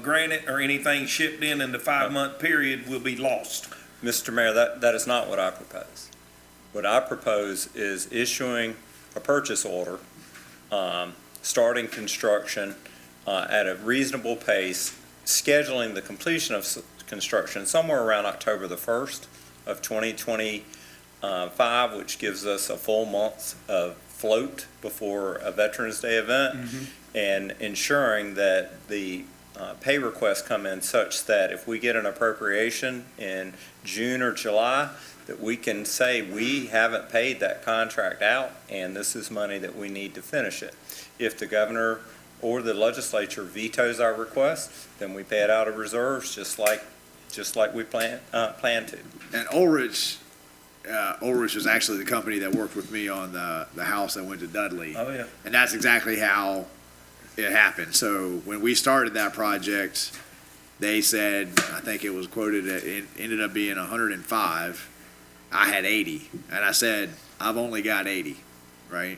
granite or anything shipped in the 5-month period. We'll be lost. Mr. Mayor, that is not what I propose. What I propose is issuing a purchase order, starting construction at a reasonable pace, scheduling the completion of construction somewhere around October the 1st of 2025, which gives us a full month of float before a Veterans Day event, and ensuring that the pay requests come in such that if we get an appropriation in June or July, that we can say we haven't paid that contract out and this is money that we need to finish it. If the governor or the legislature vetoes our request, then we pay it out of reserves just like we plan to. And Ulrich was actually the company that worked with me on the house that went to Dudley. Oh, yeah. And that's exactly how it happened. So when we started that project, they said, I think it was quoted, it ended up being 105. I had 80. And I said, I've only got 80, right?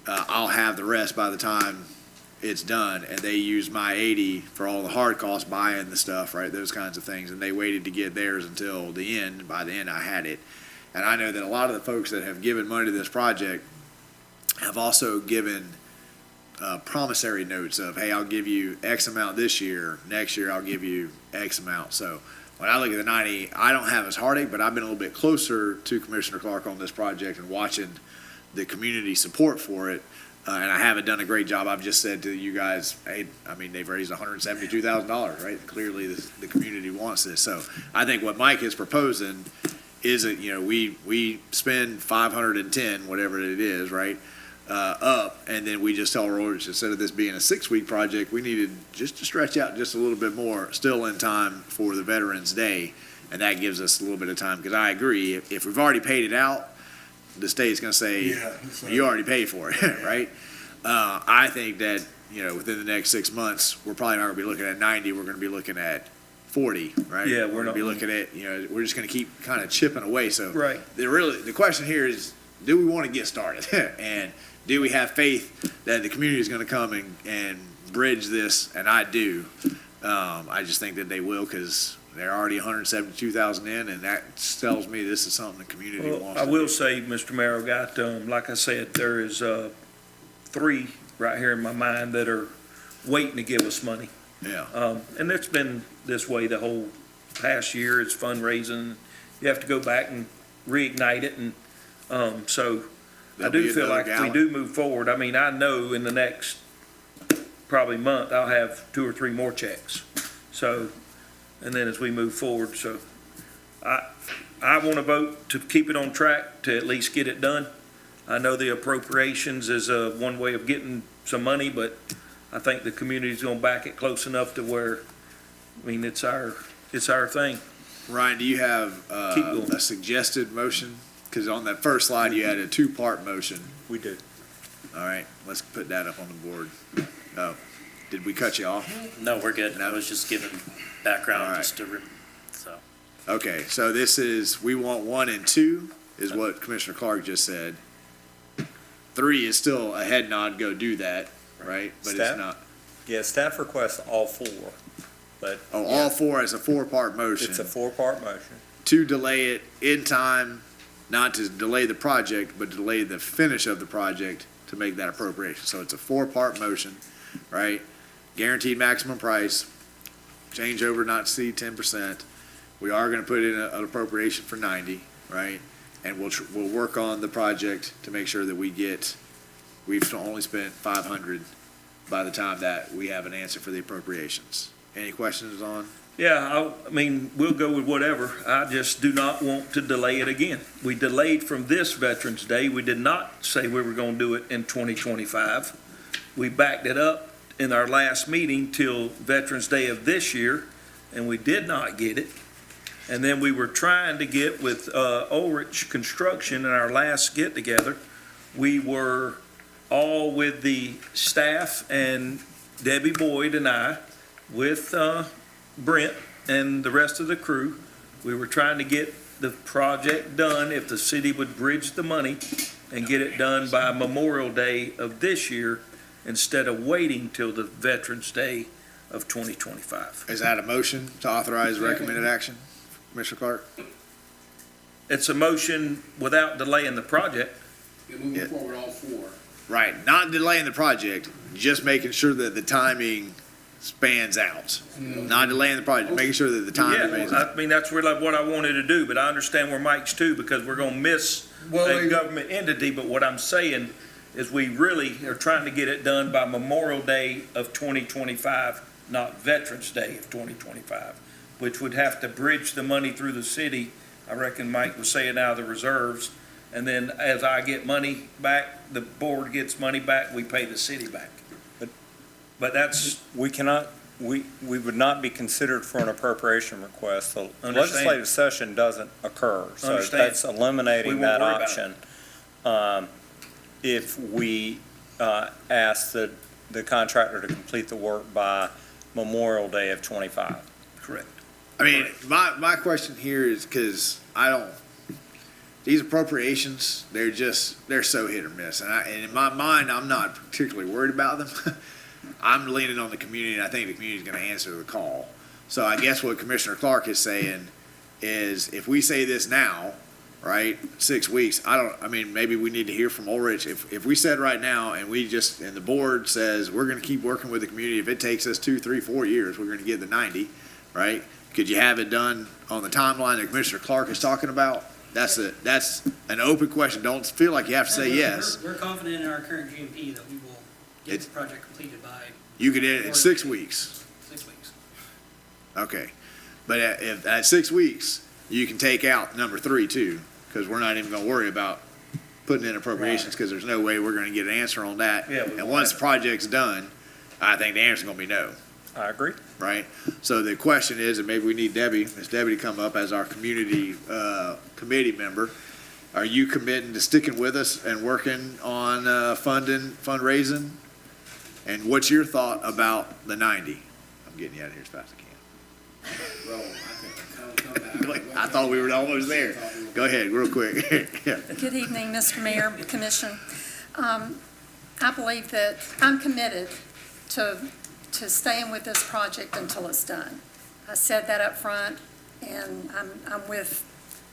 I'll have the rest by the time it's done. And they used my 80 for all the hard costs, buying the stuff, right? Those kinds of things. And they waited to get theirs until the end. By the end, I had it. And I know that a lot of the folks that have given money to this project have also given promissory notes of, hey, I'll give you X amount this year. Next year, I'll give you X amount. So when I look at the 90, I don't have as heartache, but I've been a little bit closer to Commissioner Clark on this project and watching the community support for it. And I haven't done a great job. I've just said to you guys, hey, I mean, they've raised $172,000, right? Clearly, the community wants this. So I think what Mike is proposing is that, you know, we spend 510, whatever it is, right, up, and then we just tell Reuters, instead of this being a 6-week project, we needed just to stretch out just a little bit more, still in time for the Veterans Day, and that gives us a little bit of time, because I agree, if we've already paid it out, the state's going to say, you already paid for it, right? I think that, you know, within the next 6 months, we're probably not going to be looking at 90, we're going to be looking at 40, right? Yeah, we're going to be looking at, you know, we're just going to keep kind of chipping away. So Right. the question here is, do we want to get started? And do we have faith that the community is going to come and bridge this, and I do. I just think that they will, because they're already 172,000 in, and that tells me this is something the community Well, wants I to will do. say, Mr. Mayor, I've got, like I said, there is, 3 right here in my mind that are waiting to give us money. Yeah, And it's been this way the whole past year. It's fundraising. You have to go back and reignite it. And so I There'll do be feel another like if we gallon. do move forward, I mean, I know in the next probably month, I'll have 2 or 3 more checks. So, and then as we move forward, so I want to vote to keep it on track to at least get it done. I know the appropriations is one way of getting some money, but I think the community's going to back it close enough to where, I mean, it's our thing. Ryan, do you have Keep going. a suggested motion? Because on that first slide, you had a 2-part motion. We do. All right, let's put that up on the board. Oh, did we cut you off? No, we're good. I was just giving background, All right. just to, so. Okay, so this is, we want 1 and 2, is what Commissioner Clark just said. 3 is still a head nod, go do that, right? But it's Staff? not. Yeah, staff requests all 4, but. Oh, all 4 as a 4-part motion. It's a 4-part motion. To delay it in time, not to delay the project, but to delay the finish of the project to make that appropriation. So it's a 4-part motion, right? Guaranteed maximum price, change over not to exceed 10%. We are gonna put in an appropriation for 90, right? And we'll work on the project to make sure that we've only spent 500 by the time that we have an answer for the appropriations. Any questions on? Yeah, I mean, we'll go with whatever. I just do not want to delay it again. We delayed from this Veterans Day. We did not say we were going to do it in 2025. We backed it up in our last meeting till Veterans Day of this year, and we did not get it. And then we were trying to get with Ulrich Construction in our last get-together. We were all with the staff and Debbie Boyd and I with Brent and the rest of the crew. We were trying to get the project done if the city would bridge the money and get it done by Memorial Day of this year instead of waiting till the Veterans Day of 2025. Is that a motion to authorize recommended action, Commissioner Clark? It's a motion without delaying the project. You're moving Yeah. forward all 4. Right, not delaying the project, just making sure that the timing spans out. Not delaying the project, making sure that the timing spans Yeah, out. I mean, that's really what I wanted to do, but I understand where Mike's too, because we're gonna miss a government entity, but what I'm saying is we really are trying to get it done by Memorial Day of 2025, not Veterans Day of 2025, which would have to bridge the money through the city. I reckon Mike was saying out of the reserves, and then as I get money back, the board gets money back, we pay the city back. But that's, We cannot, we would not be considered for an appropriation request. The Understand. legislative session doesn't occur, so Understand. that's We eliminating won't that worry about option. If we ask the contractor to complete the work by Memorial Day of '25. correct. I mean, my question here is, because these appropriations, they're so hit or miss. And in my mind, I'm not particularly worried about them. I'm leaning on the community, and I think the community's gonna answer the call. So I guess what Commissioner Clark is saying is, if we say this now, right, 6 weeks, maybe we need to hear from Ulrich. If we said right now, and the board says, we're gonna keep working with the community, if it takes us 2, 3, 4 years, we're gonna get the 90, right? Could you have it done on the timeline that Commissioner Clark is talking about? That's an open question. Don't feel like you have to say yes. We're confident in our current GMP that we will get the project completed by You could end it in 6 weeks. 6 weeks. Okay. But if at 6 weeks, you can take out number 3 too, because we're not even gonna worry about putting in appropriations, because there's no way we're gonna get an answer on that. Yeah, we And won't once have the project's done, I think the answer's gonna be no, I agree. right? So the question is, and maybe we need Miss Debbie to come up as our community, committee member. Are you committing to sticking with us and working on, fundraising? And what's your thought about the 90? I'm getting you out of here as fast as I can. Well, I think I thought we were almost there. Go ahead, real quick. Yeah. Good evening, Mr. Mayor, Commission. I believe that I'm committed to to staying with this project until it's done. I said that up front, and I'm with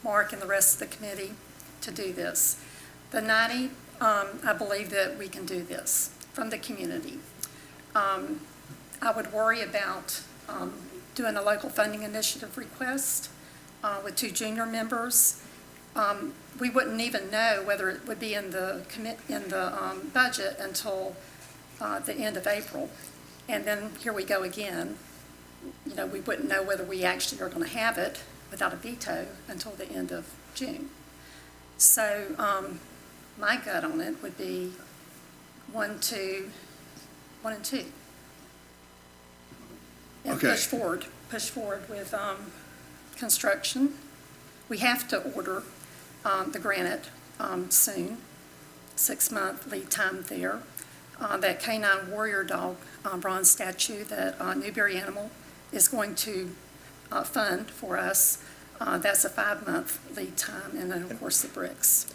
Mark and the rest of the committee to do this. The 90, I believe that we can do this from the community. I would worry about doing a local funding initiative request with 2 junior members. We wouldn't even know whether it would be in the budget until the end of April. And then here we go again. You know, we wouldn't know whether we actually are going to have it without a veto until the end of June. So my gut on it would be 1 and 2. And Okay. push forward with construction. We have to order the granite soon, 6-month lead time there. That canine warrior dog bronze statue that Newberry Animal is going to fund for us, that's a 5-month lead time, and then, of course, the bricks.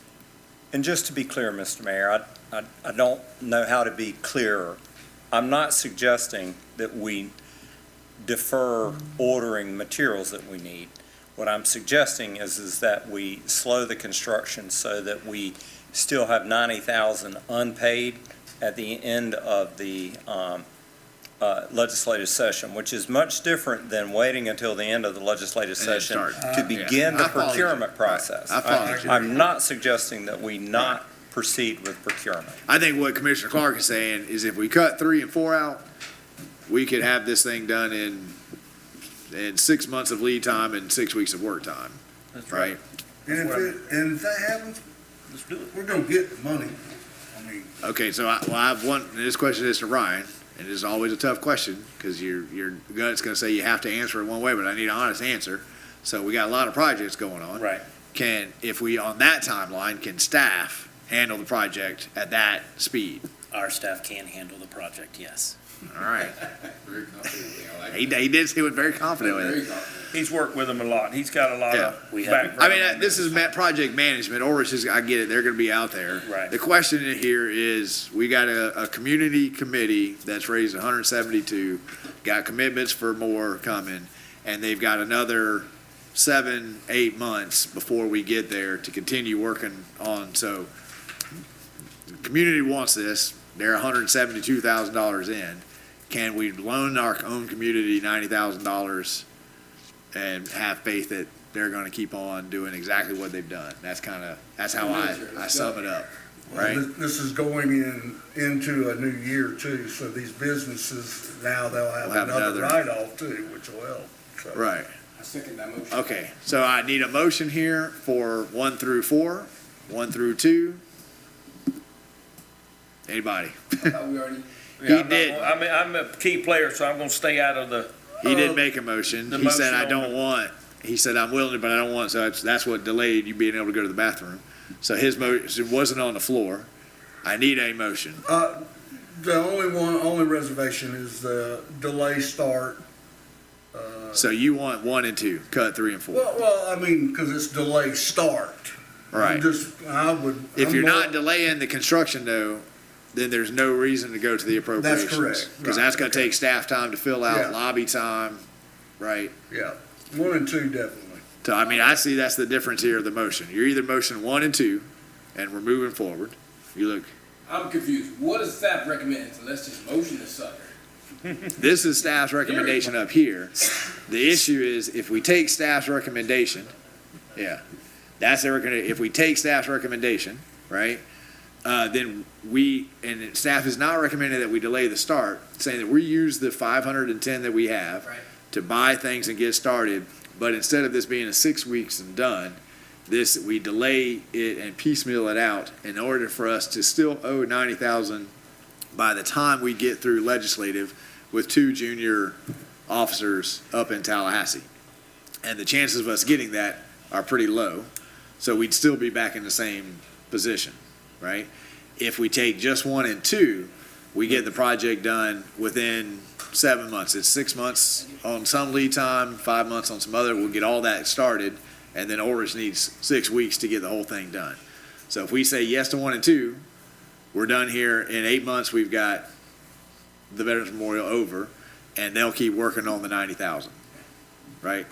And just to be clear, Mr. Mayor, I don't know how to be clearer. I'm not suggesting that we defer ordering materials that we need. What I'm suggesting is that we slow the construction so that we still have $90,000 unpaid at the end of the legislative session, which is much different than waiting until the end of the legislative session to begin the procurement process. I'm not suggesting that we not proceed with procurement. I think what Commissioner Clark is saying is if we cut 3 and 4 out, we could have this thing done in 6 months of lead time and 6 weeks of work time, right? And if that happens, Let's do it. we're gonna get the money. I mean, Okay, so I have one, and this question is to Ryan, and it's always a tough question, because your gut's gonna say you have to answer it one way, but I need an honest answer. So we got a lot of projects going on. Right. If we, on that timeline, can staff handle the project at that speed? Our staff can handle the project, yes. All right. Very confident. I like He did, he was very confident with Very it. confident. He's worked with them a lot. He's got a lot Yeah. of We have- background. I mean, this is project management. Orvis is, I get it, they're gonna be out there. Right. The question here is, we got a community committee that's raised 172, got commitments for more coming, and they've got another 7-8 months before we get there to continue working on, so the community wants this, they're $172,000 in. Can we loan our own community $90,000 and have faith that they're gonna keep on doing exactly what they've done? That's how I sum it up, right? this is going into a new year too, so these businesses, now they'll have We'll have another another- write-off too, which will help. So, Right. I second that motion. Okay, so I need a motion here for 1 through 4, 1 through 2. Anybody? I thought we already, Yeah, He did. I'm a key player, so I'm gonna stay out of the, He didn't make a motion. the He said, motion I on don't the- want, he said, I'm willing, but I don't want, so that's what delayed you being able to go to the bathroom. So his motion wasn't on the floor. I need a motion. The only reservation is the delay start. So you want 1 and 2, cut 3 and 4. Well, I mean, because it's delay start. Right. If you're not delaying the construction though, then there's no reason to go to the appropriations. correct. Because Right. that's gonna take staff time to fill out, Yeah. lobby time, right? Yeah, 1 and 2 definitely. So, I mean, I see that's the difference here of the motion. You're either motion 1 and 2, and we're moving forward. You look, I'm confused. What does staff recommend? So let's just motion this sucker. this is staff's recommendation up here. The issue is, if we take staff's recommendation, yeah, if we take staff's recommendation, right? Then and staff is not recommending that we delay the start, saying that we use the 510 that we have Right. to buy things and get started, but instead of this being a 6 weeks and done, we delay it and piecemeal it out in order for us to still owe 90,000 by the time we get through legislative with 2 junior officers up in Tallahassee. And the chances of us getting that are pretty low, so we'd still be back in the same position, right? If we take just 1 and 2, we get the project done within 7 months. It's 6 months on some lead time, 5 months on some other. We'll get all that started, and then Orvis needs 6 weeks to get the whole thing done. So if we say yes to 1 and 2, we're done here in 8 months. We've got the Veterans Memorial over. and they'll keep working on the 90,000, right?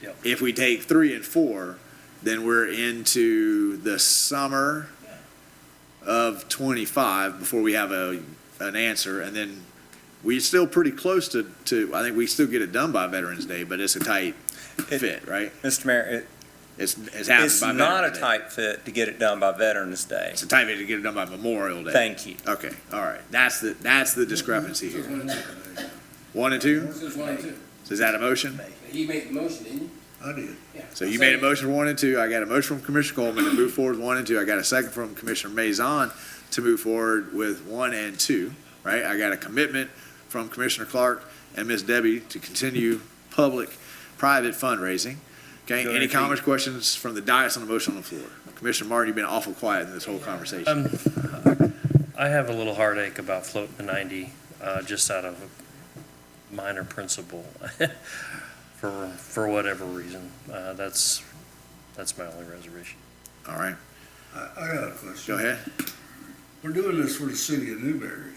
Yep. If we take 3 and 4, then we're into the summer of 25 before we have an answer, and then we're still pretty close to, I think we still get it done by Veterans Day, but it's a tight fit, right? Mr. Mayor, It's happening it's by not a Veterans Day. tight fit to get it done by Veterans Day. It's a tight fit to get it done by Memorial Day. Thank you. Okay, all right. That's the discrepancy here. 1 and 2? This is 1 and 2. So is that a motion? He made the motion, didn't you? I did. Yeah. So you made a motion for 1 and 2. I got a motion from Commissioner Coleman to move forward with 1 and 2. I got a second from Commissioner Maison to move forward with 1 and 2, right? I got a commitment from Commissioner Clark and Ms. Debbie to continue public-private fundraising. Okay, Go any ahead, comments, questions from the dais on the motion on the floor? Commissioner Martin, you've been awful quiet in this whole conversation. I have a little heartache about floating the 90, just out of a minor principle, for whatever reason. That's my only reservation. All right, I got a question. go ahead. We're doing this for the city of Newberry.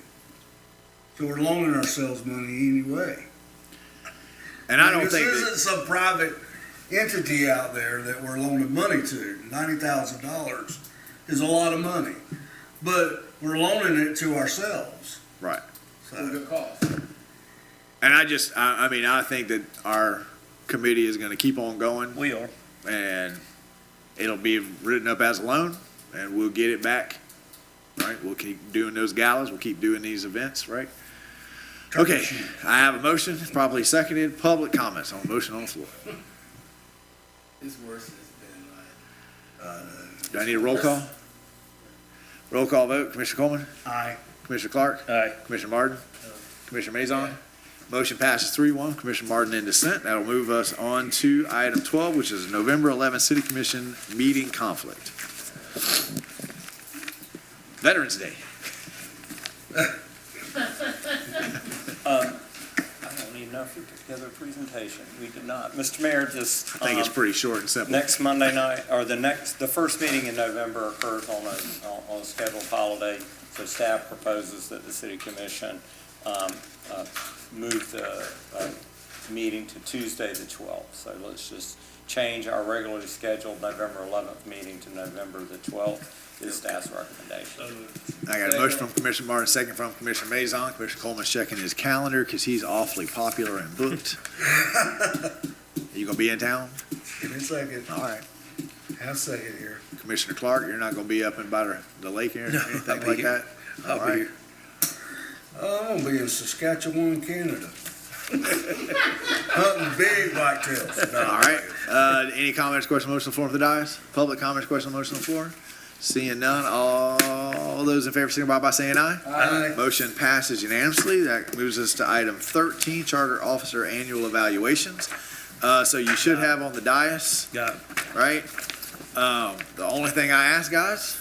So we're loaning ourselves money anyway. And I don't think This that, isn't some private entity out there that we're loaning money to. $90,000 is a lot of money. But we're loaning it to ourselves. right. For So, good cause. And I mean, I think that our committee is gonna keep on going. We are. And it'll be written up as a loan, and we'll get it back, right? We'll keep doing those galas, we'll keep doing these events, right? Okay, I have a motion, probably seconded, public comments on the motion on the floor. It's worse than it's been like. Do I need a roll call? Roll call vote, Commissioner Coleman, aye. Commissioner Clark, Aye. Commissioner Martin, Commissioner Maison. Motion passes 3-1, Commissioner Martin in dissent. That'll move us on to item 12, which is November 11th City Commission meeting conflict. Veterans Day. I don't even know if we put together a presentation. We did not. Mr. Mayor, just. I think it's pretty short and simple. Next Monday night, or the first meeting in November occurs on a scheduled holiday. So staff proposes that the city commission move the meeting to Tuesday the 12th. So let's just change our regularly scheduled November 11th meeting to November the 12th is staff's recommendation. I got a motion from Commissioner Martin, second from Commissioner Maison. Commissioner Coleman's checking his calendar because he's awfully popular and booked. You gonna be in town? Give me a second. All right. Have a second here. Commissioner Clark, you're not gonna be up and by the lake or anything I'll be like here. that? I'll All be right. here. Oh, I'm gonna be in Saskatchewan, Canada. Hunting big whitetails. No. All right. Any comments, questions, motion on the floor for the dais? Public comments, questions, motion on the floor? Seeing none, all those in favor signify by saying aye. Aye. Motion passes unanimously. That moves us to item 13, Charter Officer Annual Evaluations. So you should have on the dais, Got it. right? The only thing I ask, guys,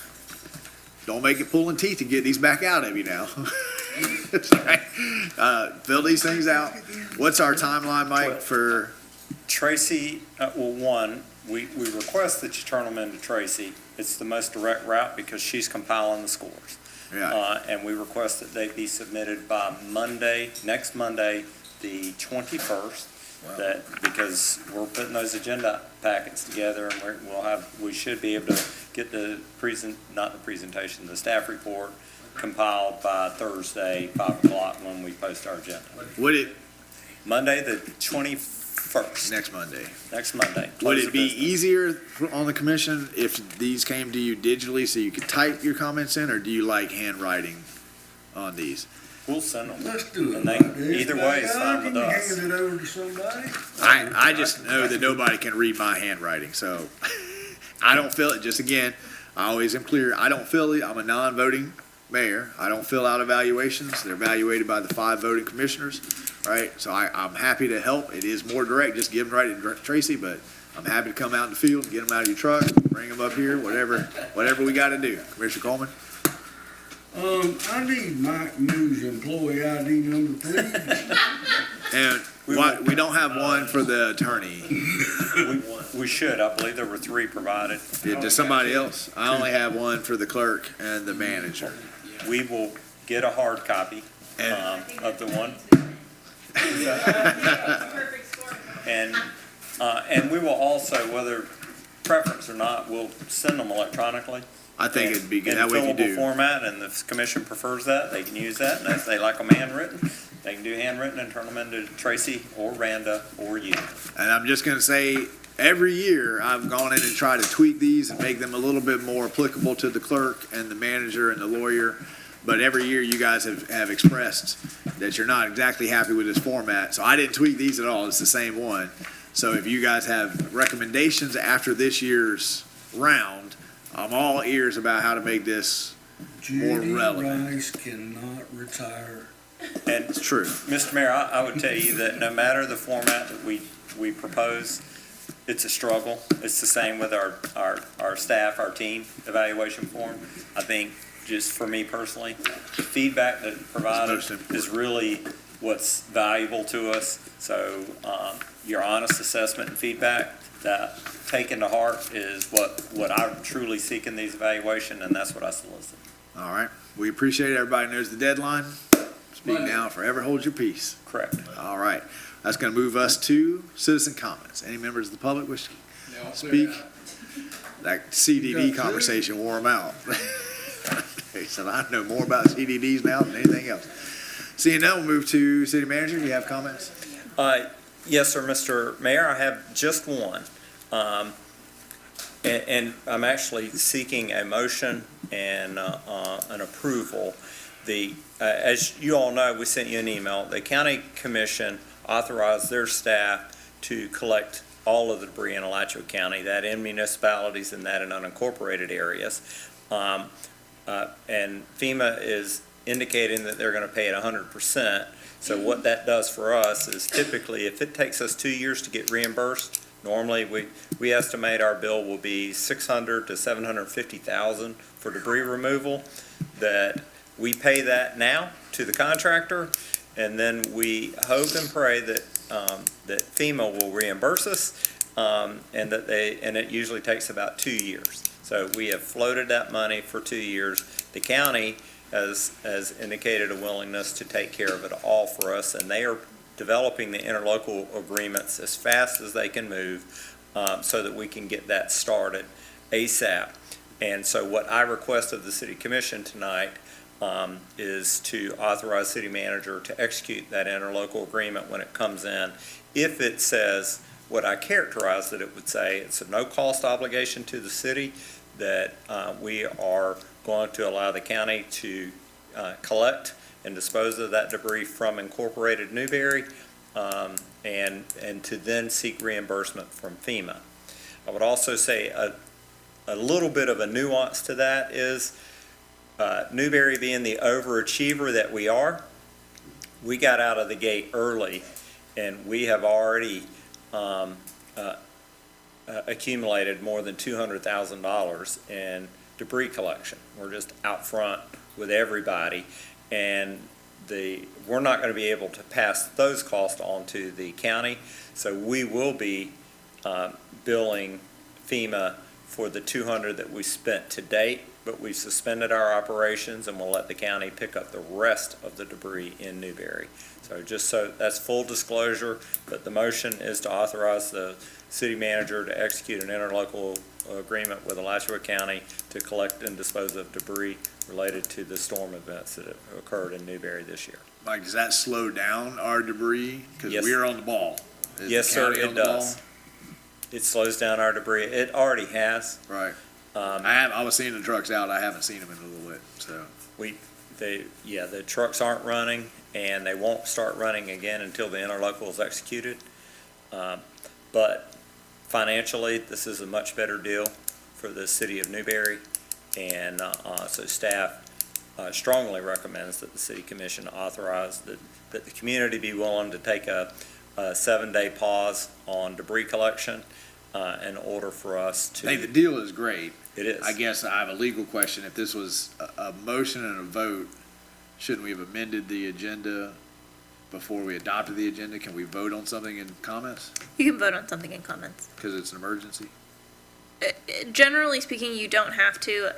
don't make it pulling teeth to get these back out of you now. It's all right. Fill these things out. What's our timeline, Mike, for, Tracy, we request that you turn them into Tracy. It's the most direct route because she's compiling the scores. yeah, And we request that they be submitted by Monday, next Monday, the 21st. Because we're putting those agenda packets together and we should be able to get the the staff report compiled by Thursday, 5 o'clock when we post our agenda. would it, Monday, the 21st, next Monday, next Monday. would close it of be business. easier on the commission if these came to you digitally so you could type your comments in, or do you like handwriting on these? We'll send them. Let's do it And they- like this. either way is fine Can with you us. hand it over to somebody? I just know that nobody can read my handwriting, so I don't fill it, just again, I always am clear, I don't fill it, I'm a non-voting mayor, I don't fill out evaluations, they're evaluated by the 5 voting commissioners, right? So I'm happy to help, it is more direct, just give them right to Tracy, but I'm happy to come out in the field, get them out of your truck, bring them up here, whatever we gotta do. Commissioner Coleman? I need Mike Moore's employee ID number, please. And we don't have one for the attorney. We should, I believe there were 3 provided. Does somebody else? I only have one for the clerk and the manager. We will get a hard copy And of the one. And we will also, whether preference or not, we'll send them electronically. I think it'd be good. In That way you fillable do. format, and if the commission prefers that, they can use that. And if they like them handwritten, they can do handwritten and turn them into Tracy or Randa or you. And I'm just gonna say, every year, I've gone in and tried to tweak these and make them a little bit more applicable to the clerk and the manager and the lawyer. But every year, you guys have expressed that you're not exactly happy with this format. So I didn't tweak these at all. It's the same one. So if you guys have recommendations after this year's round, I'm all ears about how to make this more Judy relevant. Rice cannot retire. And It's true. Mr. Mayor, I would tell you that no matter the format that we propose, it's a struggle. It's the same with our staff, our team evaluation form. I think, just for me personally, the feedback that provided most important. is really what's valuable to us. So your honest assessment and feedback that taken to heart is what I truly seek in these evaluation, and that's what I solicit. All right. We appreciate it. Everybody knows the deadline. Speak now, forever hold your peace. Correct. All right. That's going to move us to citizen comments. Any members of the public wish to speak? That CDD conversation wore them out. They said, I know more about CDDs now than anything else. Seeing none, we'll move to city manager. Do you have comments? Yes, sir, Mr. Mayor, I have just one. And I'm actually seeking a motion and an approval. As you all know, we sent you an email. The county commission authorized their staff to collect all of the debris in Alachua County, that in municipalities and that in unincorporated areas. And FEMA is indicating that they're going to pay it 100%. So what that does for us is typically, if it takes us 2 years to get reimbursed, normally we estimate our bill will be $600,000 to $750,000 for debris removal. That we pay that now to the contractor, and then we hope and pray that that FEMA will reimburse us, and it usually takes about 2 years. So we have floated that money for 2 years. The county has indicated a willingness to take care of it all for us, and they are developing the interlocal agreements as fast as they can move, so that we can get that started ASAP. And so what I request of the city commission tonight is to authorize city manager to execute that interlocal agreement when it comes in. If it says what I characterized that it would say, it's a no-cost obligation to the city, that we are going to allow the county to collect and dispose of that debris from incorporated Newberry, and to then seek reimbursement from FEMA. I would also say a little bit of a nuance to that is Newberry being the overachiever that we are, we got out of the gate early, and we have already accumulated more than $200,000 in debris collection. We're just out front with everybody, and we're not going to be able to pass those costs on to the county, so we will be billing FEMA for the $200,000 that we spent to date, but we've suspended our operations and we'll let the county pick up the rest of the debris in Newberry. So just so that's full disclosure, but the motion is to authorize the city manager to execute an interlocal agreement with Alachua County to collect and dispose of debris related to the storm events that occurred in Newberry this year. Mike, does that slow down our debris? Because Yes. we're on the ball. Is Yes, the sir, county on it the ball? does. It slows down our debris. It already has. Right. I was seeing the trucks out. I haven't seen them in a little bit, so. The trucks aren't running, and they won't start running again until the interlocal is executed. But financially, this is a much better deal for the city of Newberry, and so staff strongly recommends that the city commission authorize that the community be willing to take a 7-day pause on debris collection in order for us to. Hey, the deal is great. It is. I guess I have a legal question. If this was a motion and a vote, shouldn't we have amended the agenda before we adopted the agenda? Can we vote on something in comments? You can vote on something in comments. Because it's an emergency? generally speaking, you don't have to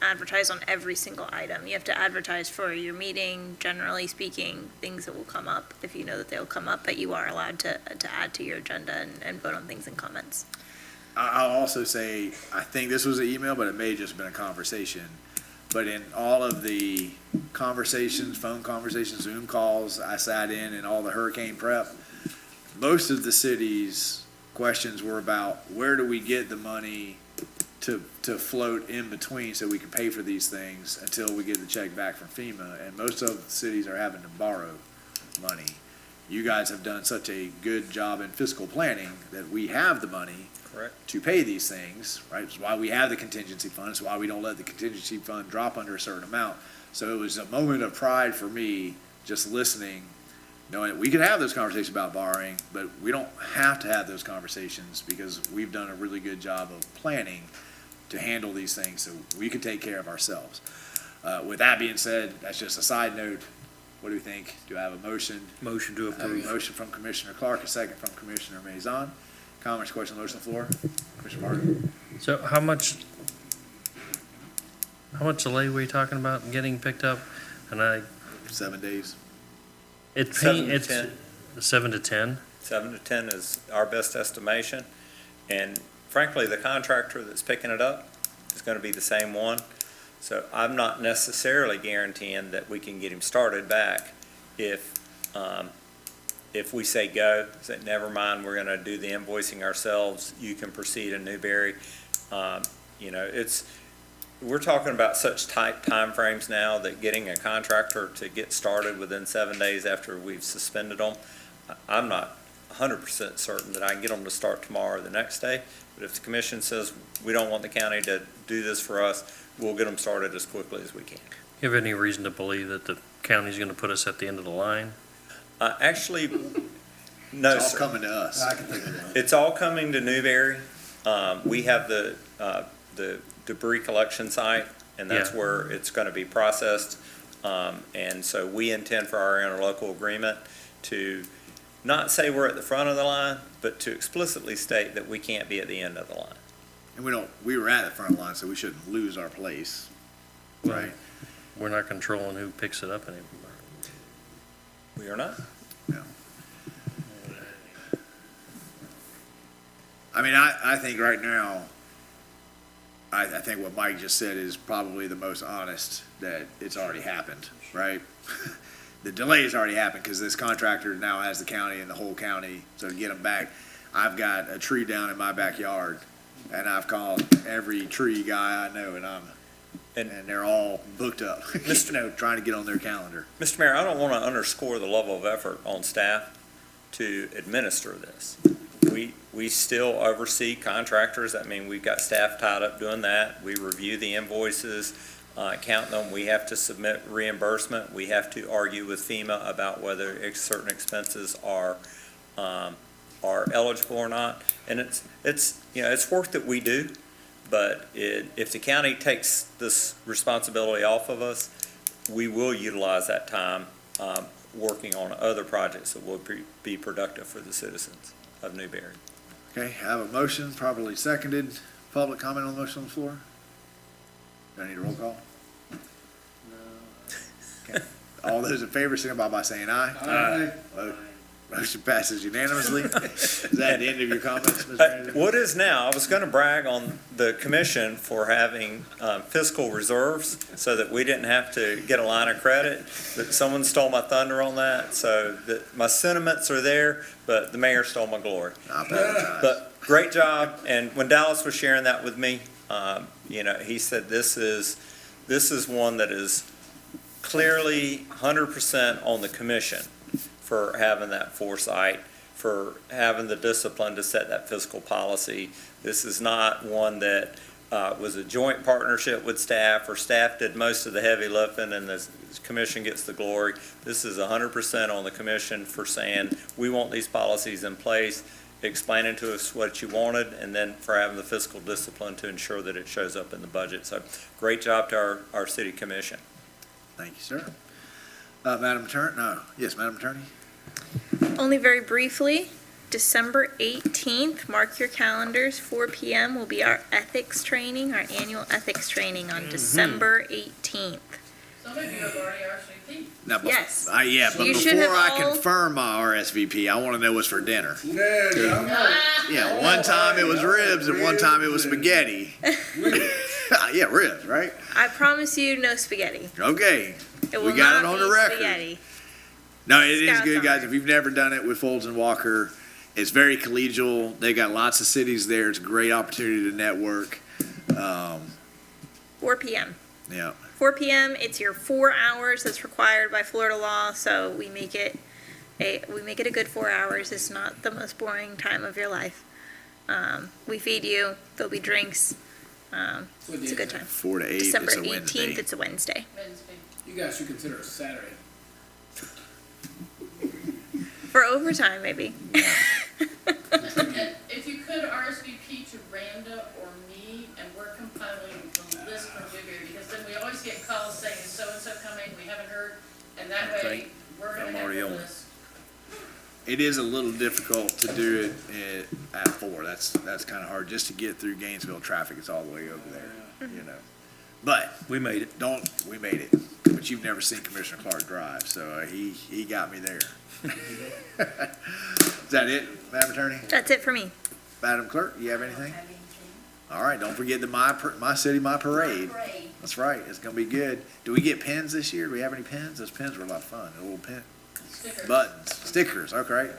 advertise on every single item. You have to advertise for your meeting, generally speaking, things that will come up, if you know that they'll come up, but you are allowed to add to your agenda and vote on things in comments. I'll also say, I think this was an email, but it may have just been a conversation. But in all of the conversations, phone conversations, Zoom calls I sat in all the hurricane prep, most of the city's questions were about where do we get the money to float in between so we can pay for these things until we get the check back from FEMA. And most of the cities are having to borrow money. You guys have done such a good job in fiscal planning that we have the money to pay these things, right? It's why we have the contingency fund. It's why we don't let the contingency fund drop under a certain amount. So it was a moment of pride for me just listening, knowing that we could have those conversations about borrowing, but we don't have to have those conversations because we've done a really good job of planning to handle these things so we can take care of ourselves. With that being said, that's just a side note. What do we think? Do I have a motion? Motion to I have a approve. motion from Commissioner Clark, a second from Commissioner Maison. Comments, questions, motion on the floor? Commissioner Martin? So how much delay were you talking about in getting picked up? And 7 days. It's 7 to it's 10. 7 to 10. 7 to 10 is our best estimation. And frankly, the contractor that's picking it up is going to be the same one. So I'm not necessarily guaranteeing that we can get him started back if we say go, say never mind, we're going to do the invoicing ourselves, you can proceed in Newberry. We're talking about such tight timeframes now that getting a contractor to get started within 7 days after we've suspended them, I'm not 100% certain that I can get them to start tomorrow or the next day. But if the commission says we don't want the county to do this for us, we'll get them started as quickly as we can. You have any reason to believe that the county's going to put us at the end of the line? Actually, no, It's all sir. coming to us. It's all coming to Newberry. We have the debris collection site, and that's Yeah. where it's going to be processed. And so we intend for our interlocal agreement to not say we're at the front of the line, but to explicitly state that we can't be at the end of the line. And we were at the front line, so we shouldn't lose our place, right? We're not controlling who picks it up anymore. We are not. I mean, I think right now, I think what Mike just said is probably the most honest, that it's already happened, right? The delay has already happened because this contractor now has the county and the whole county, so to get them back, I've got a tree down in my backyard, and I've called every tree guy I know, and they're all booked up, trying to get on their calendar. Mr. Mayor, I don't want to underscore the level of effort on staff to administer this. We still oversee contractors. I mean, we've got staff tied up doing that. We review the invoices, count them. We have to submit reimbursement. We have to argue with FEMA about whether certain expenses are eligible or not. And it's work that we do. But if the county takes this responsibility off of us, we will utilize that time working on other projects that will be productive for the citizens of Newberry. Okay, I have a motion, properly seconded. Public comment on the motion on the floor? Do I need a roll call? No. Okay. All those in favor, signify by saying aye. Aye. Motion passes unanimously. Is that the end of your comments, Mr. Manager? What is now, I was going to brag on the commission for having fiscal reserves so that we didn't have to get a line of credit, but someone stole my thunder on that, so my sentiments are there, but the mayor stole my glory. I apologize. But great job, and when Dallas was sharing that with me, he said this is one that is clearly 100% on the commission for having that foresight, for having the discipline to set that fiscal policy. This is not one that was a joint partnership with staff, or staff did most of the heavy lifting and the commission gets the glory. This is 100% on the commission for saying, we want these policies in place, explaining to us what you wanted, and then for having the fiscal discipline to ensure that it shows up in the budget. So great job to our city commission. Thank you, sir. Madam Attorney? No. Yes, Madam Attorney? Only very briefly, December 18th, mark your calendars, 4 p.m. will be our ethics training, our annual ethics training on December 18th. Some of you have already RSVP'd. Now, Yes. Yeah, but You should before have I all- confirm my RSVP, I want to know what's for dinner. Yeah, Yeah, one time it was ribs and one time it was spaghetti. Yeah, ribs, right? I promise you, no spaghetti. Okay. It We will got it not on be the record. spaghetti. No, it is Scouts good, on guys. it. If you've never done it with Folds and Walker, it's very collegial. They got lots of cities there. It's a great opportunity to network. 4 p.m. Yeah. 4 p.m. It's your 4 hours that's required by Florida law, so we make it a good 4 hours. It's not the most boring time of your life. We feed you. There'll be drinks. It's a good time. 4 to 8. December It's a 18th. Wednesday. It's a Wednesday. Wednesday. You guys should consider a Saturday. For overtime, maybe. And if you could RSVP to Randa or me, and we're compiling the list from Newberry, because then we always get calls saying, is so-and-so coming, we haven't heard, and that way, Okay. we're gonna I'm have already the on it. list. It is a little difficult to do it at 4. That's kind of hard just to get through Gainesville traffic. It's all the way over there, you know. But We made it. we made it. But you've never seen Commissioner Clark drive, so he got me there. Is that it, Madam Attorney? That's it for me. Madam Clerk, you have anything? All right, don't forget the My City, My Parade. That's right, it's gonna be good. Do we get pins this year? Do we have any pins? Those pins were a lot of fun, the little pin, buttons, stickers, okay.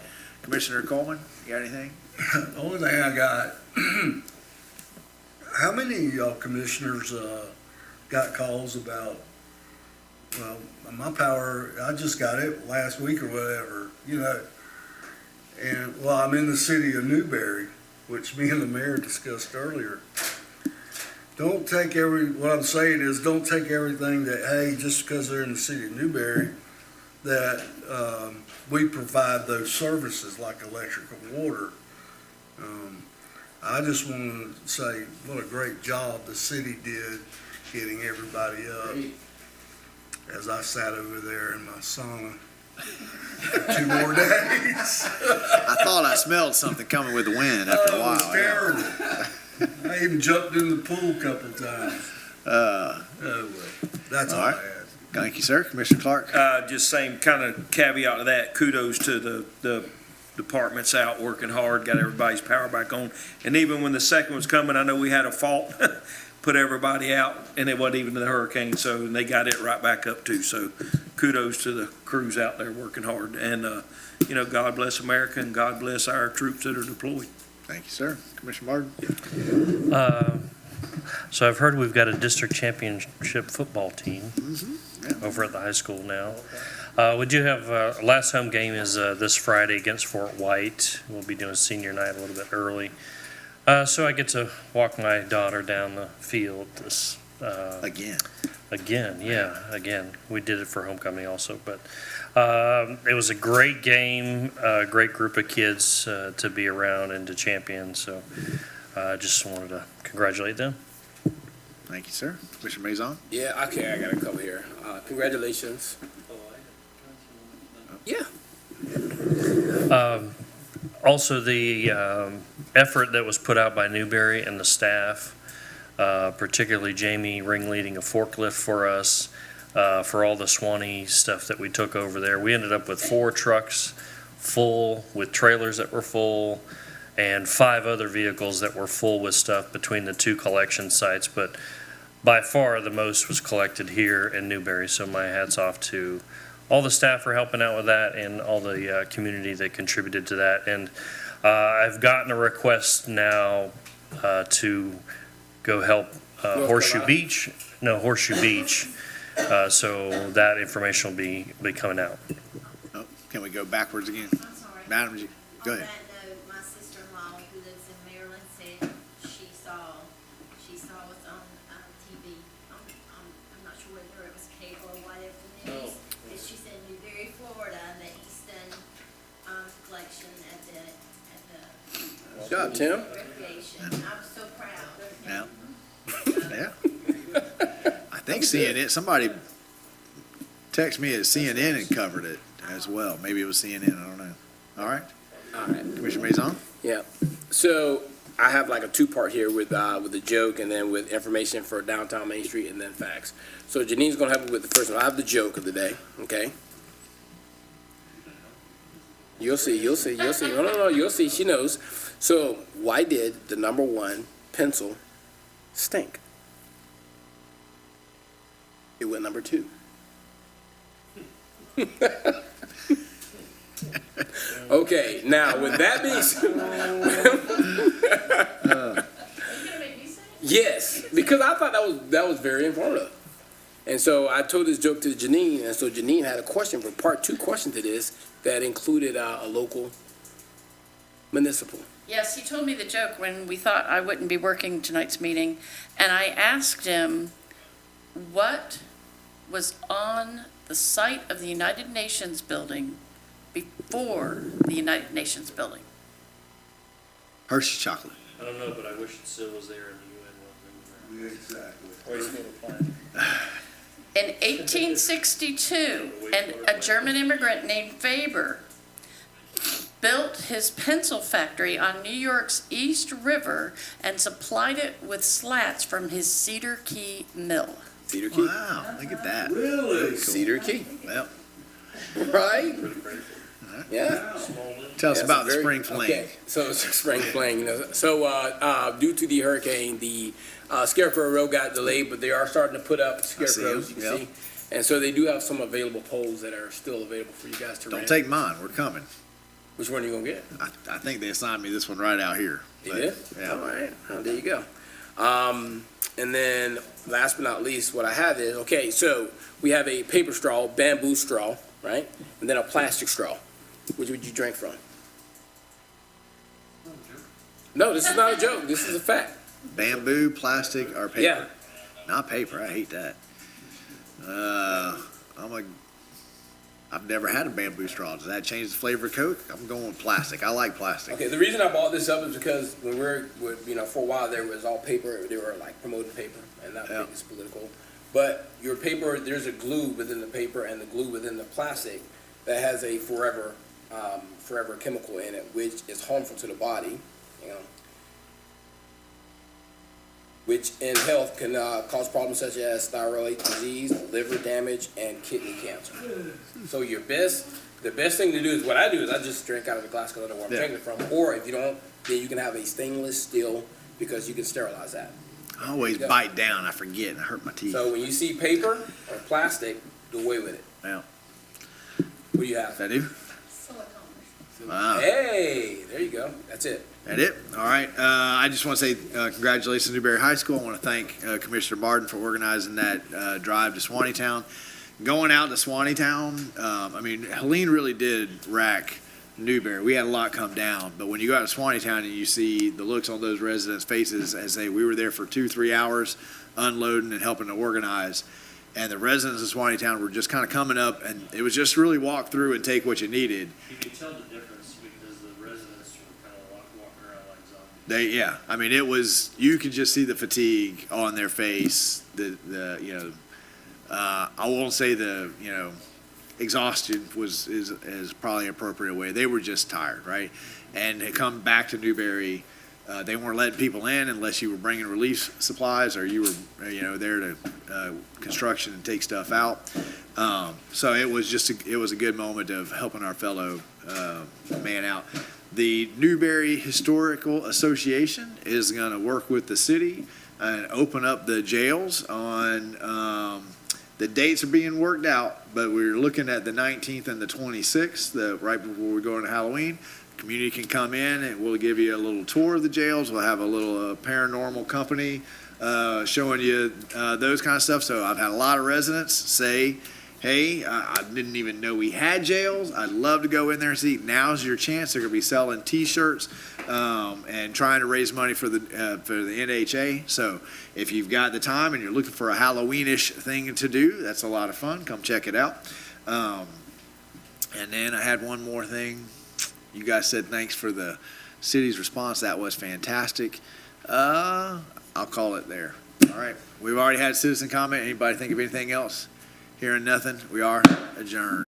Commissioner Coleman, you got anything? The only thing I got, how many of y'all commissioners, got calls about, well, my power, I just got it last week or whatever, you know. And, well, I'm in the city of Newberry, which me and the mayor discussed earlier. What I'm saying is, don't take everything that, hey, just because they're in the city of Newberry, that, we provide those services like electric and water. I just want to say, what a great job the city did getting everybody up. As I sat over there in my sauna for 2 more days. I thought I smelled something coming with the wind after a It while. was terrible. I even jumped in the pool a couple times. Oh, well, that's all I All right. had. Thank you, sir. Commissioner Clark? Just same kind of caveat to that, kudos to the departments out working hard, got everybody's power back on. And even when the second was coming, I know we had a fault, put everybody out, and it wasn't even the hurricane, so they got it right back up too. So kudos to the crews out there working hard. And, God bless America and God bless our troops that are deployed. Thank you, sir. Commissioner Martin? So I've heard we've got a district championship football team Yeah. over at the high school now. We do have, last home game is this Friday against Fort White. We'll be doing senior night a little bit early. So I get to walk my daughter down the field this. Again. Again. We did it for homecoming also, but it was a great game, a great group of kids to be around and to champion. So I just wanted to congratulate them. Thank you, sir. Commissioner Maison? Yeah, okay, I got a couple here. Congratulations. Yeah. Also, the effort that was put out by Newberry and the staff, particularly Jamie ringleading a forklift for us, for all the Swanee stuff that we took over there. We ended up with 4 trucks full, with trailers that were full, and 5 other vehicles that were full with stuff between the 2 collection sites. But by far, the most was collected here in Newberry, so my hat's off to all the staff for helping out with that and all the community that contributed to that. And I've gotten a request now to go help Horseshoe Beach. So that information will be coming out. Oh, can we go backwards again? I'm sorry. Madam, go ahead. On that note, my sister-in-law who lives in Maryland said she saw what's on TV. I'm not sure whether it was cable or whatever the news. But she said Newberry, Florida, and the Easton collection at the Good job, Tim. recreation. I'm so proud. Yeah. Yeah. I think CNN, somebody texted me at CNN and covered it as well. Maybe it was CNN, I don't know. All right. All right. Commissioner Maison? Yeah. So I have like a two-part here with a joke and then with information for downtown Main Street and then facts. So Janine's gonna help me with the first one. I have the joke of the day, okay? You'll see. No, you'll see. She knows. So why did the number one pencil stink? It went number two. Okay, now with that being said, yes, because I thought that was very informative, and so I told this joke to Janine, and so Janine had a question for part two question to this that included a local municipal. Yes, he told me the joke when we thought I wouldn't be working tonight's meeting, and I asked him what was on the site of the United Nations building before the United Nations building. Hershey's chocolate. I don't know, but I wish it still was there and the UN wasn't Exactly. In 1862, a German immigrant named Faber built his pencil factory on New York's East River and supplied it with slats from his Cedar Key mill. Cedar Key. Wow, look at that. Really? Cedar Key. Well, Right? Yeah. tell us Yes, about the very- spring fling. Okay, so it's a spring fling. So due to the hurricane, the Scarecrow Road got delayed, but they are starting to put up scarecrows. You can Yep. see, and so they do have some available poles that are still available for you guys to Don't rent. take mine, we're coming. Which one are you gonna get? I think they assigned me this one right out here. You But, did? Yeah. All right. Well, there you go. And then last but not least, what I have is, okay, so we have a paper straw, bamboo straw, right? And then a plastic straw. Which would you drink from? No, this is not a joke. This is a fact. Bamboo, plastic, or paper? Yeah. Not paper, I hate that. I've never had a bamboo straw. Does that change the flavor of Coke? I'm going with plastic. I like plastic. Okay, the reason I brought this up is because when for a while there was all paper, they were like promoting paper, and not Yeah. think it's political. But your paper, there's a glue within the paper and the glue within the plastic that has a forever chemical in it, which is harmful to the body, you know, which in health can cause problems such as thyroid disease, liver damage, and kidney cancer. So the best thing to do is what I do is I just drink out of the glass because I don't know where I'm drinking from. Or if you don't, then you can have a stainless steel because you can sterilize that. I always bite down. I forget and I hurt my teeth. So when you see paper or plastic, do away with it. Yeah. What do you have? That do? Wow. Hey, there you go. That's it. That it? All right. I just want to say congratulations to Newberry High School. I want to thank Commissioner Martin for organizing that drive to Swanee-town. Going out to Swanee-town, Helene really did rack Newberry. We had a lot come down, but when you go out to Swanee-town and you see the looks on those residents' faces as we were there for 2-3 hours unloading and helping to organize, and the residents of Swanee-town were just kind of coming up, and it was just really walk through and take what you needed. You could tell the difference because the residents were kind of walking around like zombies. It was, you could just see the fatigue on their face, I won't say exhaustion is probably an appropriate way. They were just tired, right? And they come back to Newberry, they weren't letting people in unless you were bringing relief supplies or you were, there to construction and take stuff out. So it was a good moment of helping our fellow man out. The Newberry Historical Association is going to work with the city and open up the jails on, the dates are being worked out, but we're looking at the 19th and the 26th, right before we go into Halloween. Community can come in and we'll give you a little tour of the jails. We'll have a little paranormal company showing you those kind of stuff. So I've had a lot of residents say, hey, I didn't even know we had jails. I'd love to go in there and see. Now's your chance. They're going to be selling T-shirts and trying to raise money for the NHA. So if you've got the time and you're looking for a Halloweenish thing to do, that's a lot of fun. Come check it out. And then I had one more thing. You guys said thanks for the city's response. That was fantastic. I'll call it there. All right. We've already had citizen comment. Anybody think of anything else? Hearing nothing, we are adjourned.